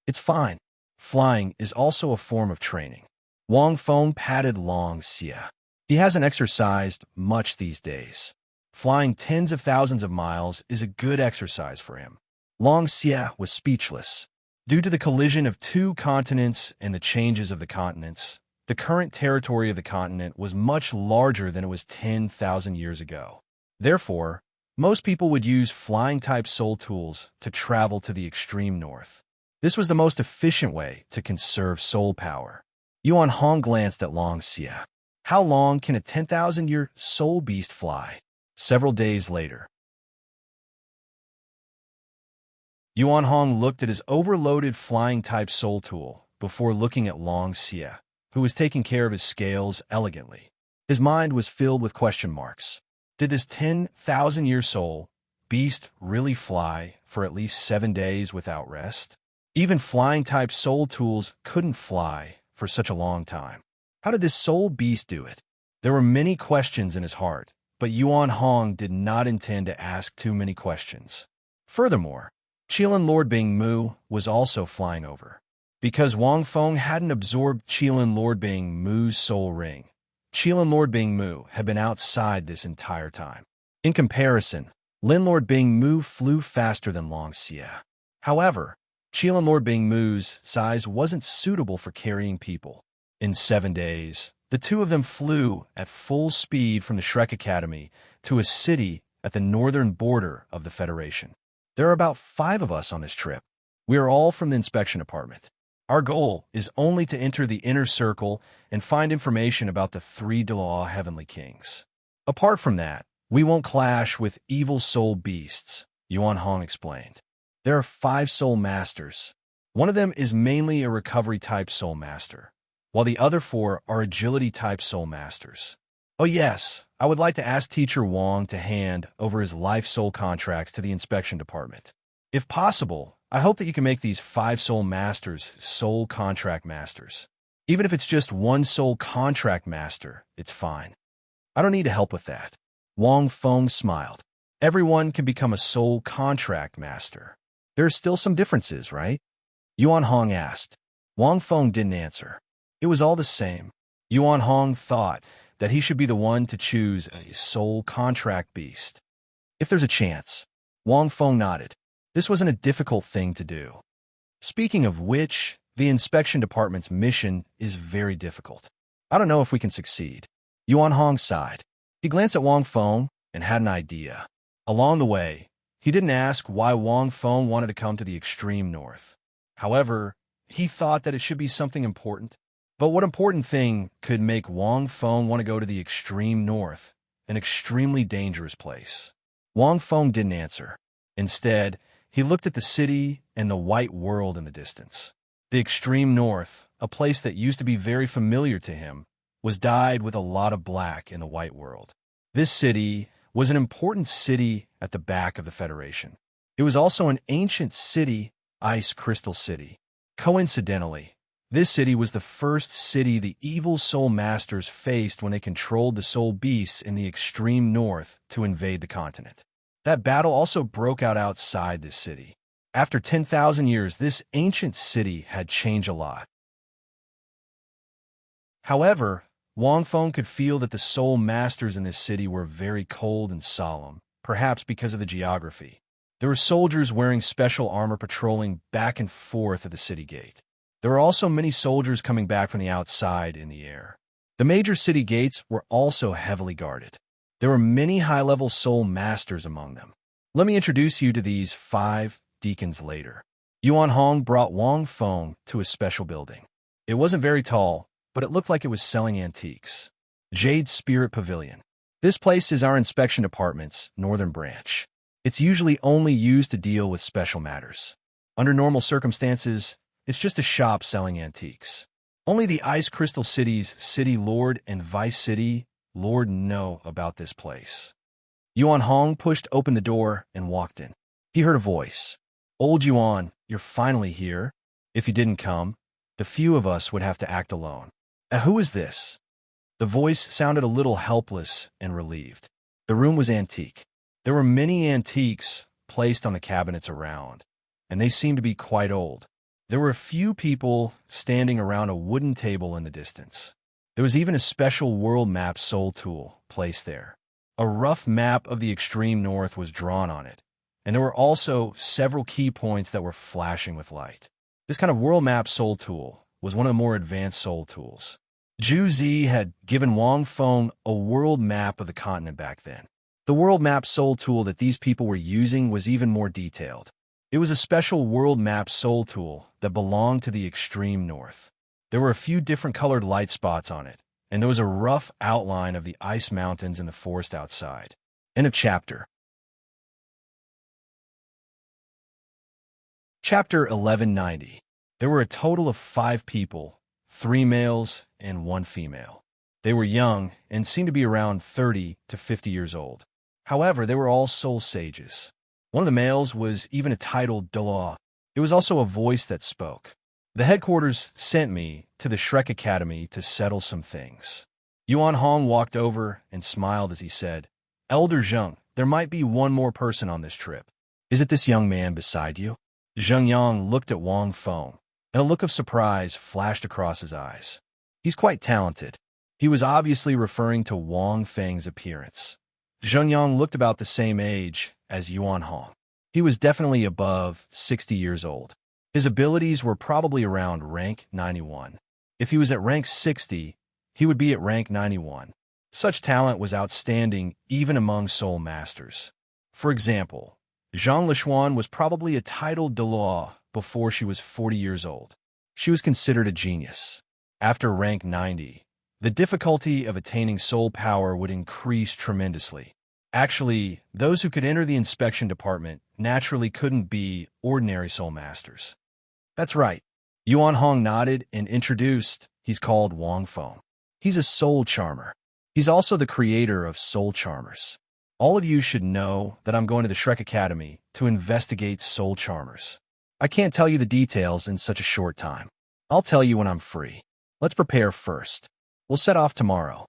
It's fine. Flying is also a form of training. Wang Feng patted Long Xia. He hasn't exercised much these days. Flying tens of thousands of miles is a good exercise for him. Long Xia was speechless. Due to the collision of two continents and the changes of the continents, the current territory of the continent was much larger than it was 10,000 years ago. Therefore, most people would use flying-type soul tools to travel to the extreme north. This was the most efficient way to conserve soul power. Yuan Hong glanced at Long Xia. How long can a 10,000-year soul beast fly? Several days later. Yuan Hong looked at his overloaded flying-type soul tool before looking at Long Xia, who was taking care of his scales elegantly. His mind was filled with question marks. Did this 10,000-year soul beast really fly for at least 7 days without rest? Even flying-type soul tools couldn't fly for such a long time. How did this soul beast do it? There were many questions in his heart, but Yuan Hong did not intend to ask too many questions. Furthermore, Qilin Lord Bing Mu was also flying over. Because Wang Feng hadn't absorbed Qilin Lord Bing Mu's soul ring, Qilin Lord Bing Mu had been outside this entire time. In comparison, Lin Lord Bing Mu flew faster than Long Xia. However, Qilin Lord Bing Mu's size wasn't suitable for carrying people. In 7 days, the two of them flew at full speed from the Shrek Academy to a city at the northern border of the Federation. There are about 5 of us on this trip. We are all from the inspection department. Our goal is only to enter the inner circle and find information about the 3 Dalu heavenly kings. Apart from that, we won't clash with evil soul beasts, Yuan Hong explained. There are 5 soul masters. One of them is mainly a recovery-type soul master, while the other 4 are agility-type soul masters. Oh yes, I would like to ask Teacher Wang to hand over his life soul contracts to the inspection department. If possible, I hope that you can make these 5 soul masters soul contract masters. Even if it's just 1 soul contract master, it's fine. I don't need help with that. Wang Feng smiled. Everyone can become a soul contract master. There are still some differences, right? Yuan Hong asked. Wang Feng didn't answer. It was all the same. Yuan Hong thought that he should be the one to choose a soul contract beast. If there's a chance. Wang Feng nodded. This wasn't a difficult thing to do. Speaking of which, the inspection department's mission is very difficult. I don't know if we can succeed. Yuan Hong sighed. He glanced at Wang Feng and had an idea. Along the way, he didn't ask why Wang Feng wanted to come to the extreme north. However, he thought that it should be something important. But what important thing could make Wang Feng want to go to the extreme north, an extremely dangerous place? Wang Feng didn't answer. Instead, he looked at the city and the white world in the distance. The extreme north, a place that used to be very familiar to him, was dyed with a lot of black in the white world. This city was an important city at the back of the Federation. It was also an ancient city, Ice Crystal City. Coincidentally, this city was the first city the evil soul masters faced when they controlled the soul beasts in the extreme north to invade the continent. That battle also broke out outside this city. After 10,000 years, this ancient city had changed a lot. However, Wang Feng could feel that the soul masters in this city were very cold and solemn, perhaps because of the geography. There were soldiers wearing special armor patrolling back and forth at the city gate. There were also many soldiers coming back from the outside in the air. The major city gates were also heavily guarded. There were many high-level soul masters among them. Let me introduce you to these 5 deacons later. Yuan Hong brought Wang Feng to a special building. It wasn't very tall, but it looked like it was selling antiques. Jade Spirit Pavilion. This place is our inspection department's northern branch. It's usually only used to deal with special matters. Under normal circumstances, it's just a shop selling antiques. Only the Ice Crystal City's City Lord and Vice City Lord know about this place. Yuan Hong pushed open the door and walked in. He heard a voice. Old Yuan, you're finally here. If you didn't come, the few of us would have to act alone. Who is this? The voice sounded a little helpless and relieved. The room was antique. There were many antiques placed on the cabinets around, and they seemed to be quite old. There were a few people standing around a wooden table in the distance. There was even a special world map soul tool placed there. A rough map of the extreme north was drawn on it, and there were also several key points that were flashing with light. This kind of world map soul tool was one of the more advanced soul tools. Zhu Zi had given Wang Feng a world map of the continent back then. The world map soul tool that these people were using was even more detailed. It was a special world map soul tool that belonged to the extreme north. There were a few different colored light spots on it, and there was a rough outline of the ice mountains and the forest outside. End of chapter. Chapter 1190. There were a total of 5 people, 3 males and 1 female. They were young and seemed to be around 30 to 50 years old. However, they were all soul sages. One of the males was even a titled Dalu. It was also a voice that spoke. The headquarters sent me to the Shrek Academy to settle some things. Yuan Hong walked over and smiled as he said, "Elder Zheng, there might be one more person on this trip. Is it this young man beside you?" Zheng Yang looked at Wang Feng, and a look of surprise flashed across his eyes. He's quite talented. He was obviously referring to Wang Feng's appearance. Zheng Yang looked about the same age as Yuan Hong. He was definitely above 60 years old. His abilities were probably around rank 91. If he was at rank 60, he would be at rank 91. Such talent was outstanding even among soul masters. For example, Zhang Lishuan was probably a titled Dalu before she was 40 years old. She was considered a genius. After rank 90, the difficulty of attaining soul power would increase tremendously. Actually, those who could enter the inspection department naturally couldn't be ordinary soul masters. That's right. Yuan Hong nodded and introduced. He's called Wang Feng. He's a soul charmer. He's also the creator of soul charmers. All of you should know that I'm going to the Shrek Academy to investigate soul charmers. I can't tell you the details in such a short time. I'll tell you when I'm free. Let's prepare first. We'll set off tomorrow.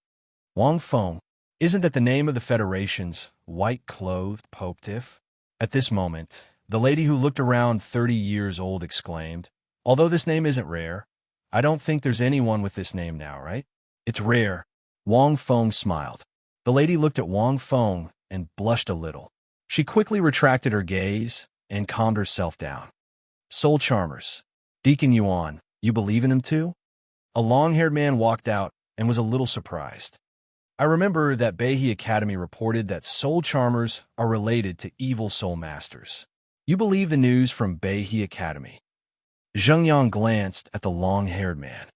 Wang Feng, isn't that the name of the Federation's white-clothed Popetiff? At this moment, the lady who looked around 30 years old exclaimed, "Although this name isn't rare, I don't think there's anyone with this name now, right?" "It's rare." Wang Feng smiled. The lady looked at Wang Feng and blushed a little. She quickly retracted her gaze and calmed herself down. "Soul charmers. Deacon Yuan, you believe in them too?" A long-haired man walked out and was a little surprised. "I remember that Beihe Academy reported that soul charmers are related to evil soul masters. You believe the news from Beihe Academy?" Zheng Yang glanced at the long-haired man.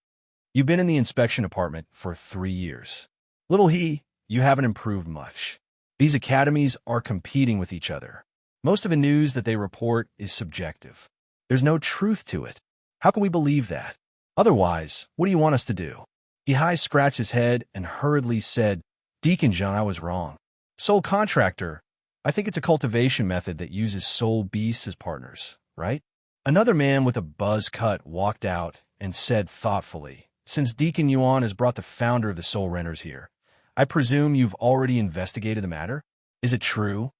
"You've been in the inspection department for 3 years. Little he, you haven't improved much. These academies are competing with each other. Most of the news that they report is subjective. There's no truth to it. How can we believe that? Otherwise, what do you want us to do?" Yihai scratched his head and hurriedly said, "Deacon Zheng, I was wrong. Soul contractor, I think it's a cultivation method that uses soul beasts as partners, right?" Another man with a buzz cut walked out and said thoughtfully, "Since Deacon Yuan has brought the founder of the soul renters here, I presume you've already investigated the matter? Is it true?"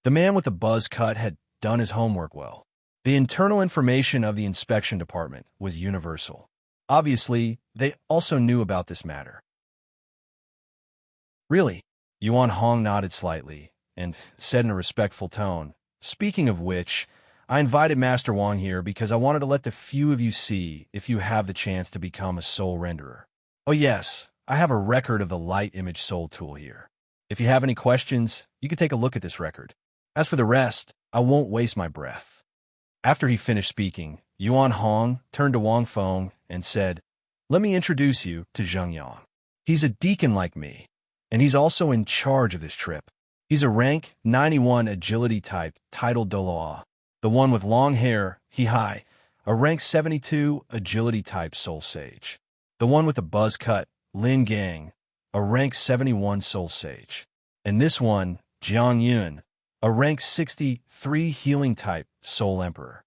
The man with the buzz cut had done his homework well. The internal information of the inspection department was universal. Obviously, they also knew about this matter. "Really?" Yuan Hong nodded slightly and said in a respectful tone, "Speaking of which, I invited Master Wang here because I wanted to let the few of you see if you have the chance to become a soul renderer. Oh yes, I have a record of the light image soul tool here. If you have any questions, you can take a look at this record. As for the rest, I won't waste my breath." After he finished speaking, Yuan Hong turned to Wang Feng and said, "Let me introduce you to Zheng Yang. He's a deacon like me, and he's also in charge of this trip. He's a rank 91 agility type titled Douluo. The one with long hair, Yihai, a rank 72 agility type soul sage. The one with the buzz cut, Lin Gang, a rank 71 soul sage. And this one, Jiang Yun, a rank 63 healing type soul emperor."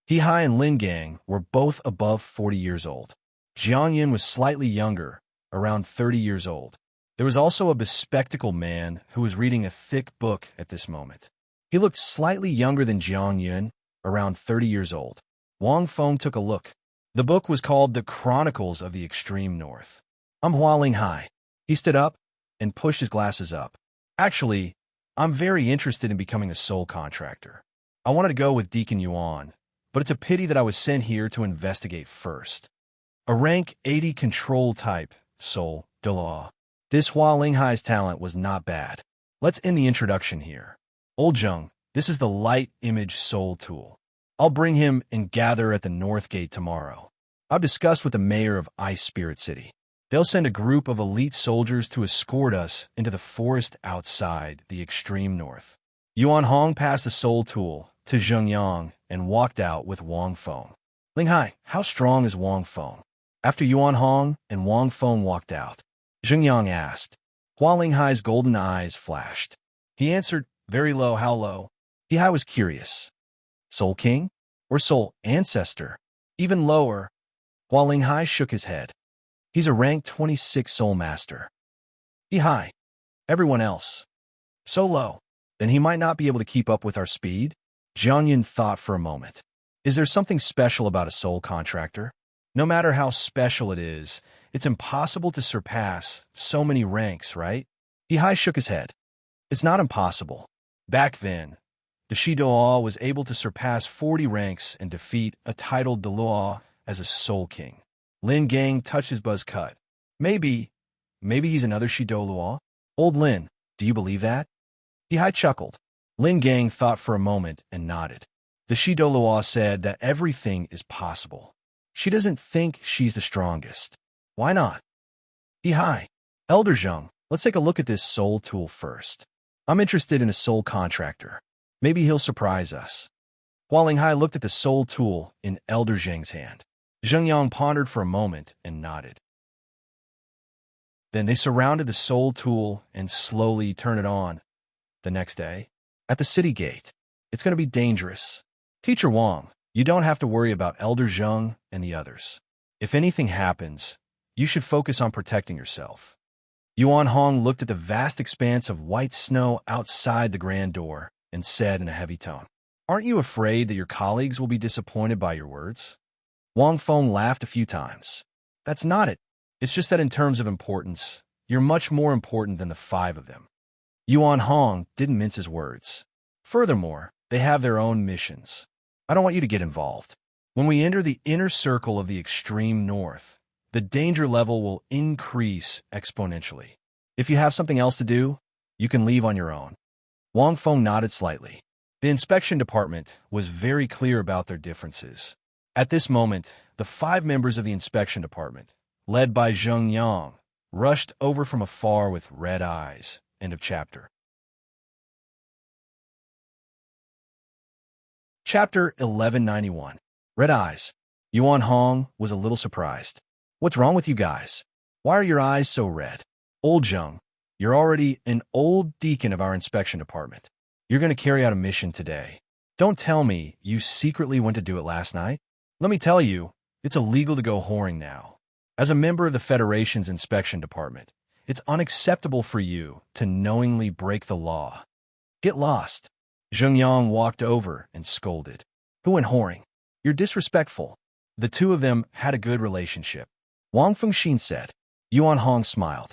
Yihai and Lin Gang were both above 40 years old. Jiang Yun was slightly younger, around 30 years old. There was also a bespectacled man who was reading a thick book at this moment. He looked slightly younger than Jiang Yun, around 30 years old. Wang Feng took a look. The book was called The Chronicles of the Extreme North. I'm Hua Linghai. He stood up and pushed his glasses up. Actually, I'm very interested in becoming a soul contractor. I wanted to go with Deacon Yuan, but it's a pity that I was sent here to investigate first. A rank 80 control type, soul, Douluo. This Hua Linghai's talent was not bad. Let's end the introduction here. Old Zheng, this is the light image soul tool. I'll bring him and gather at the North Gate tomorrow. I've discussed with the mayor of Ice Spirit City. They'll send a group of elite soldiers to escort us into the forest outside the extreme north. Yuan Hong passed the soul tool to Zheng Yang and walked out with Wang Feng. Linghai, how strong is Wang Feng? After Yuan Hong and Wang Feng walked out, Zheng Yang asked. Hua Linghai's golden eyes flashed. He answered, very low, how low? Hai was curious. Soul King? Or Soul Ancestor? Even lower? Hua Linghai shook his head. He's a rank 26 Soul Master. Hai. Everyone else. So low. Then he might not be able to keep up with our speed? Jiang Yun thought for a moment. Is there something special about a soul contractor? No matter how special it is, it's impossible to surpass so many ranks, right? Hai shook his head. It's not impossible. Back then, the Shidoa was able to surpass 40 ranks and defeat a titled Dalu as a Soul King. Lin Gang touched his buzz cut. Maybe he's another Shidoa? Old Lin, do you believe that? Hai chuckled. Lin Gang thought for a moment and nodded. The Shidoa said that everything is possible. She doesn't think she's the strongest. Why not? Hai. Elder Zheng, let's take a look at this soul tool first. I'm interested in a soul contractor. Maybe he'll surprise us. Hua Linghai looked at the soul tool in Elder Zheng's hand. Zheng Yang pondered for a moment and nodded. Then they surrounded the soul tool and slowly turned it on. The next day, at the city gate, it's going to be dangerous. Teacher Wang, you don't have to worry about Elder Zheng and the others. If anything happens, you should focus on protecting yourself. Yuan Hong looked at the vast expanse of white snow outside the grand door and said in a heavy tone, aren't you afraid that your colleagues will be disappointed by your words? Wang Feng laughed a few times. That's not it. It's just that in terms of importance, you're much more important than the 5 of them. Yuan Hong didn't mince his words. Furthermore, they have their own missions. I don't want you to get involved. When we enter the inner circle of the extreme north, the danger level will increase exponentially. If you have something else to do, you can leave on your own. Wang Feng nodded slightly. The inspection department was very clear about their differences. At this moment, the 5 members of the inspection department, led by Zheng Yang, rushed over from afar with red eyes. End of chapter. Chapter 1191. Red Eyes. Yuan Hong was a little surprised. What's wrong with you guys? Why are your eyes so red? Old Zheng, you're already an old deacon of our inspection department. You're going to carry out a mission today. Don't tell me you secretly went to do it last night. Let me tell you, it's illegal to go whoring now. As a member of the Federation's inspection department, it's unacceptable for you to knowingly break the law. Get lost. Zheng Yang walked over and scolded. Who went whoring? You're disrespectful. The 2 of them had a good relationship. Wang Fengxin said. Yuan Hong smiled.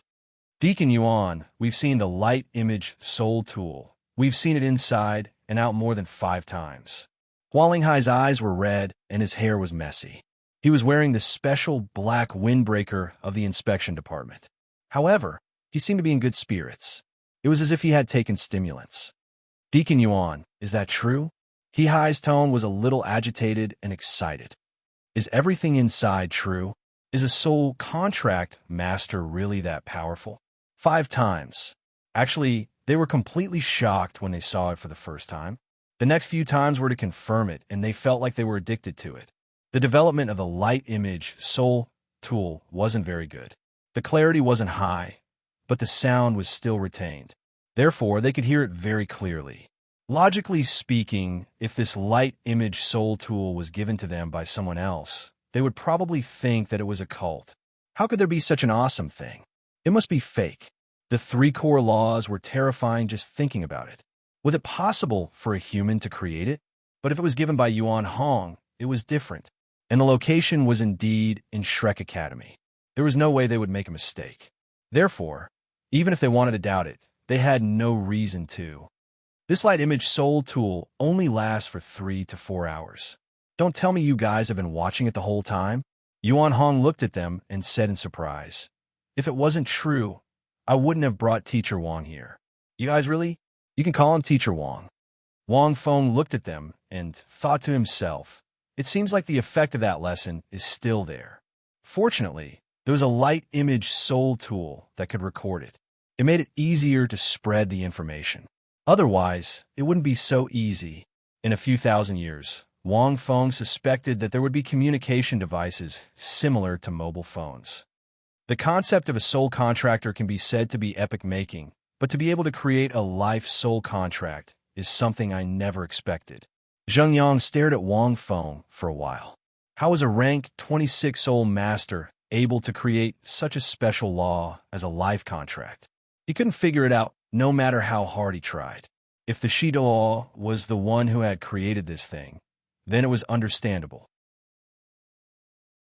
Deacon Yuan, we've seen the light image soul tool. We've seen it inside and out more than 5 times. Hua Linghai's eyes were red and his hair was messy. He was wearing the special black windbreaker of the inspection department. However, he seemed to be in good spirits. It was as if he had taken stimulants. Deacon Yuan, is that true? Hai's tone was a little agitated and excited. Is everything inside true? Is a soul contract master really that powerful? 5 times. Actually, they were completely shocked when they saw it for the first time. The next few times were to confirm it, and they felt like they were addicted to it. The development of the light image soul tool wasn't very good. The clarity wasn't high, but the sound was still retained. Therefore, they could hear it very clearly. Logically speaking, if this light image soul tool was given to them by someone else, they would probably think that it was a cult. How could there be such an awesome thing? It must be fake. The three core laws were terrifying just thinking about it. Was it possible for a human to create it? But if it was given by Yuan Hong, it was different. And the location was indeed in Shrek Academy. There was no way they would make a mistake. Therefore, even if they wanted to doubt it, they had no reason to. This light image soul tool only lasts for 3 to 4 hours. Don't tell me you guys have been watching it the whole time? Yuan Hong looked at them and said in surprise, "If it wasn't true, I wouldn't have brought Teacher Wong here." "You guys really? You can call him Teacher Wong." Wang Feng looked at them and thought to himself, "It seems like the effect of that lesson is still there." Fortunately, there was a light image soul tool that could record it. It made it easier to spread the information. Otherwise, it wouldn't be so easy. In a few thousand years, Wang Feng suspected that there would be communication devices similar to mobile phones. The concept of a soul contractor can be said to be epic-making, but to be able to create a life soul contract is something I never expected. Zheng Yang stared at Wang Feng for a while. How was a rank 26 soul master able to create such a special law as a life contract? He couldn't figure it out no matter how hard he tried. If the Shido was the one who had created this thing, then it was understandable.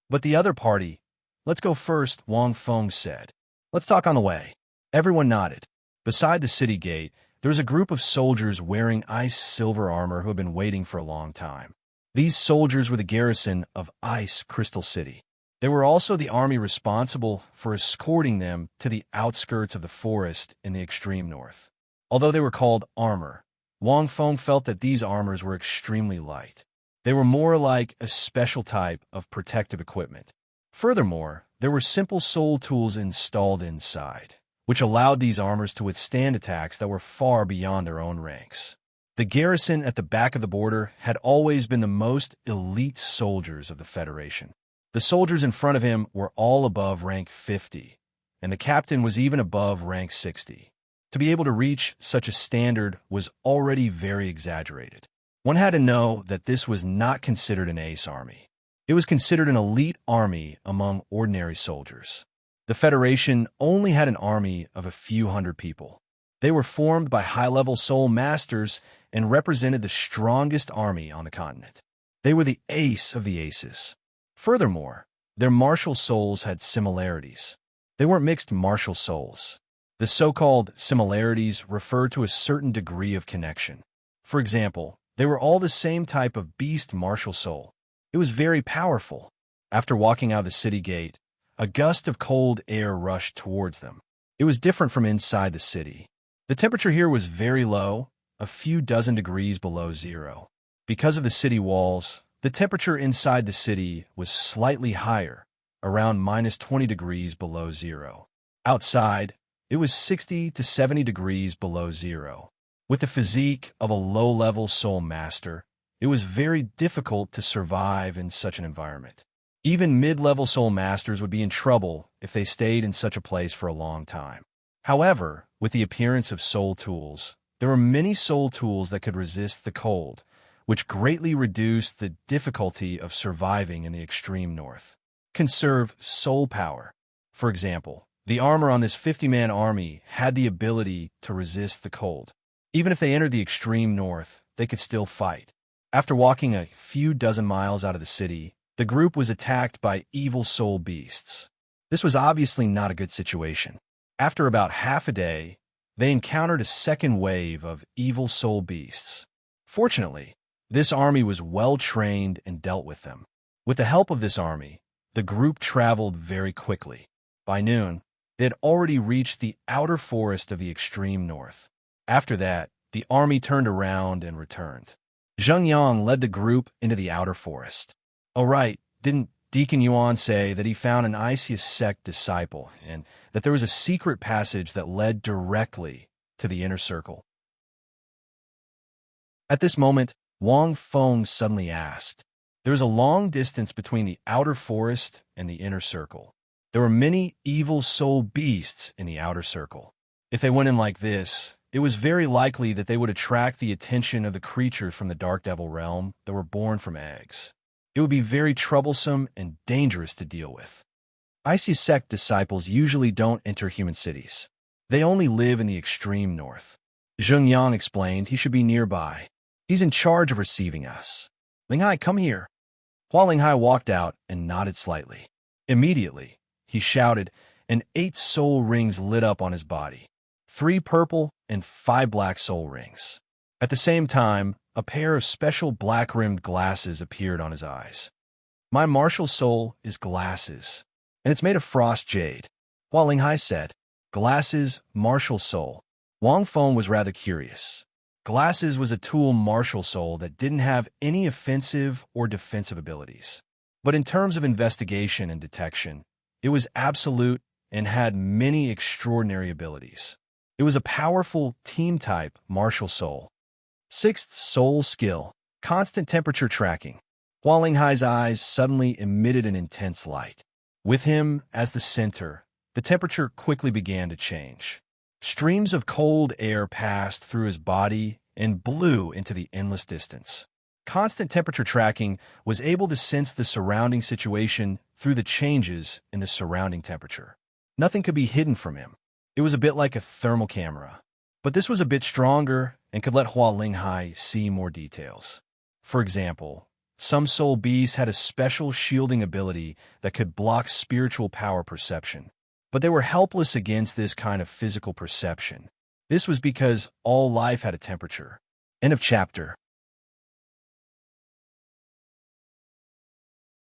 But the other party, "Let's go first," Wang Feng said. "Let's talk on the way." Everyone nodded. Beside the city gate, there was a group of soldiers wearing ice silver armor who had been waiting for a long time. These soldiers were the garrison of Ice Crystal City. They were also the army responsible for escorting them to the outskirts of the forest in the extreme north. Although they were called armor, Wang Feng felt that these armors were extremely light. They were more like a special type of protective equipment. Furthermore, there were simple soul tools installed inside, which allowed these armors to withstand attacks that were far beyond their own ranks. The garrison at the back of the border had always been the most elite soldiers of the Federation. The soldiers in front of him were all above rank 50, and the captain was even above rank 60. To be able to reach such a standard was already very exaggerated. One had to know that this was not considered an ace army. It was considered an elite army among ordinary soldiers. The Federation only had an army of a few hundred people. They were formed by high-level soul masters and represented the strongest army on the continent. They were the ace of the aces. Furthermore, their martial souls had similarities. They weren't mixed martial souls. The so-called similarities refer to a certain degree of connection. For example, they were all the same type of beast martial soul. It was very powerful. After walking out of the city gate, a gust of cold air rushed towards them. It was different from inside the city. The temperature here was very low, a few dozen degrees below zero. Because of the city walls, the temperature inside the city was slightly higher, around minus 20 degrees below zero. Outside, it was 60 to 70 degrees below zero. With the physique of a low-level soul master, it was very difficult to survive in such an environment. Even mid-level soul masters would be in trouble if they stayed in such a place for a long time. However, with the appearance of soul tools, there were many soul tools that could resist the cold, which greatly reduced the difficulty of surviving in the extreme north. Conserve soul power. For example, the armor on this 50-man army had the ability to resist the cold. Even if they entered the extreme north, they could still fight. After walking a few dozen miles out of the city, the group was attacked by evil soul beasts. This was obviously not a good situation. After about half a day, they encountered a second wave of evil soul beasts. Fortunately, this army was well-trained and dealt with them. With the help of this army, the group traveled very quickly. By noon, they had already reached the outer forest of the extreme north. After that, the army turned around and returned. Zheng Yang led the group into the outer forest. "Oh right, didn't Deacon Yuan say that he found an Isis sect disciple and that there was a secret passage that led directly to the inner circle?" At this moment, Wang Feng suddenly asked. There was a long distance between the outer forest and the inner circle. There were many evil soul beasts in the outer circle. If they went in like this, it was very likely that they would attract the attention of the creatures from the Dark Devil realm that were born from eggs. It would be very troublesome and dangerous to deal with. Icy sect disciples usually don't enter human cities. They only live in the extreme north. Zhengyang explained he should be nearby. He's in charge of receiving us. Linghai, come here. Hua Linghai walked out and nodded slightly. Immediately, he shouted, and 8 soul rings lit up on his body. 3 purple and 5 black soul rings. At the same time, a pair of special black-rimmed glasses appeared on his eyes. My martial soul is glasses, and it's made of frost jade. Hua Linghai said, glasses, martial soul. Wang Feng was rather curious. Glasses was a tool martial soul that didn't have any offensive or defensive abilities. But in terms of investigation and detection, it was absolute and had many extraordinary abilities. It was a powerful team-type martial soul. 6th soul skill, constant temperature tracking. Hua Linghai's eyes suddenly emitted an intense light. With him as the center, the temperature quickly began to change. Streams of cold air passed through his body and blew into the endless distance. Constant temperature tracking was able to sense the surrounding situation through the changes in the surrounding temperature. Nothing could be hidden from him. It was a bit like a thermal camera. But this was a bit stronger and could let Hua Linghai see more details. For example, some soul beasts had a special shielding ability that could block spiritual power perception. But they were helpless against this kind of physical perception. This was because all life had a temperature. End of chapter.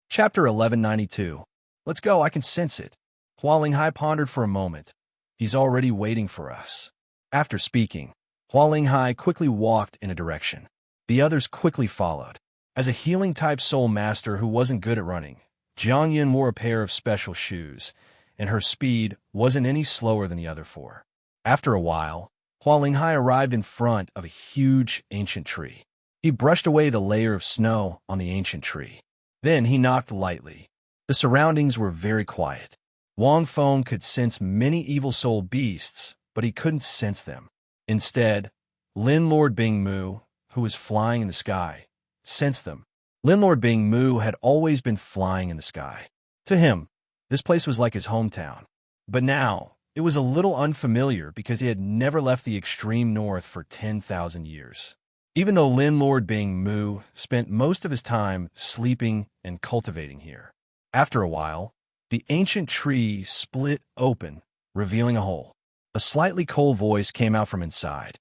Chapter 1192. Let's go, I can sense it. Hua Linghai pondered for a moment. He's already waiting for us. After speaking, Hua Linghai quickly walked in a direction. The others quickly followed. As a healing-type soul master who wasn't good at running, Jiang Yin wore a pair of special shoes, and her speed wasn't any slower than the other 4. After a while, Hua Linghai arrived in front of a huge ancient tree. He brushed away the layer of snow on the ancient tree. Then he knocked lightly. The surroundings were very quiet. Wang Feng could sense many evil soul beasts, but he couldn't sense them. Instead, Lin Lord Bing Mu, who was flying in the sky, sensed them. Lin Lord Bing Mu had always been flying in the sky. To him, this place was like his hometown. But now, it was a little unfamiliar because he had never left the extreme north for 10,000 years. Even though Lin Lord Bing Mu spent most of his time sleeping and cultivating here. After a while, the ancient tree split open, revealing a hole. A slightly cold voice came out from inside.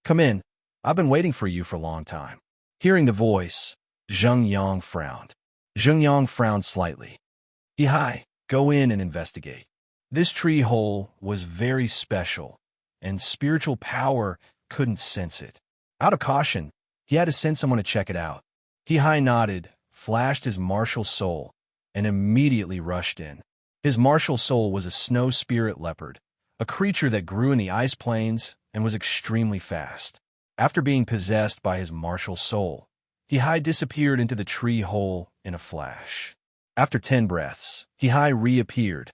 Come in. I've been waiting for you for a long time. Hearing the voice, Zheng Yang frowned. Zheng Yang frowned slightly. Hi, go in and investigate. This tree hole was very special, and spiritual power couldn't sense it. Out of caution, he had to send someone to check it out. Hi nodded, flashed his martial soul, and immediately rushed in. His martial soul was a snow spirit leopard, a creature that grew in the ice plains and was extremely fast. After being possessed by his martial soul, Hi disappeared into the tree hole in a flash. After 10 breaths, Hi reappeared.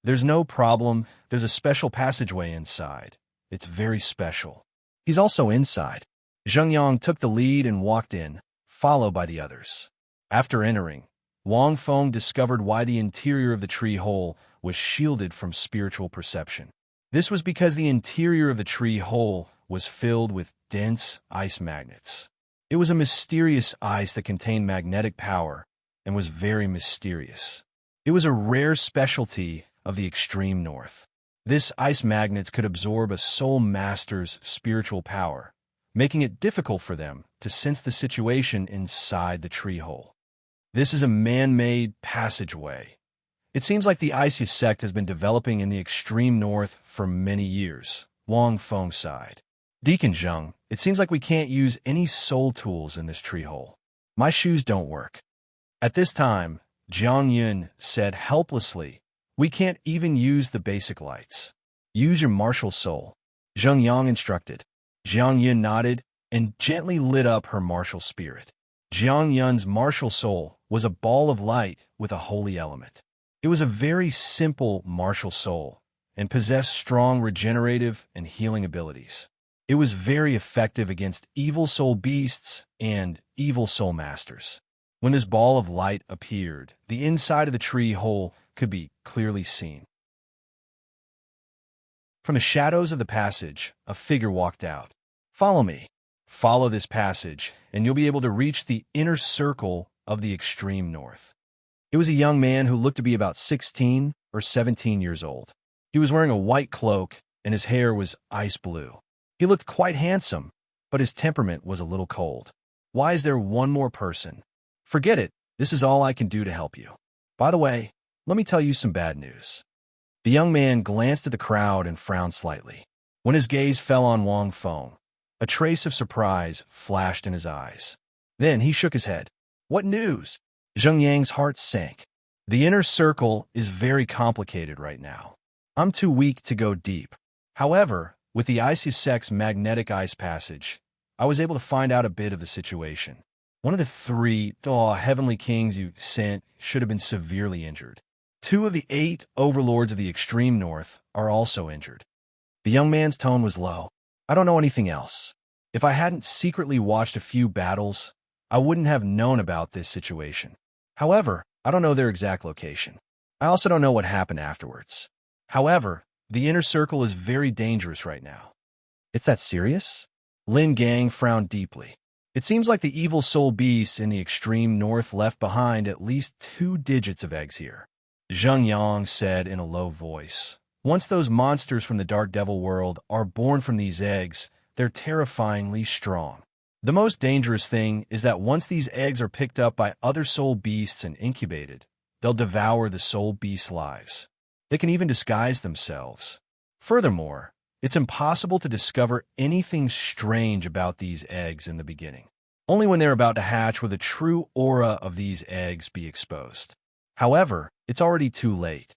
There's no problem, there's a special passageway inside. It's very special. He's also inside. Zheng Yang took the lead and walked in, followed by the others. After entering, Wang Feng discovered why the interior of the tree hole was shielded from spiritual perception. This was because the interior of the tree hole was filled with dense ice magnets. It was a mysterious ice that contained magnetic power and was very mysterious. It was a rare specialty of the extreme north. This ice magnets could absorb a soul master's spiritual power, making it difficult for them to sense the situation inside the tree hole. This is a man-made passageway. It seems like the icy sect has been developing in the extreme north for many years, Wang Feng sighed. Deacon Zheng, it seems like we can't use any soul tools in this tree hole. My shoes don't work. At this time, Jiang Yun said helplessly, we can't even use the basic lights. Use your martial soul. Zheng Yang instructed. Jiang Yun nodded and gently lit up her martial spirit. Jiang Yun's martial soul was a ball of light with a holy element. It was a very simple martial soul and possessed strong regenerative and healing abilities. It was very effective against evil soul beasts and evil soul masters. When this ball of light appeared, the inside of the tree hole could be clearly seen. From the shadows of the passage, a figure walked out. "Follow me." Follow this passage, and you'll be able to reach the inner circle of the extreme north. It was a young man who looked to be about 16 or 17 years old. He was wearing a white cloak, and his hair was ice blue. He looked quite handsome, but his temperament was a little cold. "Why is there one more person?" "Forget it. This is all I can do to help you. By the way, let me tell you some bad news." The young man glanced at the crowd and frowned slightly. When his gaze fell on Wang Feng, a trace of surprise flashed in his eyes. Then he shook his head. "What news?" Zheng Yang's heart sank. "The inner circle is very complicated right now. I'm too weak to go deep. However, with the Icy Sect's magnetic ice passage, I was able to find out a bit of the situation. One of the three heavenly kings you sent should have been severely injured. 2 of the 8 overlords of the extreme north are also injured." The young man's tone was low. "I don't know anything else. If I hadn't secretly watched a few battles, I wouldn't have known about this situation. However, I don't know their exact location. I also don't know what happened afterwards. However, the inner circle is very dangerous right now." "It's that serious?" Lin Gang frowned deeply. "It seems like the evil soul beasts in the extreme north left behind at least 2 digits of eggs here," Zheng Yang said in a low voice. "Once those monsters from the Dark Devil world are born from these eggs, they're terrifyingly strong. The most dangerous thing is that once these eggs are picked up by other soul beasts and incubated, they'll devour the soul beasts' lives. They can even disguise themselves. Furthermore, it's impossible to discover anything strange about these eggs in the beginning. Only when they're about to hatch will the true aura of these eggs be exposed. However, it's already too late.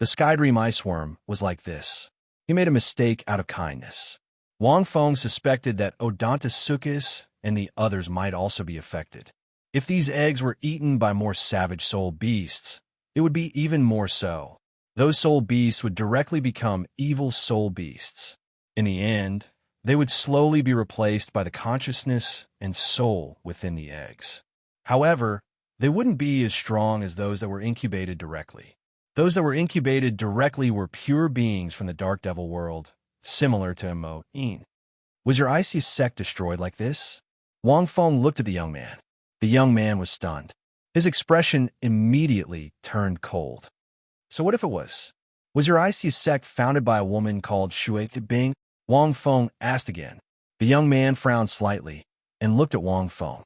The Skydream Iceworm was like this. He made a mistake out of kindness. Wang Feng suspected that Odontosuchus and the others might also be affected. If these eggs were eaten by more savage soul beasts, it would be even more so. Those soul beasts would directly become evil soul beasts. In the end, they would slowly be replaced by the consciousness and soul within the eggs. However, they wouldn't be as strong as those that were incubated directly. Those that were incubated directly were pure beings from the Dark Devil world, similar to Mo-in. Was your Icy Sect destroyed like this? Wang Feng looked at the young man. The young man was stunned. His expression immediately turned cold. So what if it was? Was your Icy Sect founded by a woman called Shui Bing? Wang Feng asked again. The young man frowned slightly and looked at Wang Feng.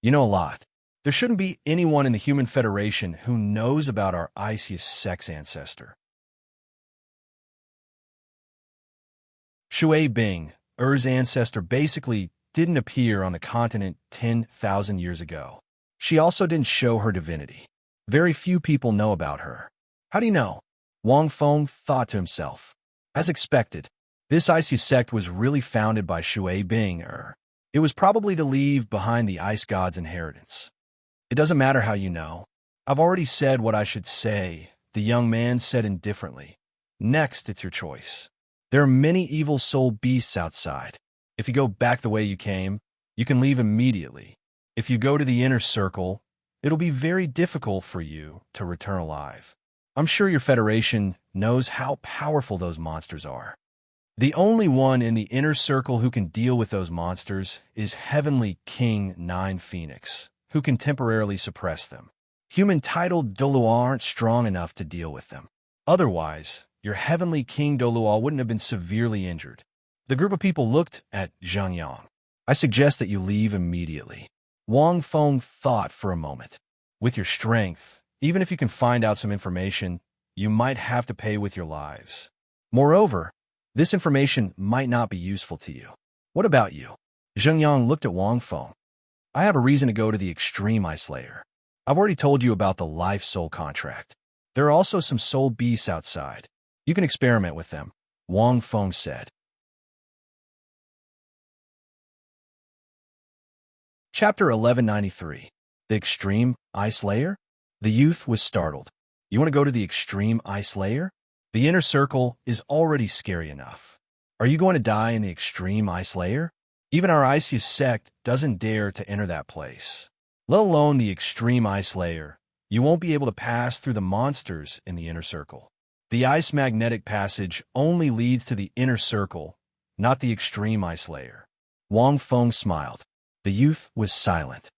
"You know a lot. There shouldn't be anyone in the Human Federation who knows about our Icy Sect's ancestor." Shui Bing, Er's ancestor, basically didn't appear on the continent 10,000 years ago. She also didn't show her divinity. Very few people know about her. How do you know? Wang Feng thought to himself. As expected, this Icy Sect was really founded by Shui Bing. It was probably to leave behind the Ice God's inheritance. "It doesn't matter how you know. I've already said what I should say," the young man said indifferently. "Next, it's your choice. There are many evil soul beasts outside. If you go back the way you came, you can leave immediately. If you go to the inner circle, it'll be very difficult for you to return alive. I'm sure your Federation knows how powerful those monsters are. The only one in the inner circle who can deal with those monsters is Heavenly King Nine Phoenix, who can temporarily suppress them. Human-titled Douluo aren't strong enough to deal with them. Otherwise, your Heavenly King Douluo wouldn't have been severely injured." The group of people looked at Zheng Yang. "I suggest that you leave immediately." Wang Feng thought for a moment. "With your strength, even if you can find out some information, you might have to pay with your lives. Moreover, this information might not be useful to you. What about you?" Zheng Yang looked at Wang Feng. "I have a reason to go to the Extreme Ice Layer. I've already told you about the Life Soul contract. There are also some soul beasts outside. You can experiment with them," Wang Feng said. Chapter 1193. The Extreme Ice Layer? The youth was startled. "You want to go to the Extreme Ice Layer? The inner circle is already scary enough. Are you going to die in the Extreme Ice Layer? Even our Iciest sect doesn't dare to enter that place. Let alone the Extreme Ice Layer. you won't be able to pass through the monsters in the inner circle. The ice magnetic passage only leads to the inner circle, not the extreme ice layer. Wang Feng smiled. The youth was silent.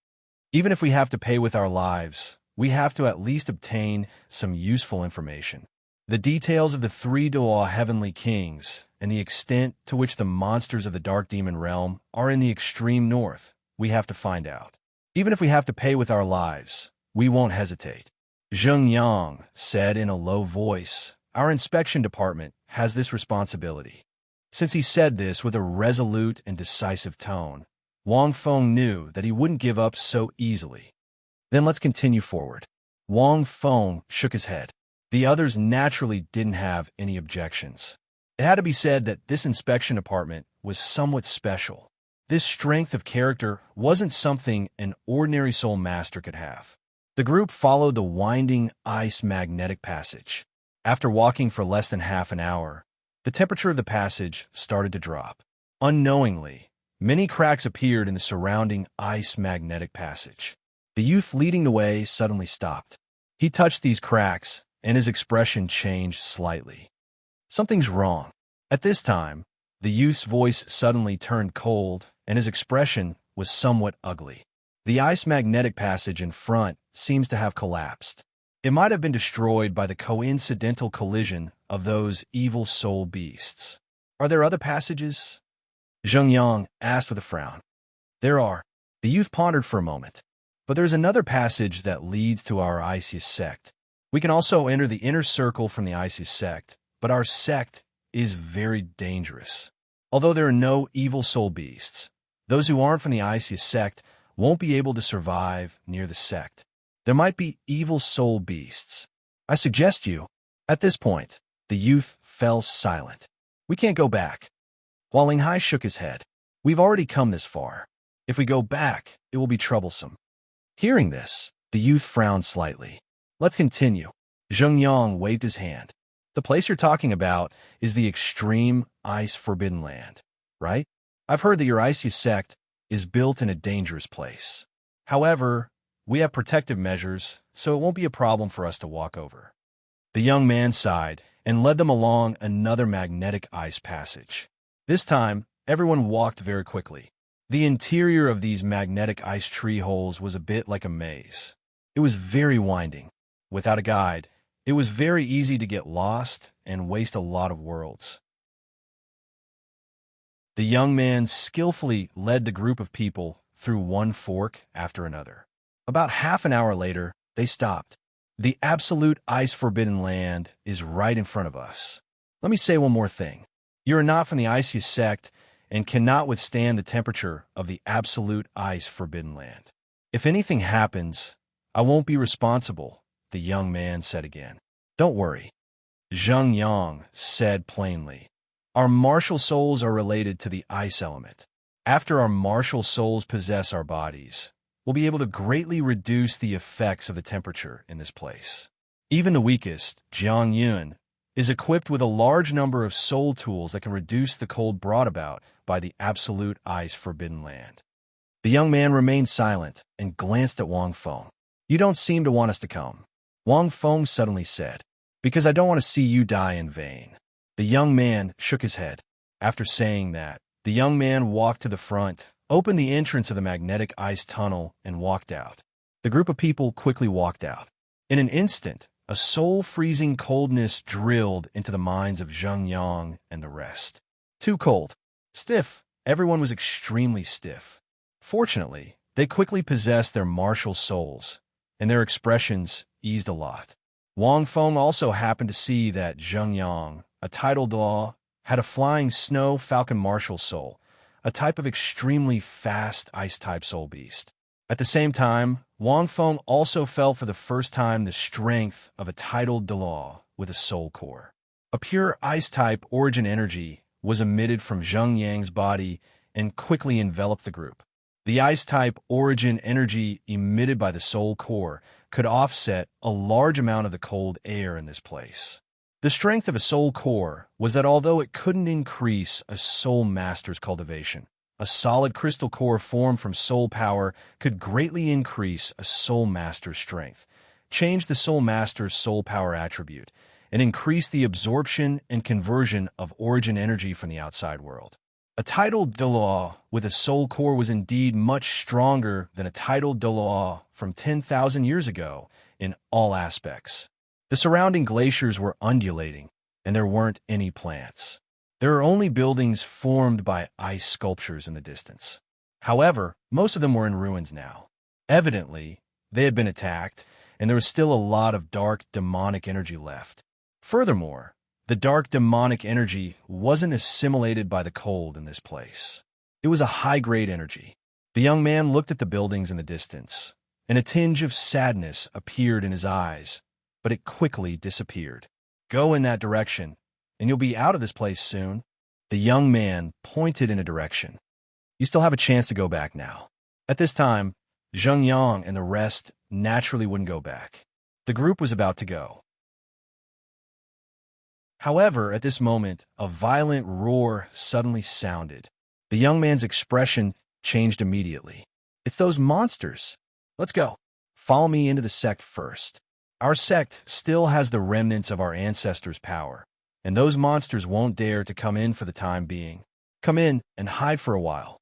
Even if we have to pay with our lives, we have to at least obtain some useful information. The details of the three Douluo heavenly kings and the extent to which the monsters of the dark demon realm are in the extreme north, we have to find out. Even if we have to pay with our lives, we won't hesitate. Zheng Yang said in a low voice, "Our inspection department has this responsibility." Since he said this with a resolute and decisive tone, Wang Feng knew that he wouldn't give up so easily. Then let's continue forward. Wang Feng shook his head. The others naturally didn't have any objections. It had to be said that this inspection department was somewhat special. This strength of character wasn't something an ordinary soul master could have. The group followed the winding ice magnetic passage. After walking for less than half an hour, the temperature of the passage started to drop. Unknowingly, many cracks appeared in the surrounding ice magnetic passage. The youth leading the way suddenly stopped. He touched these cracks, and his expression changed slightly. Something's wrong. At this time, the youth's voice suddenly turned cold, and his expression was somewhat ugly. The ice magnetic passage in front seems to have collapsed. It might have been destroyed by the coincidental collision of those evil soul beasts. Are there other passages? Zheng Yang asked with a frown. There are. The youth pondered for a moment. But there's another passage that leads to our icy sect. We can also enter the inner circle from the icy sect, but our sect is very dangerous. Although there are no evil soul beasts, those who aren't from the icy sect won't be able to survive near the sect. There might be evil soul beasts. I suggest you. At this point, the youth fell silent. We can't go back. While Linghai shook his head. We've already come this far. If we go back, it will be troublesome. Hearing this, the youth frowned slightly. Let's continue. Zheng Yang waved his hand. The place you're talking about is the extreme ice forbidden land, right? I've heard that your icy sect is built in a dangerous place. However, we have protective measures, so it won't be a problem for us to walk over. The young man sighed and led them along another magnetic ice passage. This time, everyone walked very quickly. The interior of these magnetic ice tree holes was a bit like a maze. It was very winding. Without a guide, it was very easy to get lost and waste a lot of worlds. The young man skillfully led the group of people through one fork after another. About half an hour later, they stopped. The absolute ice forbidden land is right in front of us. Let me say one more thing. You are not from the icy sect and cannot withstand the temperature of the absolute ice forbidden land. If anything happens, I won't be responsible, the young man said again. Don't worry. Zheng Yang said plainly. Our martial souls are related to the ice element. After our martial souls possess our bodies, we'll be able to greatly reduce the effects of the temperature in this place. Even the weakest, Jiang Yun, is equipped with a large number of soul tools that can reduce the cold brought about by the absolute ice forbidden land. The young man remained silent and glanced at Wang Feng. You don't seem to want us to come, Wang Feng suddenly said, because I don't want to see you die in vain. The young man shook his head. After saying that, the young man walked to the front, opened the entrance of the magnetic ice tunnel, and walked out. The group of people quickly walked out. In an instant, a soul-freezing coldness drilled into the minds of Zheng Yang and the rest. Too cold. Stiff. Everyone was extremely stiff. Fortunately, they quickly possessed their martial souls, and their expressions eased a lot. Wang Feng also happened to see that Zheng Yang, a titled Dalu, had a flying snow falcon martial soul, a type of extremely fast ice-type soul beast. At the same time, Wang Feng also felt for the first time the strength of a titled Dalu with a soul core. A pure ice-type origin energy was emitted from Zheng Yang's body and quickly enveloped the group. The ice-type origin energy emitted by the soul core could offset a large amount of the cold air in this place. The strength of a soul core was that although it couldn't increase a soul master's cultivation, a solid crystal core formed from soul power could greatly increase a soul master's strength, changed the Soul Master's soul power attribute, and increased the absorption and conversion of origin energy from the outside world. A titled Douluo with a soul core was indeed much stronger than a titled Douluo from 10,000 years ago in all aspects. The surrounding glaciers were undulating, and there weren't any plants. There are only buildings formed by ice sculptures in the distance. However, most of them were in ruins now. Evidently, they had been attacked, and there was still a lot of dark demonic energy left. Furthermore, the dark demonic energy wasn't assimilated by the cold in this place. It was a high-grade energy. The young man looked at the buildings in the distance, and a tinge of sadness appeared in his eyes, but it quickly disappeared. Go in that direction, and you'll be out of this place soon. The young man pointed in a direction. You still have a chance to go back now. At this time, Zheng Yang and the rest naturally wouldn't go back. The group was about to go. However, at this moment, a violent roar suddenly sounded. The young man's expression changed immediately. It's those monsters. Let's go. Follow me into the sect first. Our sect still has the remnants of our ancestors' power, and those monsters won't dare to come in for the time being. Come in and hide for a while.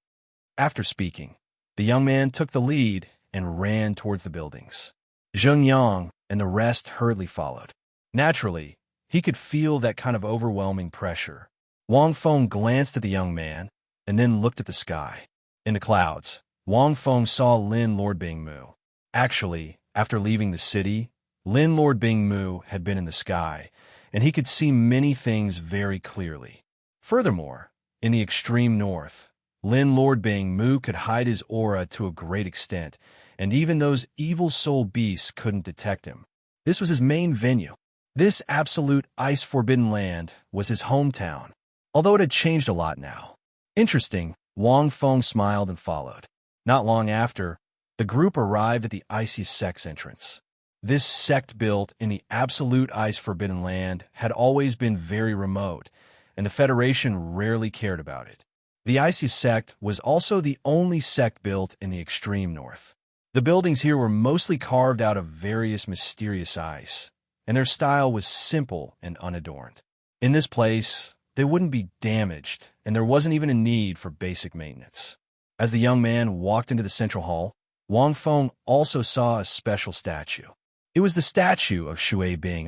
After speaking, the young man took the lead and ran towards the buildings. Zheng Yang and the rest hurriedly followed. Naturally, he could feel that kind of overwhelming pressure. Wang Feng glanced at the young man and then looked at the sky. In the clouds, Wang Feng saw Lin Lord Bingmu. Actually, after leaving the city, Lin Lord Bingmu had been in the sky, and he could see many things very clearly. Furthermore, in the extreme north, Lin Lord Bingmu could hide his aura to a great extent, and even those evil soul beasts couldn't detect him. This was his main venue. This absolute ice-forbidden land was his hometown, although it had changed a lot now. Interesting, Wang Feng smiled and followed. Not long after, the group arrived at the icy sect's entrance. This sect built in the absolute ice-forbidden land had always been very remote, and the Federation rarely cared about it. The icy sect was also the only sect built in the extreme north. The buildings here were mostly carved out of various mysterious ice, and their style was simple and unadorned. In this place, they wouldn't be damaged, and there wasn't even a need for basic maintenance. As the young man walked into the central hall, Wang Feng also saw a special statue. It was the statue of Shui Bing.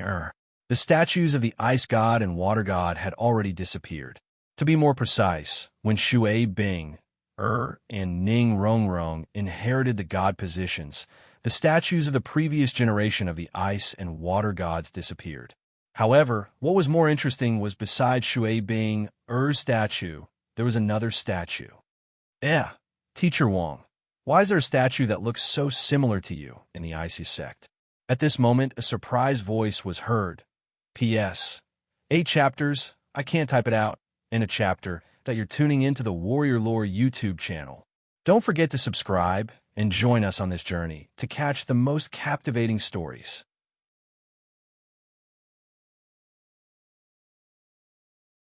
The statues of the ice god and water god had already disappeared. To be more precise, when Shui Bing, and Ning Rongrong inherited the god positions, the statues of the previous generation of the ice and water gods disappeared. However, what was more interesting was besides Shui Bing, statue, there was another statue. Teacher Wang, why is there a statue that looks so similar to you in the icy sect? At this moment, a surprised voice was heard. P.S. 8 chapters, I can't type it out, in a chapter, that you're tuning into the Warrior Lore YouTube channel. Don't forget to subscribe and join us on this journey to catch the most captivating stories.